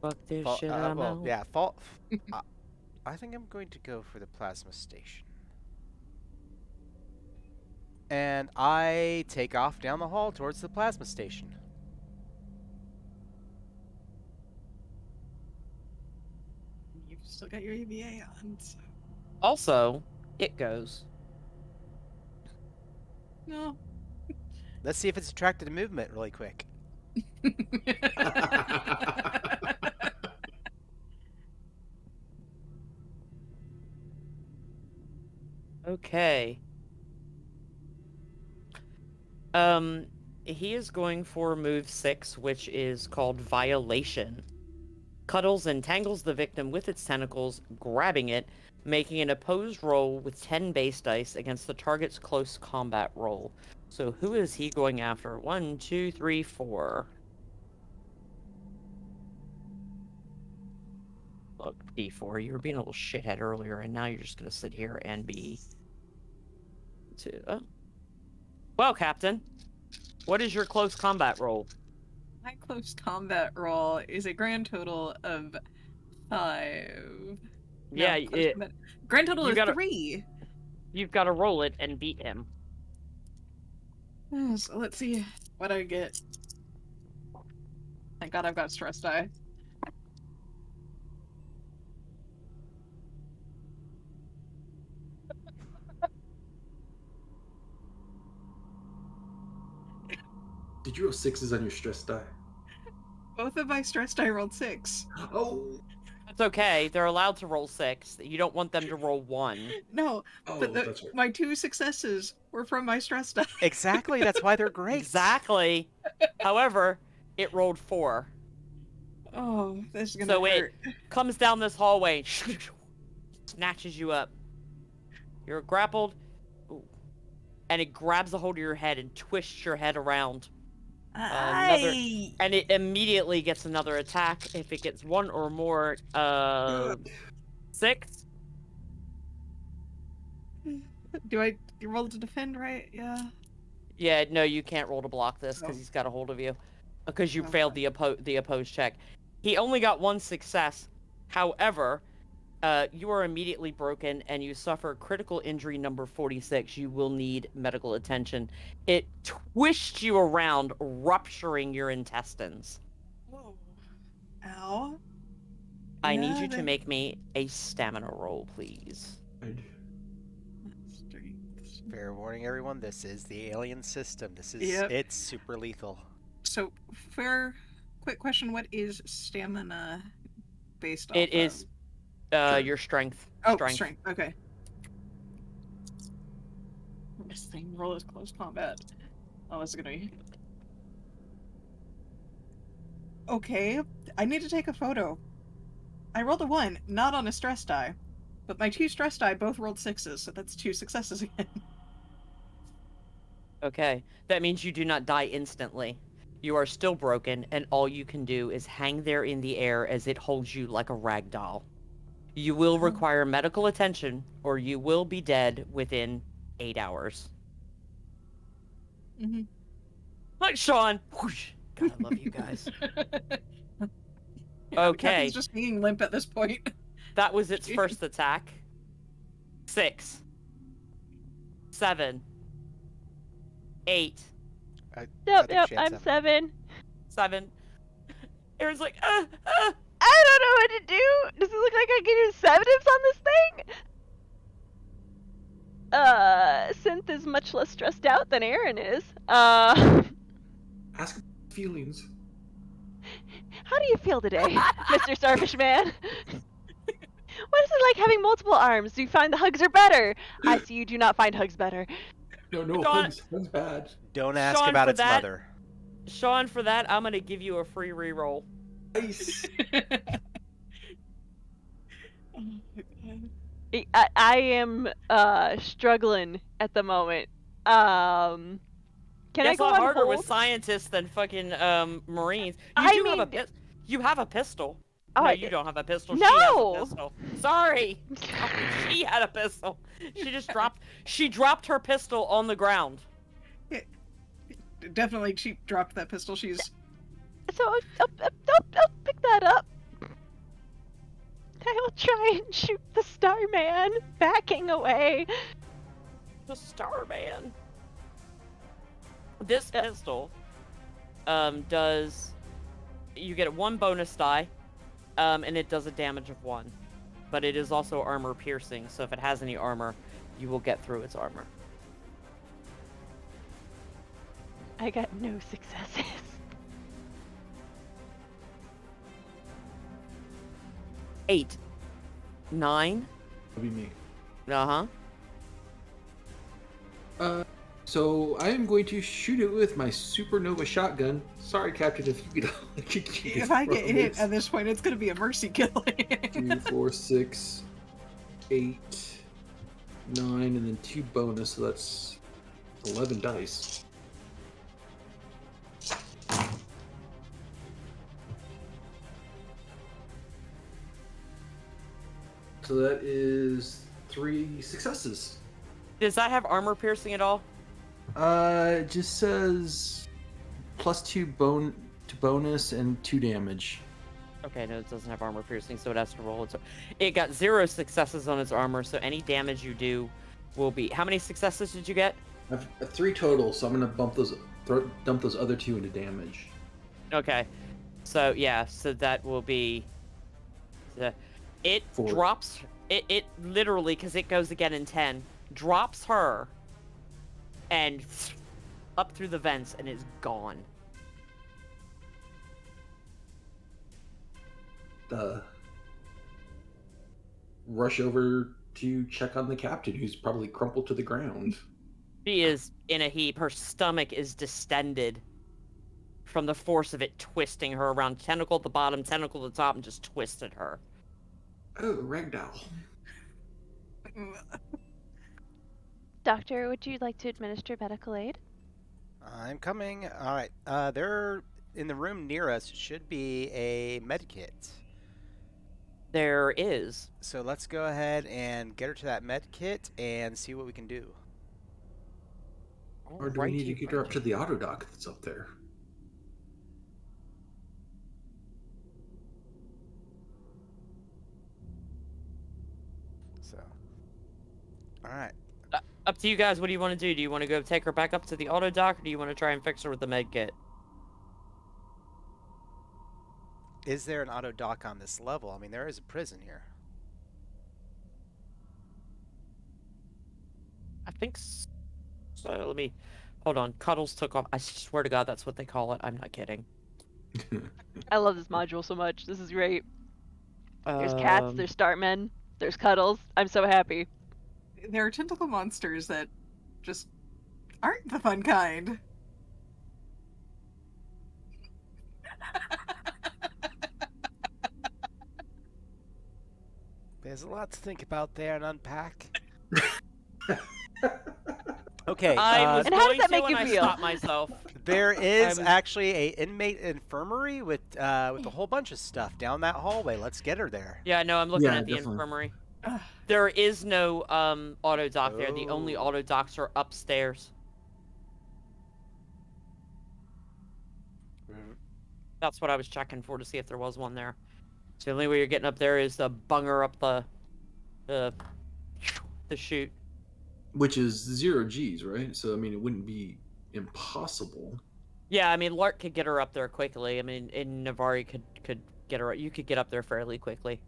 Fuck this shit, I'm out. yeah, I think I'm going to go for the plasma station. And I take off down the hall towards the plasma station. You've still got your EVA on, so... Also, it goes. No. Let's see if it's attracted to movement really quick. Okay. He is going for move 6, which is called Violation. Cuddles and tangles the victim with its tentacles, grabbing it, making an opposed roll with 10 base dice against the target's close combat roll. So who is he going after? 1, 2, 3, 4. Look, D4, you were being a little shithead earlier, and now you're just going to sit here and be... Well, Captain, what is your close combat roll? My close combat roll is a grand total of 5. Yeah, Grand total you is gotta- 3. You've got to roll it and beat him. So let's see what I get. Thank God I've got stress die. Did you roll 6s on your stress die? Both of my stress die rolled 6. Oh! That's okay. They're allowed to roll 6. You don't want them to roll 1. No, Oh, but that's right. my 2 successes were from my stress die. Exactly. That's why they're great. Exactly. However, it rolled 4. Oh, this is gonna So hurt. it comes down this hallway, snatches you up. You're grappled, and it grabs a hold of your head and twists your head around. And it immediately gets another attack if it gets 1 or more. 6. Do I roll to defend, right? Yeah. Yeah, no, you can't roll to block this because Oh. he's got a hold of you. Because you Oh, failed the opposed check. He only got 1 success. However, you are immediately broken and you suffer critical injury number 46. You will need medical attention. It twists you around, rupturing your intestines. Whoa. Ow. I need you to make me a stamina roll, please. Fair warning, everyone. This is the alien system. This is It's super lethal. So, quick question: what is stamina based off? It is your strength. Oh, strength. Okay. This thing roll is close combat. Oh, this is gonna be. Okay, I need to take a photo. I rolled a 1, not on a stress die, but my 2 stress die both rolled 6s, so that's 2 successes again. Okay, that means you do not die instantly. You are still broken, and all you can do is hang there in the air as it holds you like a rag doll. You will require medical attention, or you will be dead within 8 hours. Mm-hmm. Like Sean! Whoosh. God, I love you guys. Yeah, Okay. He's just being limp at this point. That was its first attack. 6. 7. 8. Yep, I'm 7. 7. Aaron's like, I don't know what to do. Does it look like I can use sedatives on this thing? Synth is much less stressed out than Aaron is. Ask feelings. How do you feel today, Mr. Starfish Man? What is it like having multiple arms? Do you find the hugs are better? I see you do not find hugs better. No, Sean- hugs bad. Don't ask Sean, about for its that- mother. Sean, for that, I'm gonna give you a free reroll. Nice. I am struggling at the moment. Can I It's a go lot on harder hold? with scientists than fucking Marines. You have a pistol. Oh, No, I you did. don't have a pistol. No! She has a pistol. Sorry. She had a pistol. She dropped her pistol on the ground. Definitely, she dropped that pistol. She's. So I'll pick that up. I will try and shoot the Starman, backing away. The Starman. This pistol does. You get 1 bonus die, and it does a damage of 1. But it is also armor piercing, so if it has any armor, you will get through its armor. I got no successes. 8. 9. That'd be me. Uh-huh. So I am going to shoot it with my supernova shotgun. Sorry, Captain, if you could. If I get hit at this point, it's gonna be a mercy killing. 2, 4, 6, 8, 9, and then 2 bonus, so that's 11 dice. So that is 3 successes. Does that have armor piercing at all? It just says +2 bonus and 2 damage. Okay, no, it doesn't have armor piercing, so it has to roll. It got 0 successes on its armor, so any damage you do will be... How many successes did you get? I have 3 total, so I'm gonna dump those other 2 into damage. Okay, so yeah, so that will be... It 4. drops... It literally, because it goes again in 10, drops her and up through the vents and is gone. Rush over to check on the captain, who's probably crumpled to the ground. She is in a heap. Her stomach is distended from the force of it twisting her around. Tentacle at the bottom, tentacle at the top, and just twisted her. Oh, ragdoll. Doctor, would you like to administer medical aid? I'm coming. All right. There in the room near us should be a med kit. There is. So let's go ahead and get her to that med kit and see what we can do. Or do we need to get her up to the auto dock that's up there? So, all right. Up to you guys. What do you want to do? Do you want to go take her back up to the auto dock, or do you want to try and fix her with the med kit? Is there an auto dock on this level? I mean, there is a prison here. I think so. Let me... Hold on. Cuddles took off. I swear to God, that's what they call it. I'm not kidding. I love this module so much. This is great. There's cats, there's startmen, there's cuddles. I'm so happy. There are tentacle monsters that just aren't the fun kind. There's a lot to think about there and unpack. Okay. I was And how does going that to, make and you I feel? stopped myself. There is was- actually a inmate infirmary with a whole bunch of stuff down that hallway. Let's get her there. Yeah, no, I'm looking Yeah, at the definitely. infirmary. Ugh. There is no auto dock there. The only Oh. auto docks are upstairs. That's what I was checking for to see if there was one there. So the only way you're getting up there is to bunger up the chute. Which is 0 G's, right? So, I mean, it wouldn't be impossible. Yeah, I mean Lark could get her up there quickly. I mean, and Navari could get her. You could get up there fairly quickly.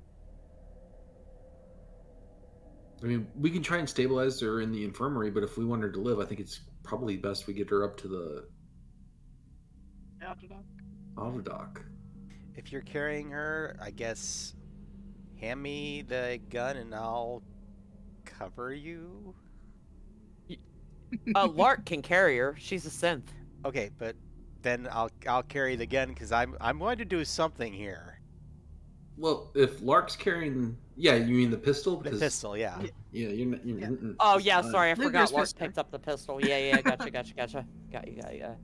I mean, we can try and stabilize her in the infirmary, but if we want her to live, I think it's probably best we get her up to the auto dock. If you're carrying her, I guess hand me the gun and I'll cover you. Lark can carry her. She's a synth. Okay, but then I'll carry the gun because I'm going to do something here. Well, if Lark's carrying, yeah, you mean the pistol? The Because- pistol, yeah. Yeah, you're not. You're, Yeah. mm-mm, Oh it's yeah, not. sorry, I Luger's forgot Lark pistol. picked up the pistol. Yeah, gotcha. Got you.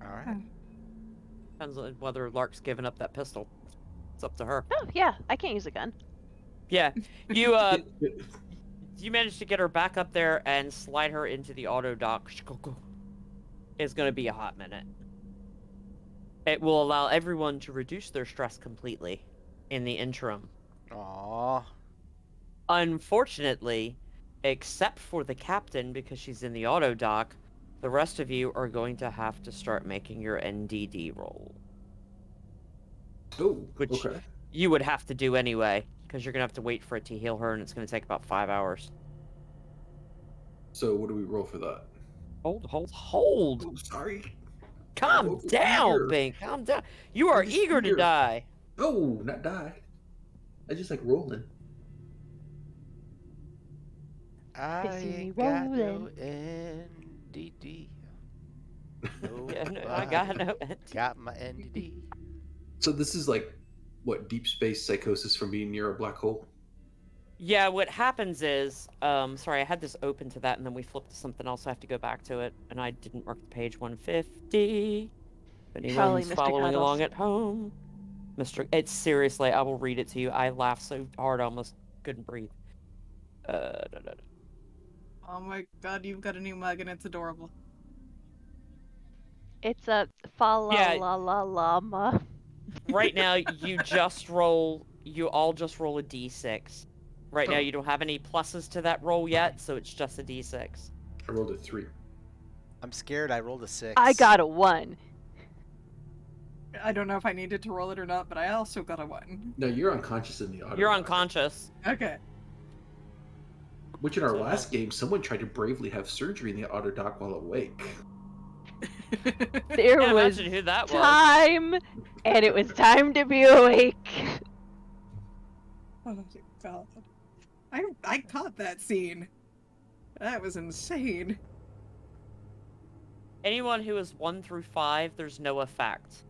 All right. Depends on whether Lark's given up that pistol. It's up to her. Oh, yeah, I can't use a gun. Yeah, you managed to get her back up there and slide her into the auto dock. It's gonna be a hot minute. It will allow everyone to reduce their stress completely in the interim. Aww. Unfortunately, except for the captain, because she's in the auto dock, the rest of you are going to have to start making your NDD roll. Oh, Which- okay. You would have to do anyway, because you're going to have to wait for it to heal her, and it's going to take about 5 hours. So, what do we roll for that? Hold. Oh, sorry. Calm Oh, down, dear. Bink. Calm down. You are I'm just eager to here. die. Oh, not die. I just like rolling. I see me ain't got no rolling. NDD. Yeah, no, I Nobody got no. got my NDD. So this is like what deep space psychosis from being near a black hole. Yeah, what happens is, sorry, I had this open to that, and then we flipped to something else. So I have to go back to it, and I didn't mark the page 150. If Probably anyone's Mr. following Cuddles. along at home, it's seriously, I will read it to you. I laughed so hard, I almost couldn't breathe. Da, da, da. Oh my god, you've got a new mug and it's adorable. It's a fa la Yeah. la la llama. Right now, you all just roll a d6. Right now, Oh. you don't have any pluses to that roll yet, so it's just a d6. I rolled a 3. I'm scared I rolled a 6. I got a 1. I don't know if I needed to roll it or not, but I also got a 1. No, you're unconscious in the auto. You're dock. unconscious. Okay. Which in our So- last game, someone tried to bravely have surgery in the auto dock while awake. There Can't was imagine who that was. time, and it was time to be awake. Oh god. I caught that scene. That was insane. Anyone who is 1 through 5, there's no effect.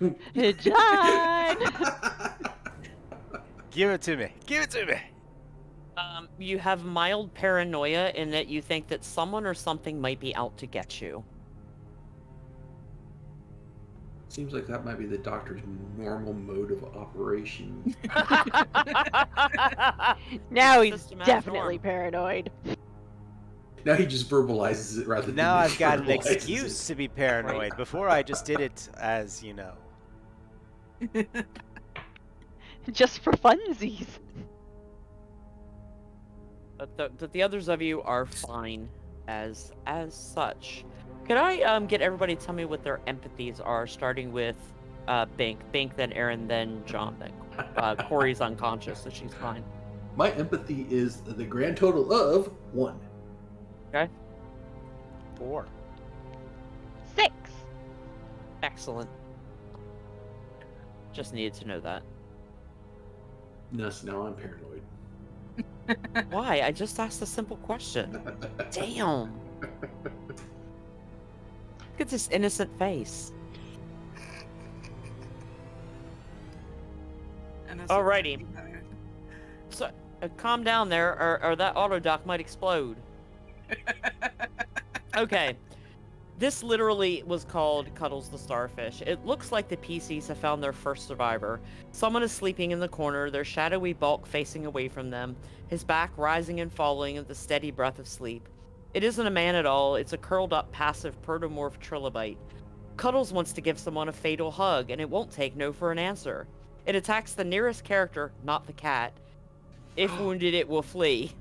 John! Give it to me. Give it to me. You have mild paranoia in that you think that someone or something might be out to get you. Seems like that might be the doctor's normal mode of operation. Now he's Systematic definitely norm. paranoid. Now he just verbalizes it rather than Now I've got an internalizes excuse it. to be paranoid. Before I just did it as, you know. Just for funsies. But the others of you are fine as such. Could I get everybody to tell me what their empathies are, starting with Bink, then Aaron, then John, then Corey's unconscious, so she's fine. My empathy is the grand total of 1. Okay. 4. 6. Excellent. Just needed to know that. No, so now I'm paranoid. Why? I just asked a simple question. Damn. Look at this innocent face. Alrighty. So, calm down there, or that auto dock might explode. Okay. This literally was called Cuddles the Starfish. It looks like the PCs have found their first survivor. Someone is sleeping in the corner, their shadowy bulk facing away from them, his back rising and falling in the steady breath of sleep. It isn't a man at all, it's a curled up passive protomorph trilobite. Cuddles wants to give someone a fatal hug, and it won't take no for an answer. It attacks the nearest character, not the cat. If wounded, it will flee.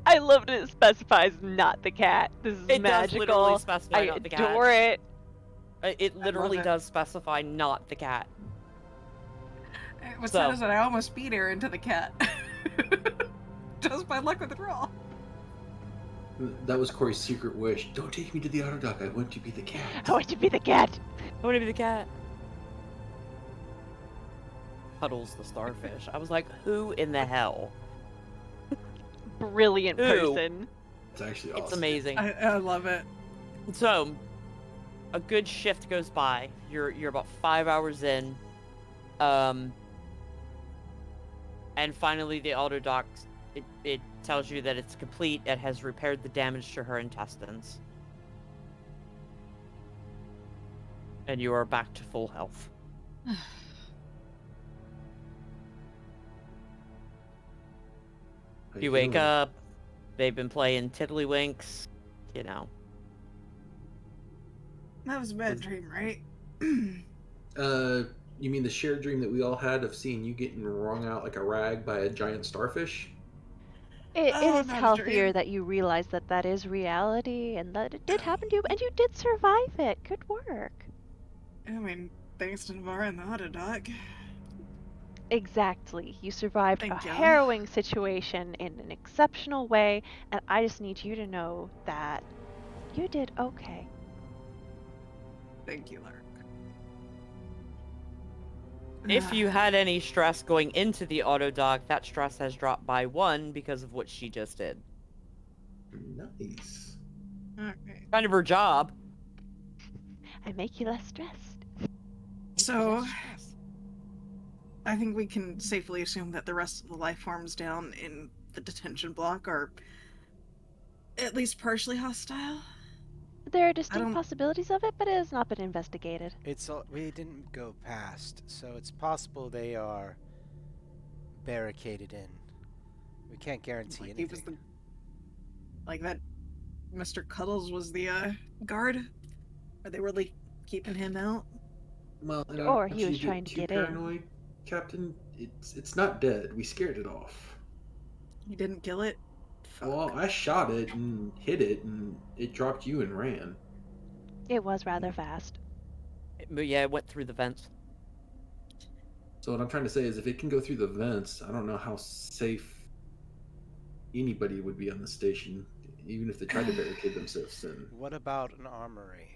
I love that it specifies not the cat. This is It magical. does literally specify I not the cat. adore it. It literally it. does specify not the cat. What's So- sad is that I almost beat Aaron to the cat. Just by luck with the roll. That was Corey's secret wish. Don't take me to the auto dock. I want to be the cat. I want to be the cat. I want to be the cat. Cuddles the starfish. I was like, who in the hell? Brilliant Ooh. person. It's actually awesome. It's amazing. I love it. So, a good shift goes by. You're about 5 hours in. And finally the auto dock, it tells you that it's complete. It has repaired the damage to her intestines. And you are back to full health. How You wake feeling? up, they've been playing tiddlywinks, you know. That was a bad dream, right? You mean the shared dream that we all had of seeing you getting wrung out like a rag by a giant starfish? It Oh, is not a healthier dream. that you realize that that is reality and that it did happen to you and you did survive it. Good work. I mean, thanks to Navarre and the auto dock. Exactly. You survived Thank a ya. harrowing situation in an exceptional way, and I just need you to know that you did okay. Thank you, Lark. If you had any stress going into the auto dock, that stress has dropped by 1 because of what she just did. Nice. Okay. Kind of her job. I make you less stressed. So, I think we can safely assume that the rest of the life forms down in the detention block are at least partially hostile. There are distinct don't- possibilities of it, but it has not been investigated. We didn't go past, so it's possible they are barricaded in. We can't guarantee Like he anything. was like that Mr. Cuddles was the guard? Are they really keeping him out? Well, and Or don't he was you trying to too get in. paranoid, Captain? It's not dead. We scared it off. He didn't kill it? Fuck. Well, I shot it and hit it, and it dropped you and ran. It was rather fast. But yeah, it went through the vents. So what I'm trying to say is, if it can go through the vents, I don't know how safe anybody would be on the station, even if they tried to barricade themselves in. What about an armory?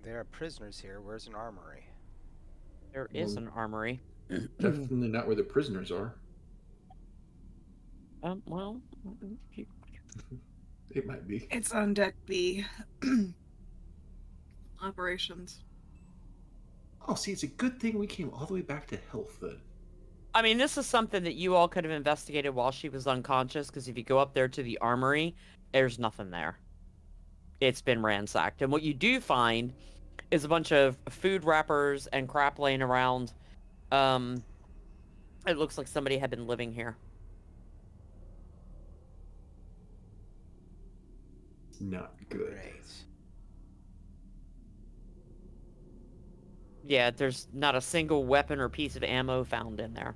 There are prisoners here. Where's an armory? There is an armory. Definitely not where the prisoners are. Well, It might be. It's on deck B. Operations. Oh, see, it's a good thing we came all the way back to health then. I mean, this is something that you all could have investigated while she was unconscious, because if you go up there to the armory, there's nothing there. It's been ransacked. And what you do find is a bunch of food wrappers and crap laying around. It looks like somebody had been living here. Not good. Great. Yeah, there's not a single weapon or piece of ammo found in there.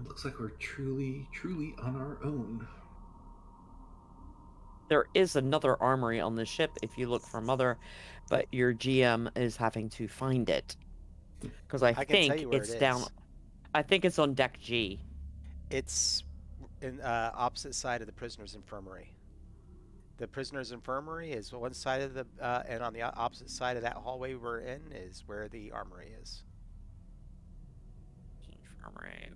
Looks like we're truly, truly on our own. There is another armory on the ship if you look for Mother, but your GM is having to find it. Because I can tell think you where it's it down... is. I think it's on deck G. It's in opposite side of the prisoner's infirmary. The prisoner's infirmary is one side of the, and on the opposite side of that hallway we're in is where the armory is. Infirmary.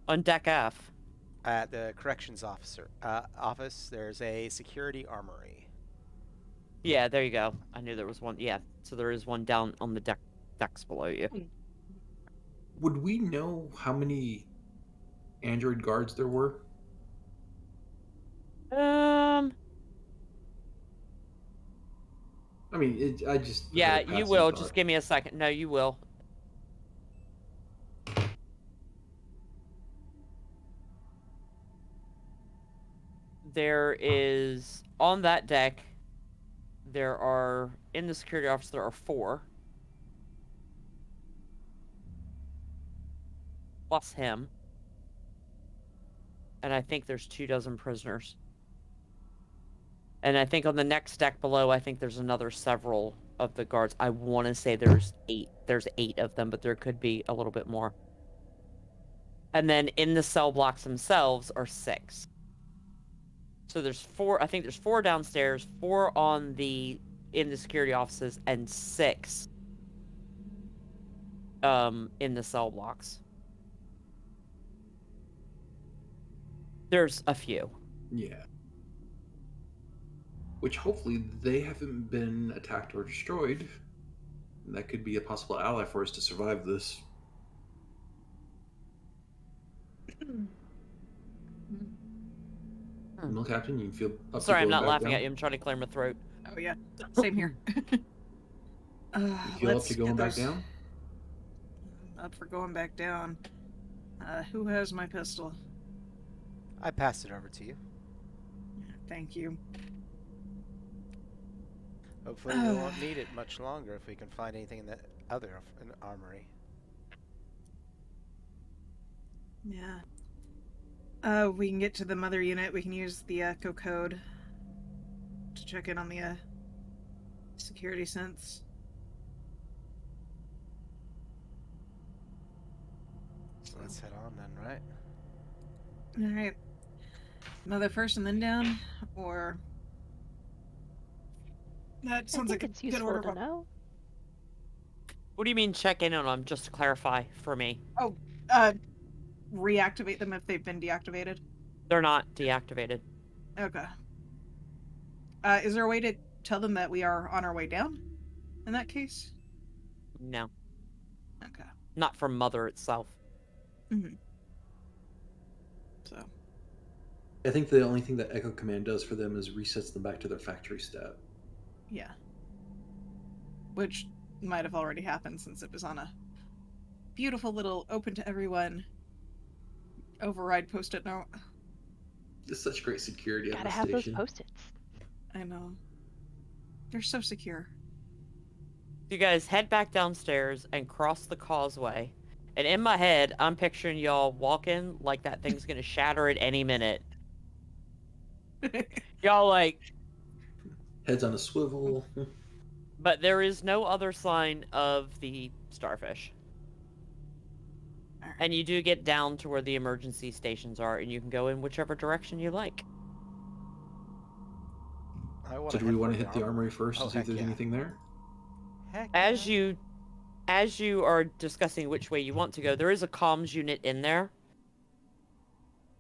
On deck F. At the corrections office, there's a security armory. Yeah, there you go. I knew there was one. Yeah, so there is one down on the decks below you. Would we know how many android guards there were? I mean, I just... Yeah, had a you passing will. thought. Just give me a second. No, you will. There is, on that deck, there are, in the security office, there are 4. Plus him. And I think there's 24 prisoners. And I think on the next deck below, I think there's another several of the guards. I want to say there's 8. There's 8 of them, but there could be a little bit more. And then in the cell blocks themselves are 6. So there's 4, I think there's 4 downstairs, 4 in the security offices, and 6 in the cell blocks. There's a few. Yeah. Which hopefully they haven't been attacked or destroyed. That could be a possible ally for us to survive this. No, Captain, you feel up Sorry, to I'm going not back laughing down? at you. I'm trying to clear my throat. Oh yeah, same here. You feel up to going back down? Up for going back down. Who has my pistol? I passed it over to you. Thank you. Hopefully we won't need it much longer if we can find anything in the other armory. Yeah. We can get to the mother unit. We can use the echo code to check in on the security synths. So let's head on then, right? Alright. Mother first and then down? Or... That sounds I think like it's a good useful order. to know. What do you mean check in on them? Just to clarify for me. Oh, reactivate them if they've been deactivated. They're not deactivated. Okay. Is there a way to tell them that we are on our way down? In that case. No. Okay. Not from Mother itself. Mm-hmm. So. I think the only thing that Echo Command does for them is resets them back to their factory stat. Yeah. Which might have already happened since it was on a beautiful little open to everyone override post-it note. There's such great security on Gotta the have those station. post-its. I know. They're so secure. You guys head back downstairs and cross the causeway. And in my head, I'm picturing y'all walking like that thing's gonna shatter at any minute. Y'all like, Heads on a swivel. but there is no other sign of the starfish. Alright. And you do get down to where the emergency stations are, and you can go in whichever direction you like. So do we want to hit the armory first Oh, to see if heck there's yeah. anything there? Heck As yeah. you are discussing which way you want to go, there is a comms unit in there.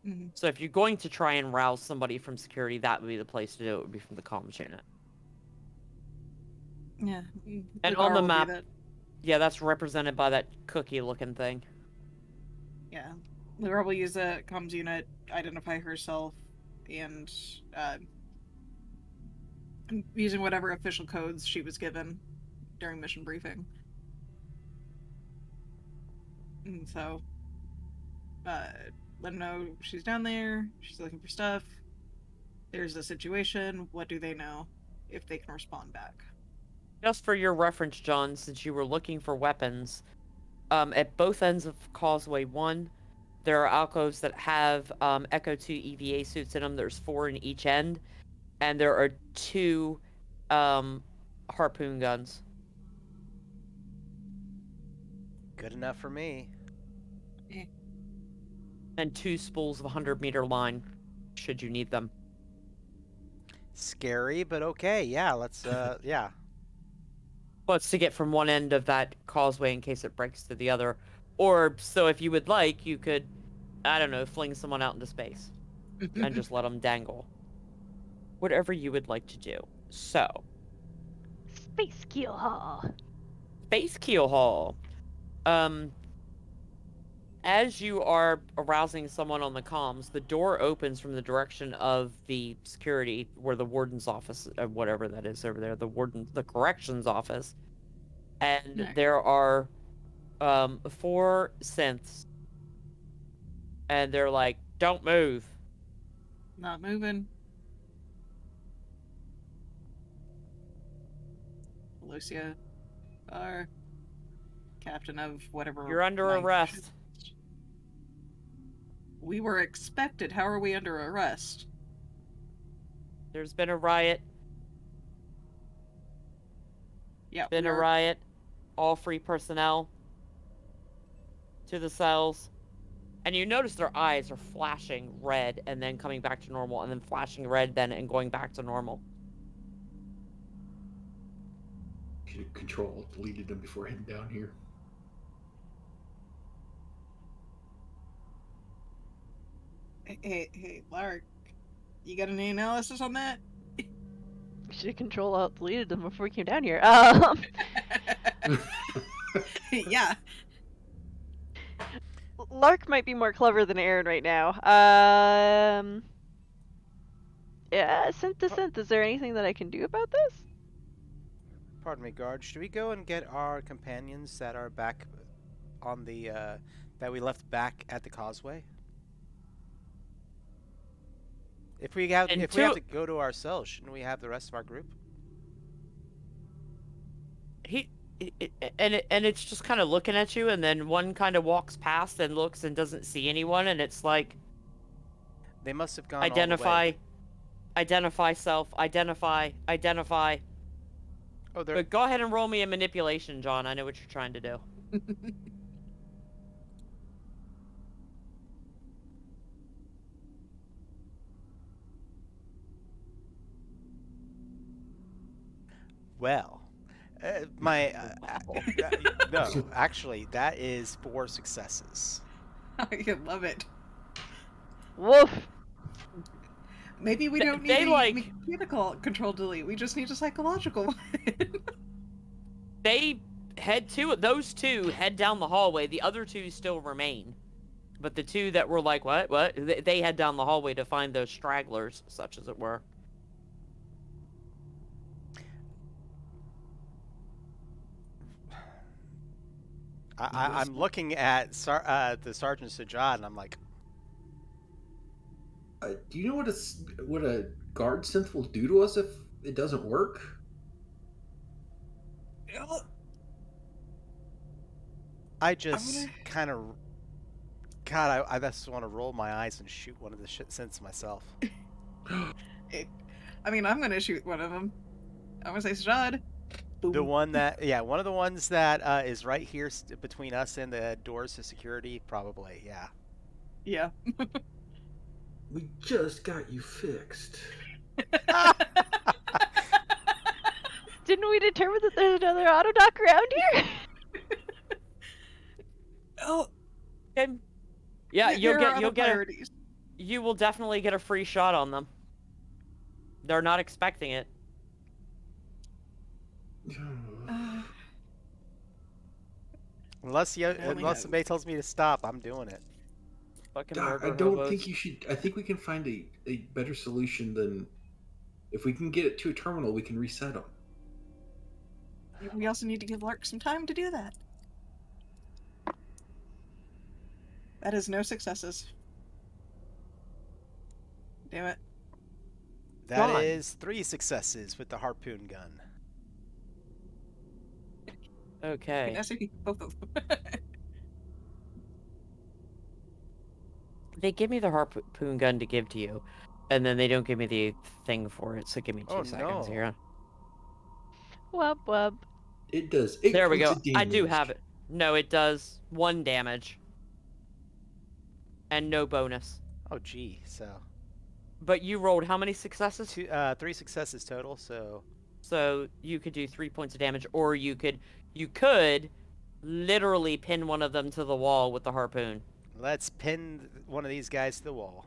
Mhm. So if you're going to try and rouse somebody from security, that would be the place to do it, would be from the comms unit. Yeah. And on the map, yeah, that's represented by that cookie-looking thing. Yeah. Laura will use a comms unit, identify herself, and using whatever official codes she was given during mission briefing. And so, let them know she's down there, she's looking for stuff, there's a situation, what do they know, if they can respond back. Just for your reference, John, since you were looking for weapons, at both ends of Causeway 1, there are alcoves that have Echo 2 EVA suits in them. There's 4 in each end, and there are 2 harpoon guns. Good enough for me. And 2 spools of 100-meter line, should you need them. Scary, but okay. Yeah, let's, yeah. Well, it's to get from one end of that causeway in case it breaks to the other. Or, so if you would like, you could, I don't know, fling someone out into space. And just let them dangle. Whatever you would like to do. So. Space Keel Hall. Space Keel Hall. As you are arousing someone on the comms, the door opens from the direction of the security, where the warden's office, whatever that is over there, the corrections office. And Right. there are 4 synths. And they're like, don't move. Not moving. Lucia, our captain of whatever. You're under rank arrest. ship. We were expected. How are we under arrest? There's been a riot. Yeah, Been a riot. All free personnel to the cells. And you notice their eyes are flashing red and then coming back to normal, and then flashing red then and going back to normal. Should have control deleted them before heading down here. Hey, Lark, you got any analysis on that? Should have control alt deleted them before we came down here. Yeah. Lark might be more clever than Aaron right now. Yeah, synth to synth. Is there anything that I can do about this? Pardon me, guard. Should we go and get our companions that are back on the, that we left back at the causeway? If we have to go to ourselves, shouldn't we have the rest of our group? It's just kind of looking at you, and then one kind of walks past and looks and doesn't see anyone, and it's like, They must have gone all the way. Identify self, identify. Oh, they're... But go ahead and roll me a manipulation, John. I know what you're trying to do. Well, No, actually, that is 4 successes. I love it. Woof. Maybe we don't They, need a like- mechanical control delete. We just need a psychological one. They those two head down the hallway. The other two still remain. But the two that were like, what? They head down the hallway to find those stragglers, such as it were. I'm looking at the Sergeant Sajad, and I'm like, Do you know what a guard synth will do to us if it doesn't work? I just kind of, God, I just want to roll my eyes and shoot one of the synths myself. I mean, I'm gonna shoot one of them. I'm gonna say Sajad. The one that, one of the ones that is right here between us and the doors to security, probably, yeah. Yeah. We just got you fixed. Didn't we determine that there's another auto dock around here? Oh, Okay. Yeah, here are you'll other get priorities. you will definitely get a free shot on them. They're not expecting it. Unless somebody tells me to stop, I'm doing it. Fucking Doc, murder I don't hobos. think you should. I think we can find a better solution than if we can get it to a terminal. We can reset them. We also need to give Lark some time to do that. That is no successes. Damn it. That Gone. is 3 successes with the harpoon gun. Okay. SCP, both of them. They give me the harpoon gun to give to you, and then they don't give me the thing for it, so give me 2 seconds no. here. Wub wub. It does. 8 There we points go. of I do damage. have it. No, it does 1 damage. And no bonus. Oh, gee, so But you rolled how many successes? 3 successes total, so So you could do 3 points of damage, or you could literally pin one of them to the wall with the harpoon. let's pin one of these guys to the wall.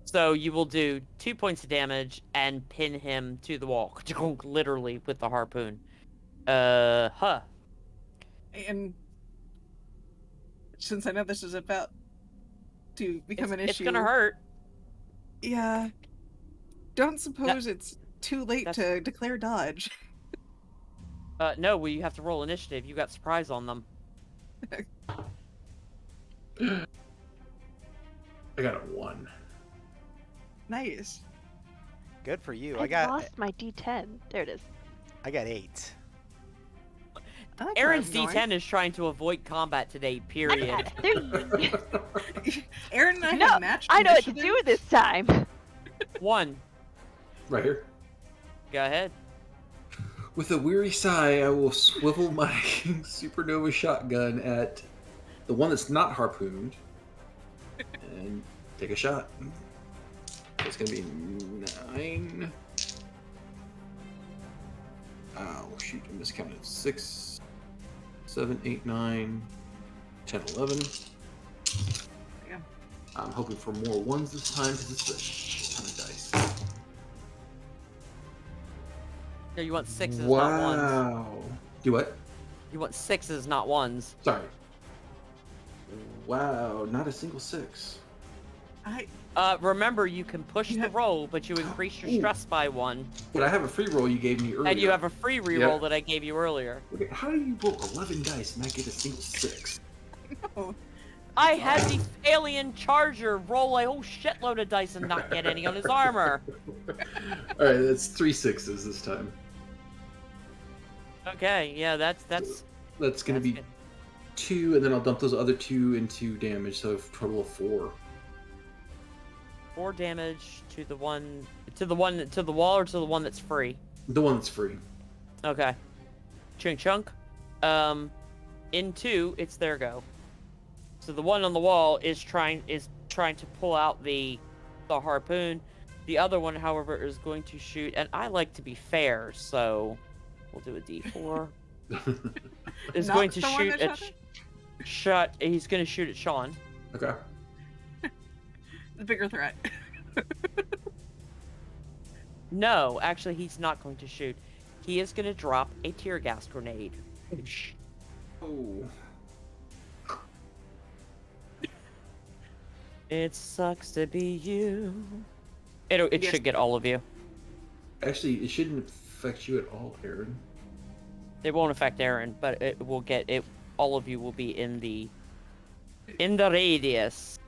So you will do 2 points of damage and pin him to the wall, literally with the harpoon. And since I know this is about to become an issue, It's gonna hurt. Yeah. Don't suppose it's too late to declare dodge. No, well, you have to roll initiative. You got surprise on them. I got a 1. Nice. Good for you. I lost my D10. There it is. I got 8. I like where Aaron's I'm going. D10 is trying to avoid combat today, I period. got 3. Aaron and I No, have matched I know what to initiative. do this time. 1. Right here. Go ahead. With a weary sigh, I will swivel my supernova shotgun at the one that's not harpooned and take a shot. It's gonna be 9. Oh shoot, I miscounted. 6, 7, 8, 9, 10, 11. Yeah. I'm hoping for more 1s this time because it's a shit ton of dice. No, you want 6s, not 1s. Wow. Do what? You want 6s, not 1s. Sorry. Wow, not a single 6. Remember, you can push the roll, but you increase your Ooh. stress by 1. But I have a free roll you gave me earlier. And you have a free reroll that I gave you earlier. Okay, how do you roll 11 dice and I get a single 6? Oh, I had the alien charger roll a whole shitload of dice and not get any on his armor. Alright, that's 3 6s this time. Okay, yeah, that's That's gonna be good. 2, and then I'll dump those other 2 into damage, so a total of 4. 4 damage to the wall, or to the one that's free. The one that's free. Okay. Chunk chunk. In 2, it's their go. So the one on the wall is trying to pull out the harpoon. The other one, however, is going to shoot, and I like to be fair, so We'll do a D4. Is Not going to the one shoot that at shot He's going to shoot at Sean. Okay. the bigger threat. No, actually, he's not going to shoot. He is going to drop a tear gas grenade. Oh. It sucks to be you. It Yes. should get all of you. Actually, it shouldn't affect you at all, Aaron. It won't affect Aaron, but it will get it. All of you will be in the radius.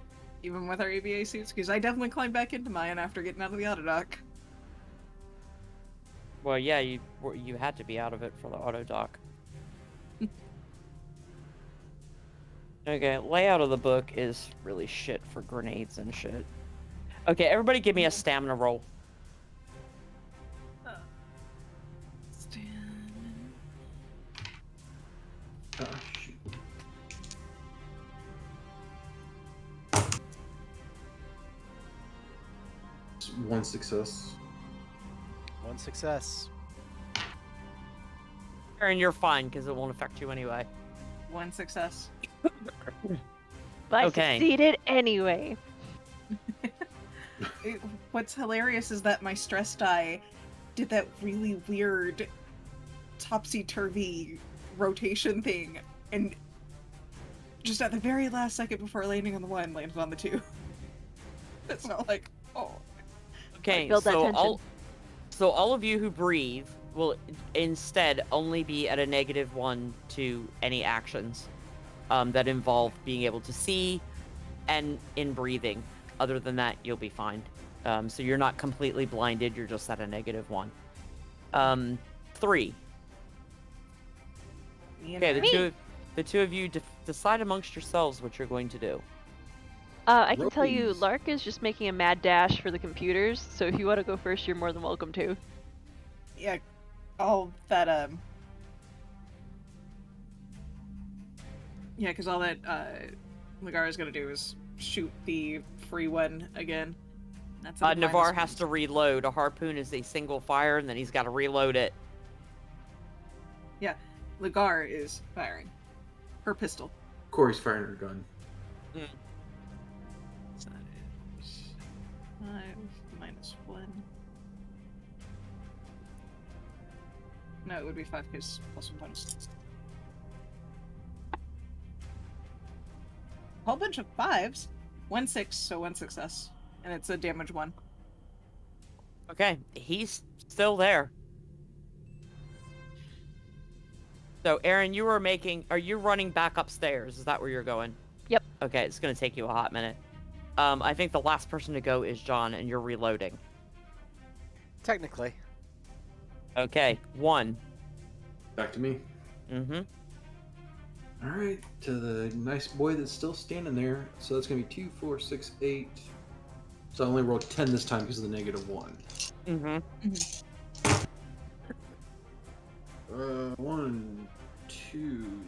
Even with our EVA suits, because I definitely climbed back into mine after getting out of the autodock. Well, yeah, you had to be out of it for the auto dock. Okay, layout of the book is really shit for grenades and shit. Okay, everybody give me a stamina roll. Ah, shoot. It's one success. One success. Aaron, you're fine, because it won't affect you anyway. One success. But I Okay. succeeded anyway. What's hilarious is that my stress die did that really weird topsy-turvy rotation thing, and just at the very last second before landing on the one, landed on the two. It's not like, oh. Okay, Build that tension. so all of you who breathe will instead only be at a -1 to any actions that involve being able to see and in breathing. Other than that, you'll be fine. So you're not completely blinded, you're just at a -1. 3. Me and Okay, Aaron. the two of you decide amongst yourselves what you're going to do. I can tell you, Ropies. Lark is just making a mad dash for the computers, so if you want to go first, you're more than welcome to. Yeah, all that, yeah, because all that, Ligara's gonna do is shoot the free one again. That's a Navarre has to reload. A harpoon is a single fire, and then he's got to reload it. Yeah, Ligar is firing her pistol. Corey's firing her gun. So that is 5 minus 1. No, it would be 5 because plus 1 bonus. A whole bunch of 5s. 1 6, so 1 success. And it's a damage 1. Okay, he's still there. So, Aaron, are you running back upstairs? Is that where you're going? Yep. Okay, it's going to take you a hot minute. I think the last person to go is John, and you're reloading. Technically. Okay, 1. Back to me. Mm-hmm. Alright, to the nice boy that's still standing there. So that's going to be 2, 4, 6, 8. So I only rolled 10 this time because of the -1. Mm-hmm. 1, 2,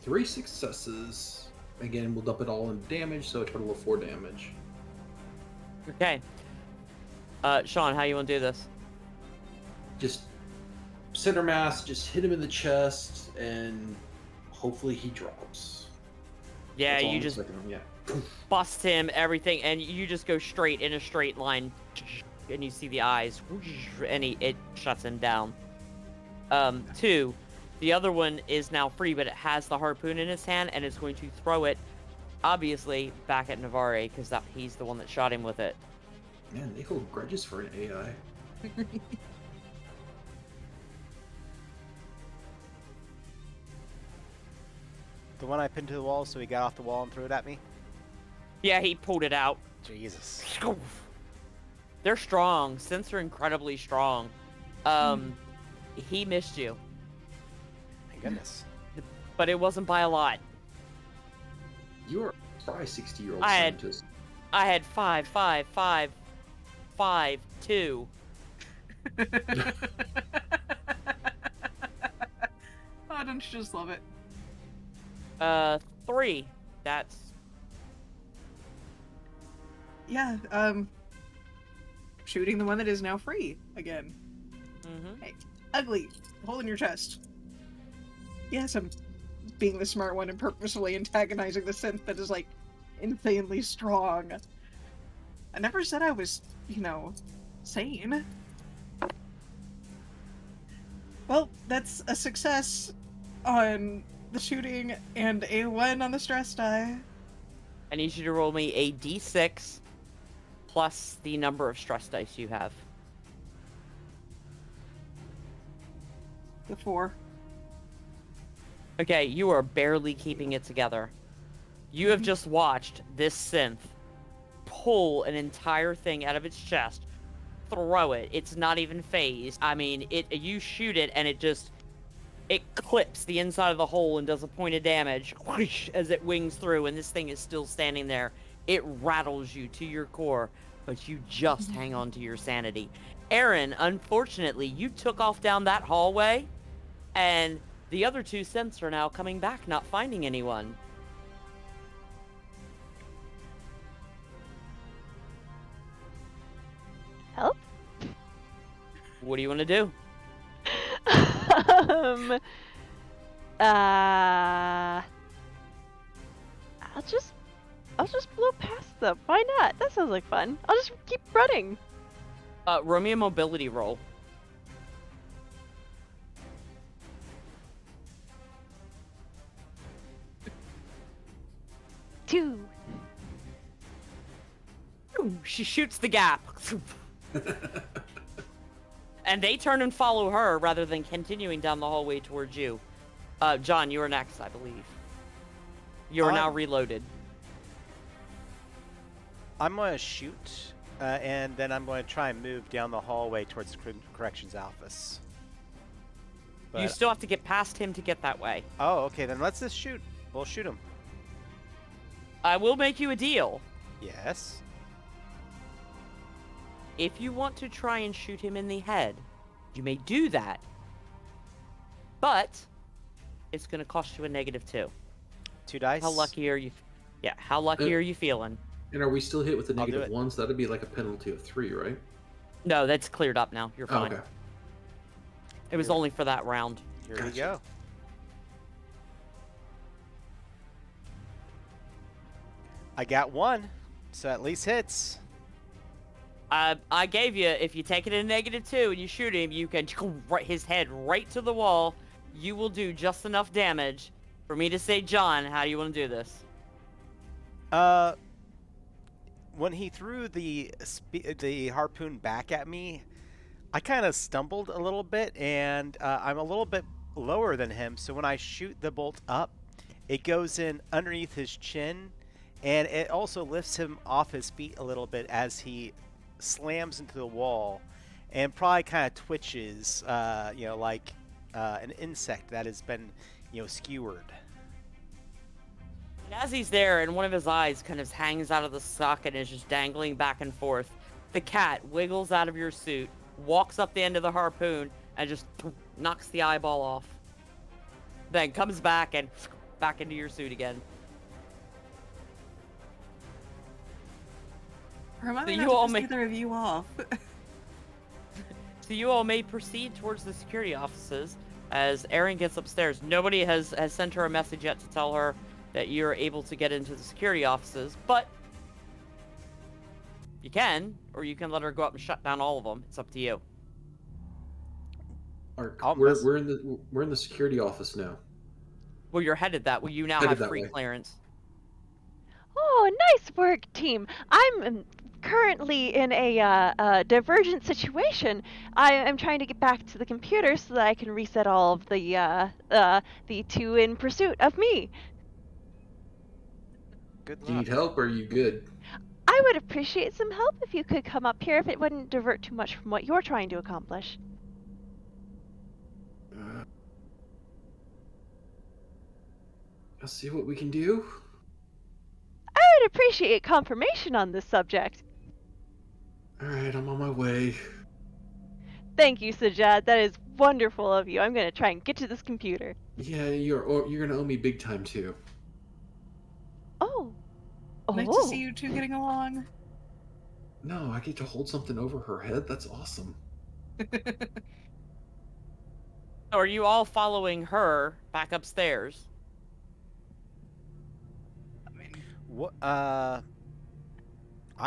3 successes. Again, we'll dump it all in damage, so a total of 4 damage. Okay. Sean, how you want to do this? Just center mass, just hit him in the chest, and hopefully he drops. Yeah, That's all you I'm just expecting him, bust him, everything, and you just go straight in a straight line, and you see the eyes, and it shuts him down. 2, the other one is now free, but it has the harpoon in his hand, and it's going to throw it, obviously, back at Navarre, because he's the one that shot him with it. Man, they hold grudges for an AI. The one I pinned to the wall, so he got off the wall and threw it at me. Yeah, he pulled it out. Jesus. They're strong. Synths are incredibly strong. He missed you, Thank goodness. but it wasn't by a lot. You are a spry 60-year-old I had- scientist. I had 5, 5, 5, 5, 2. Oh, don't you just love it? 3. That's Yeah, shooting the one that is now free again. mm-hmm. Hey, ugly, hole in your chest. Yes, I'm being the smart one and purposefully antagonizing the synth that is, like, insanely strong. I never said I was, sane. Well, that's a success on the shooting and a 1 on the stress die. I need you to roll me a d6 plus the number of stress dice you have. The 4. Okay, you are barely keeping it together. You have just watched this synth pull an entire thing out of its chest, throw it. It's not even phased. I mean, you shoot it and it clips the inside of the hole and does a point of damage whoosh, as it wings through, and this thing is still standing there. It rattles you to your core, but you just hang on to your sanity. Aaron, unfortunately, you took off down that hallway, and the other 2 synths are now coming back, not finding anyone. Help? What do you want to do? um, I'll just blow past them. Why not? That sounds like fun. I'll just keep running. Roll me a mobility roll. Two. Ooh, she shoots the gap. And they turn and follow her rather than continuing down the hallway towards you. John, you are next, I believe. You are now reloaded. I'm going to shoot, and then I'm going to try and move down the hallway towards the corrections office. You still have to get past him to get that way. Oh, okay, then let's just shoot. We'll shoot him. I will make you a deal. Yes. If you want to try and shoot him in the head, you may do that. But it's going to cost you a -2. 2 dice? How lucky are you? Yeah, how lucky are you feeling? And are we still hit with the I'll do negative it. ones? That'd be like a penalty of 3, right? No, that's cleared up now. You're Oh, fine. okay. It was only for that round. Here we Gotcha. go. I got 1, so at least hits. I gave you, if you take it in -2 and you shoot him, you can his head right to the wall. You will do just enough damage for me to say, John, how do you want to do this? When he threw the harpoon back at me, I kind of stumbled a little bit, and I'm a little bit lower than him, so when I shoot the bolt up, it goes in underneath his chin, and it also lifts him off his feet a little bit as he slams into the wall, and probably kind of twitches, like an insect that has been, skewered. And as he's there, and one of his eyes kind of hangs out of the socket and is just dangling back and forth, the cat wiggles out of your suit, walks up the end of the harpoon, and just knocks the eyeball off. Then comes back and back into your suit again. Remind So me you not to all piss make- either of you off. So you all may proceed towards the security offices as Erin gets upstairs. Nobody has sent her a message yet to tell her that you're able to get into the security offices, but you can, or you can let her go up and shut down all of them. It's up to you. Ark, I'll we're, mess- we're in the security office now. Well, you're headed that way. You now Headed have that free way. clearance. Oh, nice work, team. I'm currently in a divergent situation. I am trying to get back to the computer so that I can reset all of the 2 in pursuit of me. Good Do you luck. need help or are you good? I would appreciate some help if you could come up here if it wouldn't divert too much from what you're trying to accomplish. I'll see what we can do. I would appreciate confirmation on this subject. Alright, I'm on my way. Thank you, Sajad. That is wonderful of you. I'm going to try and get to this computer. Yeah, you're gonna owe me big time too. Oh. Nice to see you two getting along. No, I get to hold something over her head. That's awesome. Are you all following her back upstairs? I mean, What? I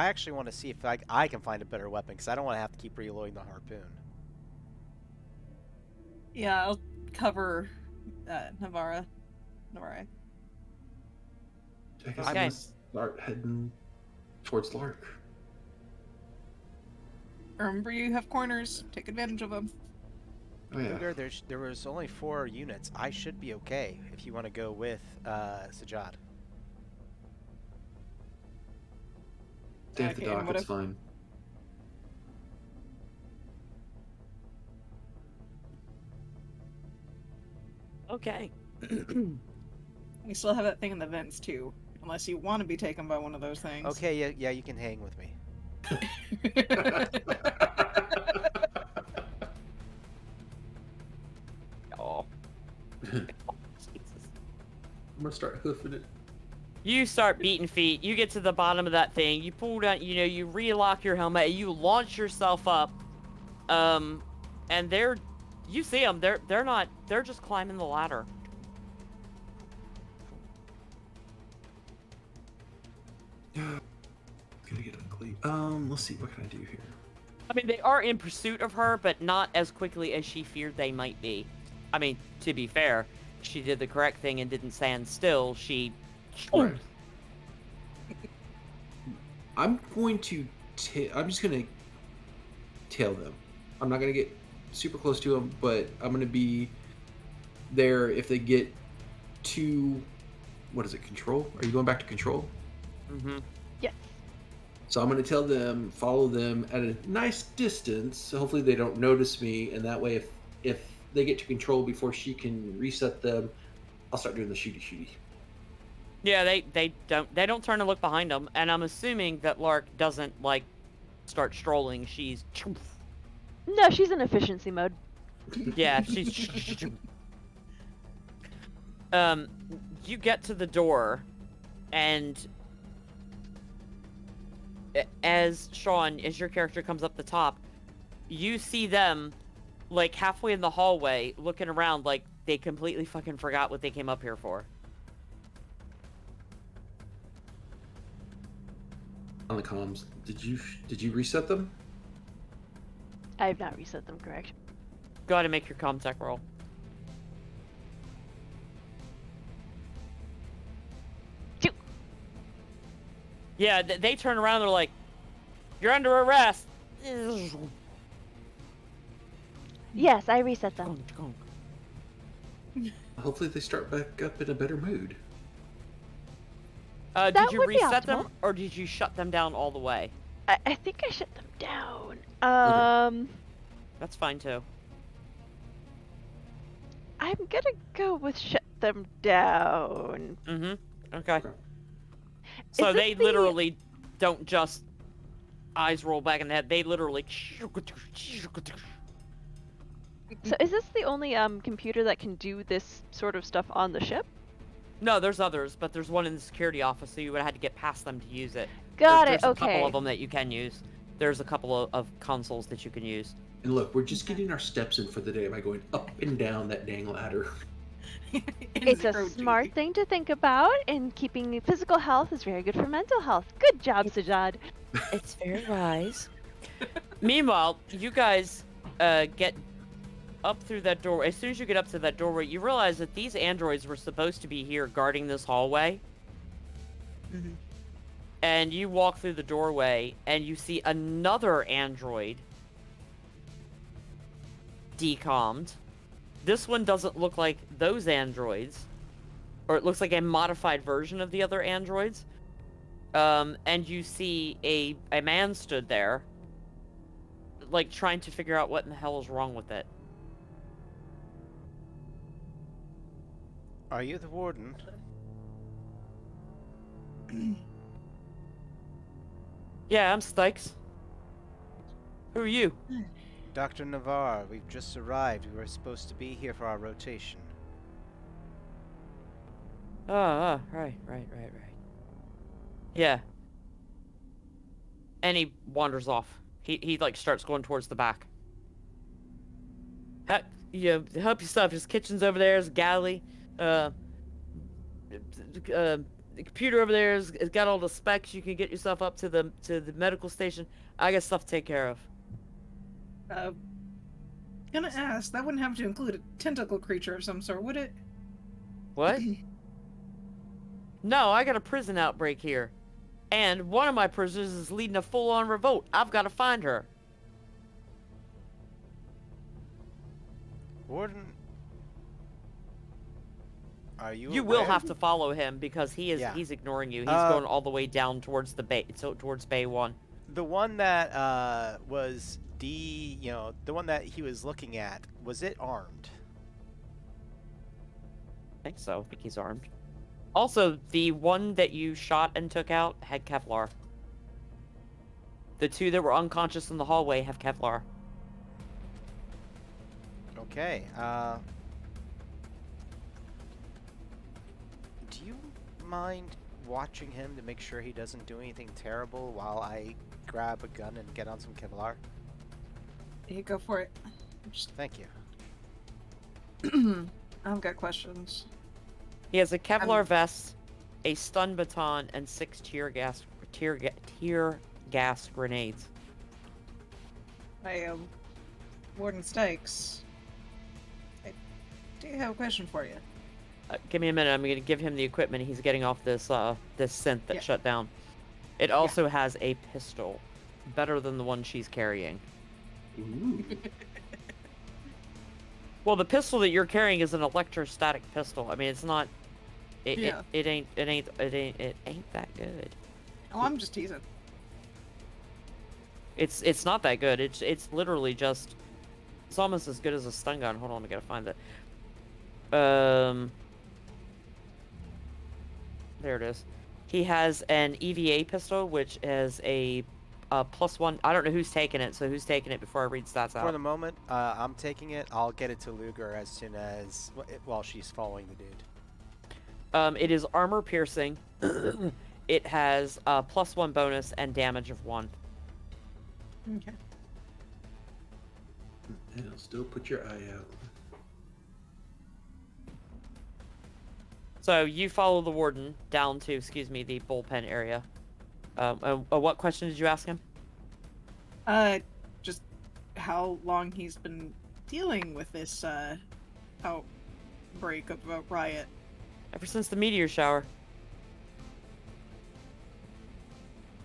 actually want to see if I can find a better weapon because I don't want to have to keep reloading the harpoon. yeah, I'll cover Navarra. I guess Okay. I'm gonna start heading towards Lark. Remember, you have corners. Take advantage of them. Oh yeah. Luger, there was only 4 units. I should be okay if you want to go with Sajad. Stay at the Okay, and dock. what It's if- fine. Okay. We still have that thing in the vents too, unless you want to be taken by one of those things. Okay, yeah, you can hang with me. Oh. I'm gonna start hoofing it. You start beating feet. You get to the bottom of that thing. You pull down, you relock your helmet. You launch yourself up. And you see them. They're just climbing the ladder. Gonna get ugly. Let's see. What can I do here? I mean, they are in pursuit of her, but not as quickly as she feared they might be. I mean, to be fair, she did the correct thing and didn't stand still. She... Right. I'm going to. I'm just gonna tail them. I'm not gonna get super close to them, but I'm gonna be there if they get to. What is it? Control? Are you going back to control? Mm-hmm. Yes. So I'm going to tell them, follow them at a nice distance. So hopefully they don't notice me, and that way, if they get to control before she can reset them, I'll start doing the shooty. Yeah, they don't turn to look behind them, and I'm assuming that Lark doesn't like start strolling. She's No, she's in efficiency mode. yeah, she's you get to the door, and as Sean, as your character comes up the top, you see them like halfway in the hallway looking around like they completely fucking forgot what they came up here for. On the comms, did you reset them? I have not reset them, correct? Go ahead and make your comtech roll. Two. Yeah, they turn around, they're like, "You're under arrest." Yes, I reset them. Hopefully they start back up in a better mood. Did That you would be reset them, optimal. or did you shut them down all the way? I think I shut them down. That's fine too. I'm gonna go with shut them down. Mm-hmm. Okay. Okay. So Is this they the- literally don't just eyes roll back in the head. They literally. So is this the only computer that can do this sort of stuff on the ship? No, there's others, but there's one in the security office, so you would have had to get past them to use it. Got There's it. a couple Okay. of them that you can use. There's a couple of consoles that you can use. And look, we're just getting our steps in for the day by going up and down that dang ladder. It's a smart thing to think about, and keeping physical health is very good for mental health. Good job, Sajad. It's very wise. Meanwhile, you guys get up through that door. As soon as you get up to that doorway, you realize that these androids were supposed to be here guarding this hallway. Mm-hmm. And you walk through the doorway, and you see another android decommed. This one doesn't look like those androids, or it looks like a modified version of the other androids. And you see a man stood there, like trying to figure out what in the hell is wrong with it. Are you the warden? Yeah, I'm Stikes. Who are you? Dr. Navarre, we've just arrived. We were supposed to be here for our rotation. Right. Yeah. And he wanders off. He like starts going towards the back. help yourself. His kitchen's over there. His galley. The computer over there has got all the specs. You can get yourself up to the medical station. I got stuff to take care of. Gonna ask, that wouldn't have to include a tentacle creature of some sort, would it? What? No, I got a prison outbreak here. And one of my prisoners is leading a full-on revolt. I've got to find her. Warden, are you? You will have to follow him because he's ignoring you. He's going all the way down towards the bay, towards Bay 1. The one that was the one that he was looking at, was it armed? I think so. I think he's armed. Also, the one that you shot and took out had Kevlar. The two that were unconscious in the hallway have Kevlar. Okay. Do you mind watching him to make sure he doesn't do anything terrible while I grab a gun and get on some Kevlar? Yeah, go for it. Thank you. I've got questions. He has a Kevlar vest, a stun baton, and 6 tear gas grenades. Hey, Warden Stakes. I do have a question for you. Give me a minute. I'm going to give him the equipment. He's getting off this synth that shut down. It also has a pistol, better than the one she's carrying. Ooh. Well, the pistol that you're carrying is an electrostatic pistol. I mean, it's not. It ain't that good. Oh, I'm just teasing. It's not that good. It's literally just. It's almost as good as a stun gun. Hold on, I gotta find it. There it is. He has an EVA pistol, which is a +1. I don't know who's taking it, so who's taking it before I read stats out? For the moment, I'm taking it. I'll get it to Luger as soon as while she's following the dude. It is armor piercing. It has a +1 bonus and damage of 1. Okay. And it'll still put your eye out. So you follow the warden down to, the bullpen area. What question did you ask him? Just how long he's been dealing with this outbreak of a riot. Ever since the meteor shower.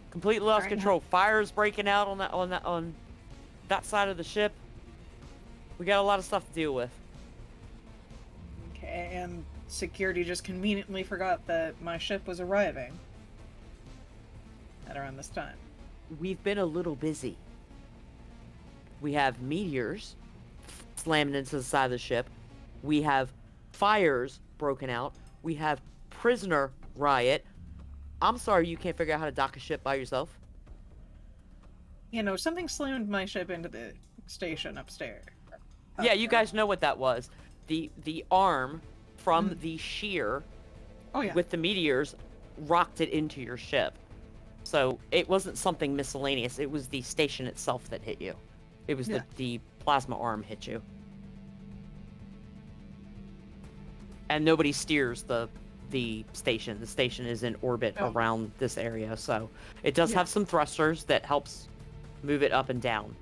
Completely lost Right. control. Fires breaking out on that side of the ship. We got a lot of stuff to deal with. Okay, and security just conveniently forgot that my ship was arriving at around this time. We've been a little busy. We have meteors slamming into the side of the ship. We have fires broken out. We have prisoner riot. I'm sorry you can't figure out how to dock a ship by yourself. You know, something slammed my ship into the station upstairs. Yeah, you guys know what that was. The arm from the shear with the meteors rocked it into your ship. So it wasn't something miscellaneous. It was the station itself that hit you. It was the plasma arm hit you. And nobody steers the station. The station is in orbit around this area, so it does have some thrusters that helps move it up and down.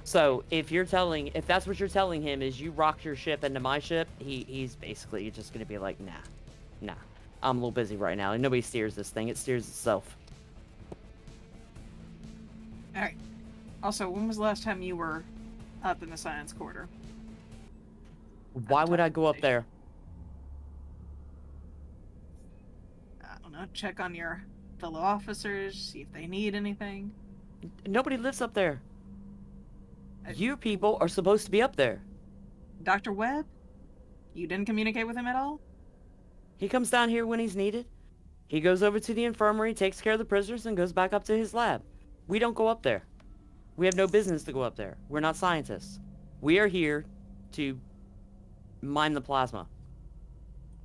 So if that's what you're telling him is you rocked your ship into my ship, he's basically just gonna be like, nah, I'm a little busy right now. And nobody steers this thing; it steers itself. All right. Also, when was the last time you were up in the science quarter? Why would I go up there? I don't know. Check on your fellow officers, see if they need anything. Nobody lives up there. You people are supposed to be up there. Dr. Webb? You didn't communicate with him at all? He comes down here when he's needed. He goes over to the infirmary, takes care of the prisoners, and goes back up to his lab. We don't go up there. We have no business to go up there. We're not scientists. We are here to mine the plasma.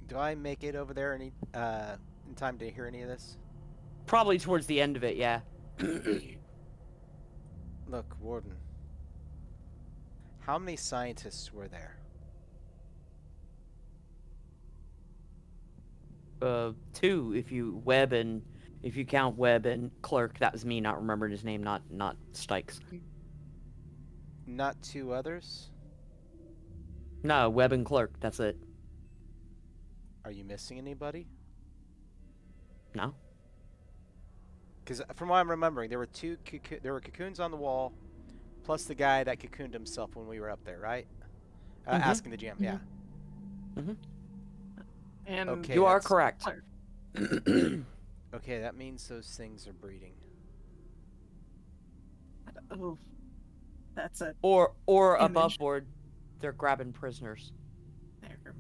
Do I make it over there in time to hear any of this? Probably towards the end of it, yeah. Look, Warden. How many scientists were there? 2 if you count Webb and Clerk. That was me not remembering his name, not Stykes. Not 2 others? No, Webb and Clerk. That's it. Are you missing anybody? No. Because from what I'm remembering, there were there were cocoons on the wall, plus the guy that cocooned himself when we were up there, right? Mhm. Asking the GM, yeah. And Okay, You are that's- correct. Okay, that means those things are breeding. Oh, that's a Or Image. above board, they're grabbing prisoners. there.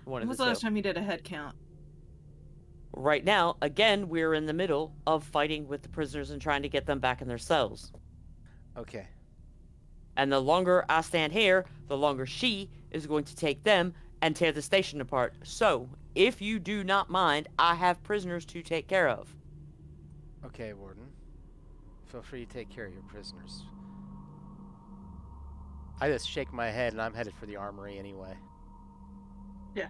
One When of was the the last two. time you did a head count? Right now, again, we're in the middle of fighting with the prisoners and trying to get them back in their cells. Okay. And the longer I stand here, the longer she is going to take them and tear the station apart. So, if you do not mind, I have prisoners to take care of. Okay, Warden. Feel free to take care of your prisoners. I just shake my head and I'm headed for the armory anyway. Yeah.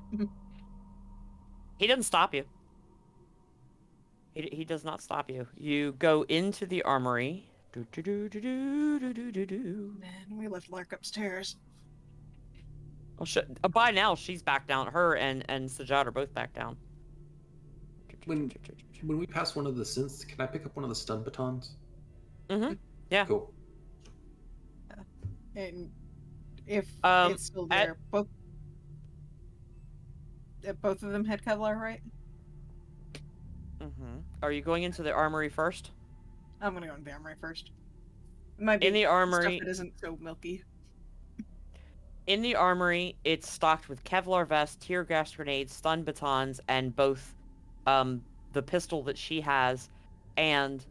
He doesn't stop you. He does not stop you. You go into the armory. Man, we left Lark upstairs. Oh, by now, she's back down. Her and Sajad are both back down. When we pass one of the synths, can I pick up one of the stun batons? Yeah. Cool. And if it's still at- there, both of them had Kevlar, right? Are you going into the armory first? I'm gonna go in the armory first. It might be In the armory, stuff that isn't so milky. In the armory, it's stocked with Kevlar vests, tear gas grenades, stun batons, and both the pistol that she has and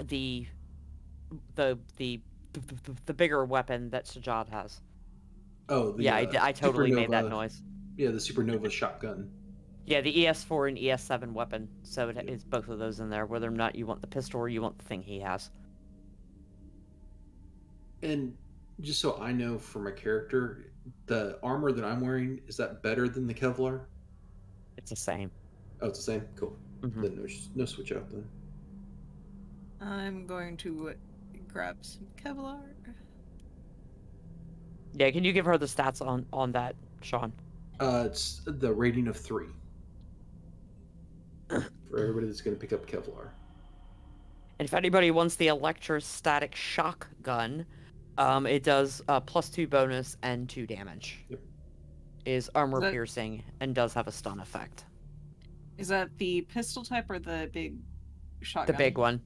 the bigger weapon that Sajad has. Oh, the Yeah, I totally made that Supernova- noise. Yeah, the Supernova shotgun. Yeah, the ES4 and ES7 weapon. So it Yep. is both of those in there, whether or not you want the pistol or you want the thing he has. And just so I know for my character, the armor that I'm wearing, is that better than the Kevlar? It's the same. Oh, it's the same? Cool. Then no switch out then. I'm going to grab some Kevlar. Yeah, can you give her the stats on that, Sean? It's the rating of 3. For everybody that's going to pick up Kevlar. And if anybody wants the electrostatic shock gun, it does +2 bonus and 2 damage. Yep. Is armor That- piercing and does have a stun effect. Is that the pistol type or the big shotgun? The big one.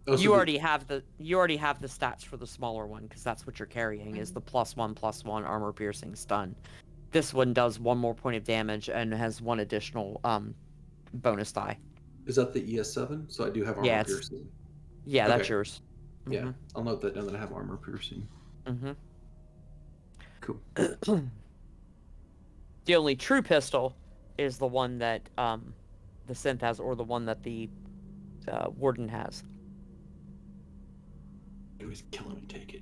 Oh, so You already have the stats for the smaller one because that's what you're carrying is the +1/+1 armor piercing stun. This one does 1 more point of damage and has 1 additional bonus die. Is that the ES7? So I do have armor Yeah, piercing. Yeah, that's Okay. yours. Yeah, I'll note that down that I have armor piercing. Cool. The only true pistol is the one that the synth has, or the one that the warden has. It was killing me. Take it.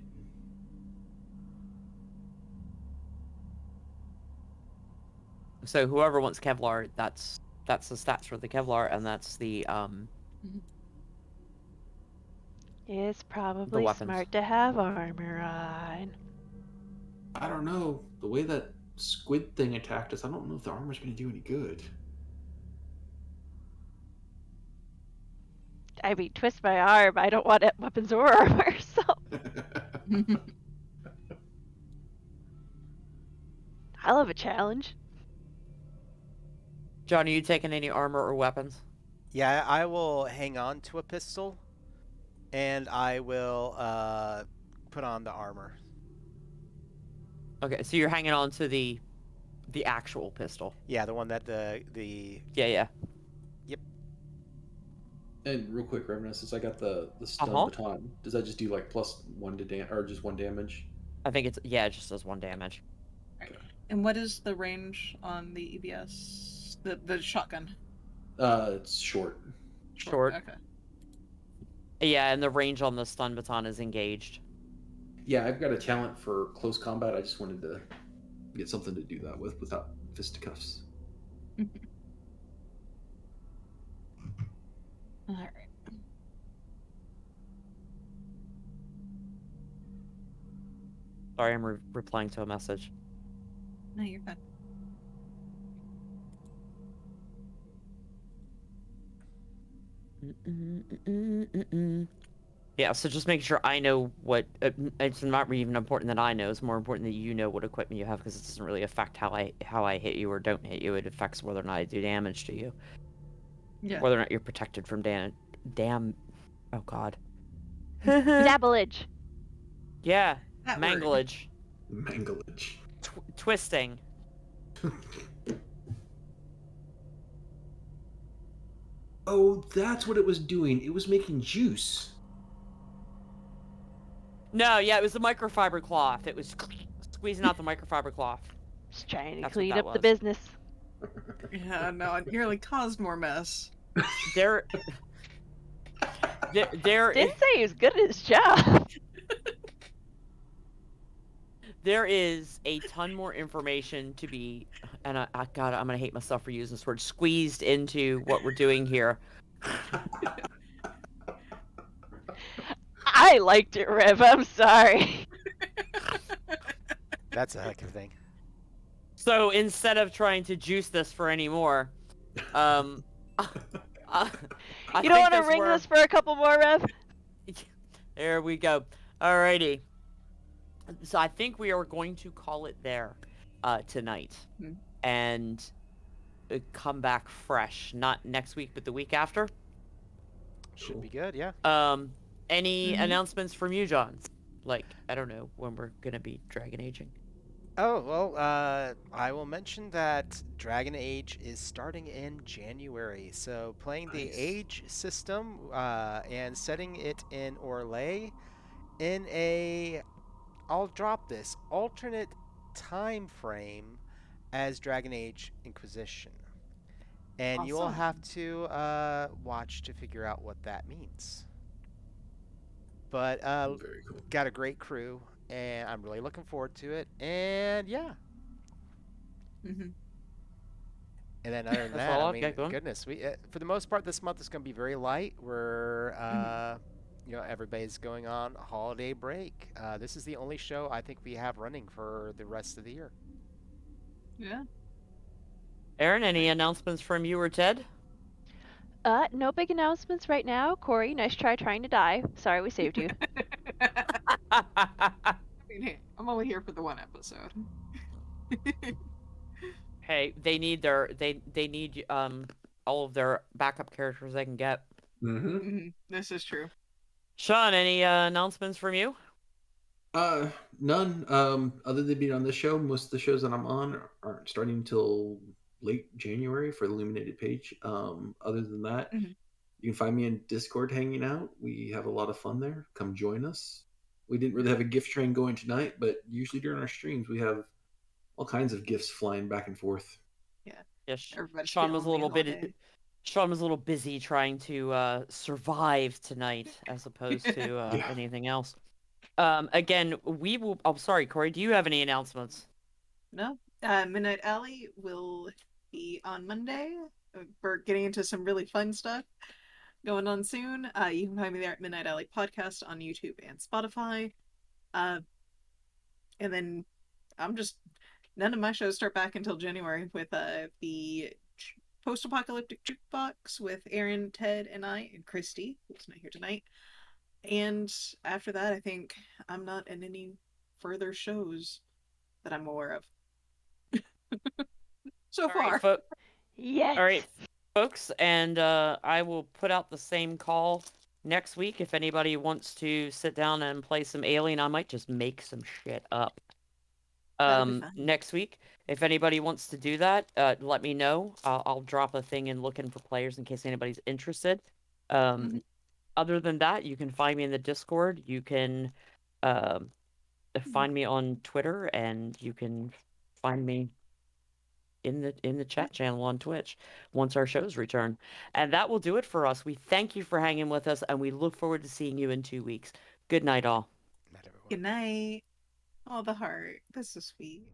So whoever wants Kevlar, that's the stats for the Kevlar, and that's the It's probably weapons. smart to have armor on. I don't know. The way that squid thing attacked us, I don't know if the armor's going to do any good. I mean, twist my arm. I don't want weapons or armor, so I love a challenge. John, are you taking any armor or weapons? Yeah, I will hang on to a pistol, and I will put on the armor. Okay, so you're hanging on to the actual pistol. Yeah, the one that the Yeah. And real quick, Revenant, since I got the stun baton, does that just do like +1 to or just 1 damage? I think it just does 1 damage. And what is the range on the EBS? The shotgun? It's short. Short. Okay. Yeah, and the range on the stun baton is engaged. Yeah, I've got a talent for close combat. I just wanted to get something to do that with without fisticuffs. All right. Sorry, I'm replying to a message. No, you're fine. Yeah, so just make sure I know what. It's not even important that I know. It's more important that you know what equipment you have, because it doesn't really affect how I hit you or don't hit you. It affects whether or not I do damage to you. Yeah. Whether or not you're protected from Oh God. Dabblage. Yeah, That word. manglage, Manglage. twisting. Oh, that's what it was doing. It was making juice. No, yeah, it was the microfiber cloth. It was squeezing out the microfiber cloth. Just trying to That's what clean that up the was. business. Yeah, no, it nearly caused more mess. There Didn't say he was good at his job. there is a ton more information to be, and God, I'm gonna hate myself for using this word, squeezed into what we're doing here. I liked it, Rev. I'm sorry. That's a heck of a thing. So instead of trying to juice this for any more, I You don't want to that's ring where... this for a couple more, Rev? There we go. Alrighty. So I think we are going to call it there tonight. And come back fresh. Not next week, but the week after. Should be good, yeah. Any announcements from you, John? Like, I don't know when we're gonna be Dragon Aging. Oh, well, I will mention that Dragon Age is starting in January. So playing the Nice. Age system and setting it in Orlais in I'll drop this, alternate time frame as Dragon Age Inquisition. And you'll Awesome. have to watch to figure out what that means. But Very cool. got a great crew, and I'm really looking forward to it. And yeah. Mm-hmm. And then other than That's that, all I I've mean, got going. goodness, we for the most part this month is going to be very light. We're everybody's going on a holiday break. This is the only show I think we have running for the rest of the year. Yeah. Aaron, any announcements from you or Ted? No big announcements right now. Corey, nice try trying to die. Sorry we saved you. I mean, hey, I'm only here for the one episode. Hey, they need all of their backup characters they can get. Mm-hmm. This is true. Sean, any announcements from you? None. Other than being on this show, most of the shows that I'm on aren't starting until late January for the Illuminated page. Other than that, you can find me in Discord hanging out. We have a lot of fun there. Come join us. We didn't really have a gift train going tonight, but usually during our streams we have all kinds of gifts flying back and forth. Yeah. Yes, Sean was a little bit. Sean was a little busy trying to survive tonight, as opposed to anything else. Again, we will. I'm sorry, Corey. Do you have any announcements? No. Midnight Alley will be on Monday. We're getting into some really fun stuff going on soon. You can find me there at Midnight Alley Podcast on YouTube and Spotify. And then none of my shows start back until January with the post-apocalyptic jukebox with Aaron, Ted, and I, and Christy, who's not here tonight. And after that, I think I'm not in any further shows that I'm aware of. So far. Yes. All right, folks, and I will put out the same call next week if anybody wants to sit down and play some Alien. I might just make some shit up. Next week, if anybody wants to do that, let me know. I'll drop a thing in looking for players in case anybody's interested. Other than that, you can find me in the Discord. You can find me on Twitter, and you can find me in the chat channel on Twitch once our shows return. And that will do it for us. We thank you for hanging with us, and we look forward to seeing you in 2 weeks. Good night, all. Night, everyone. Good night. Oh, the heart. That's so sweet.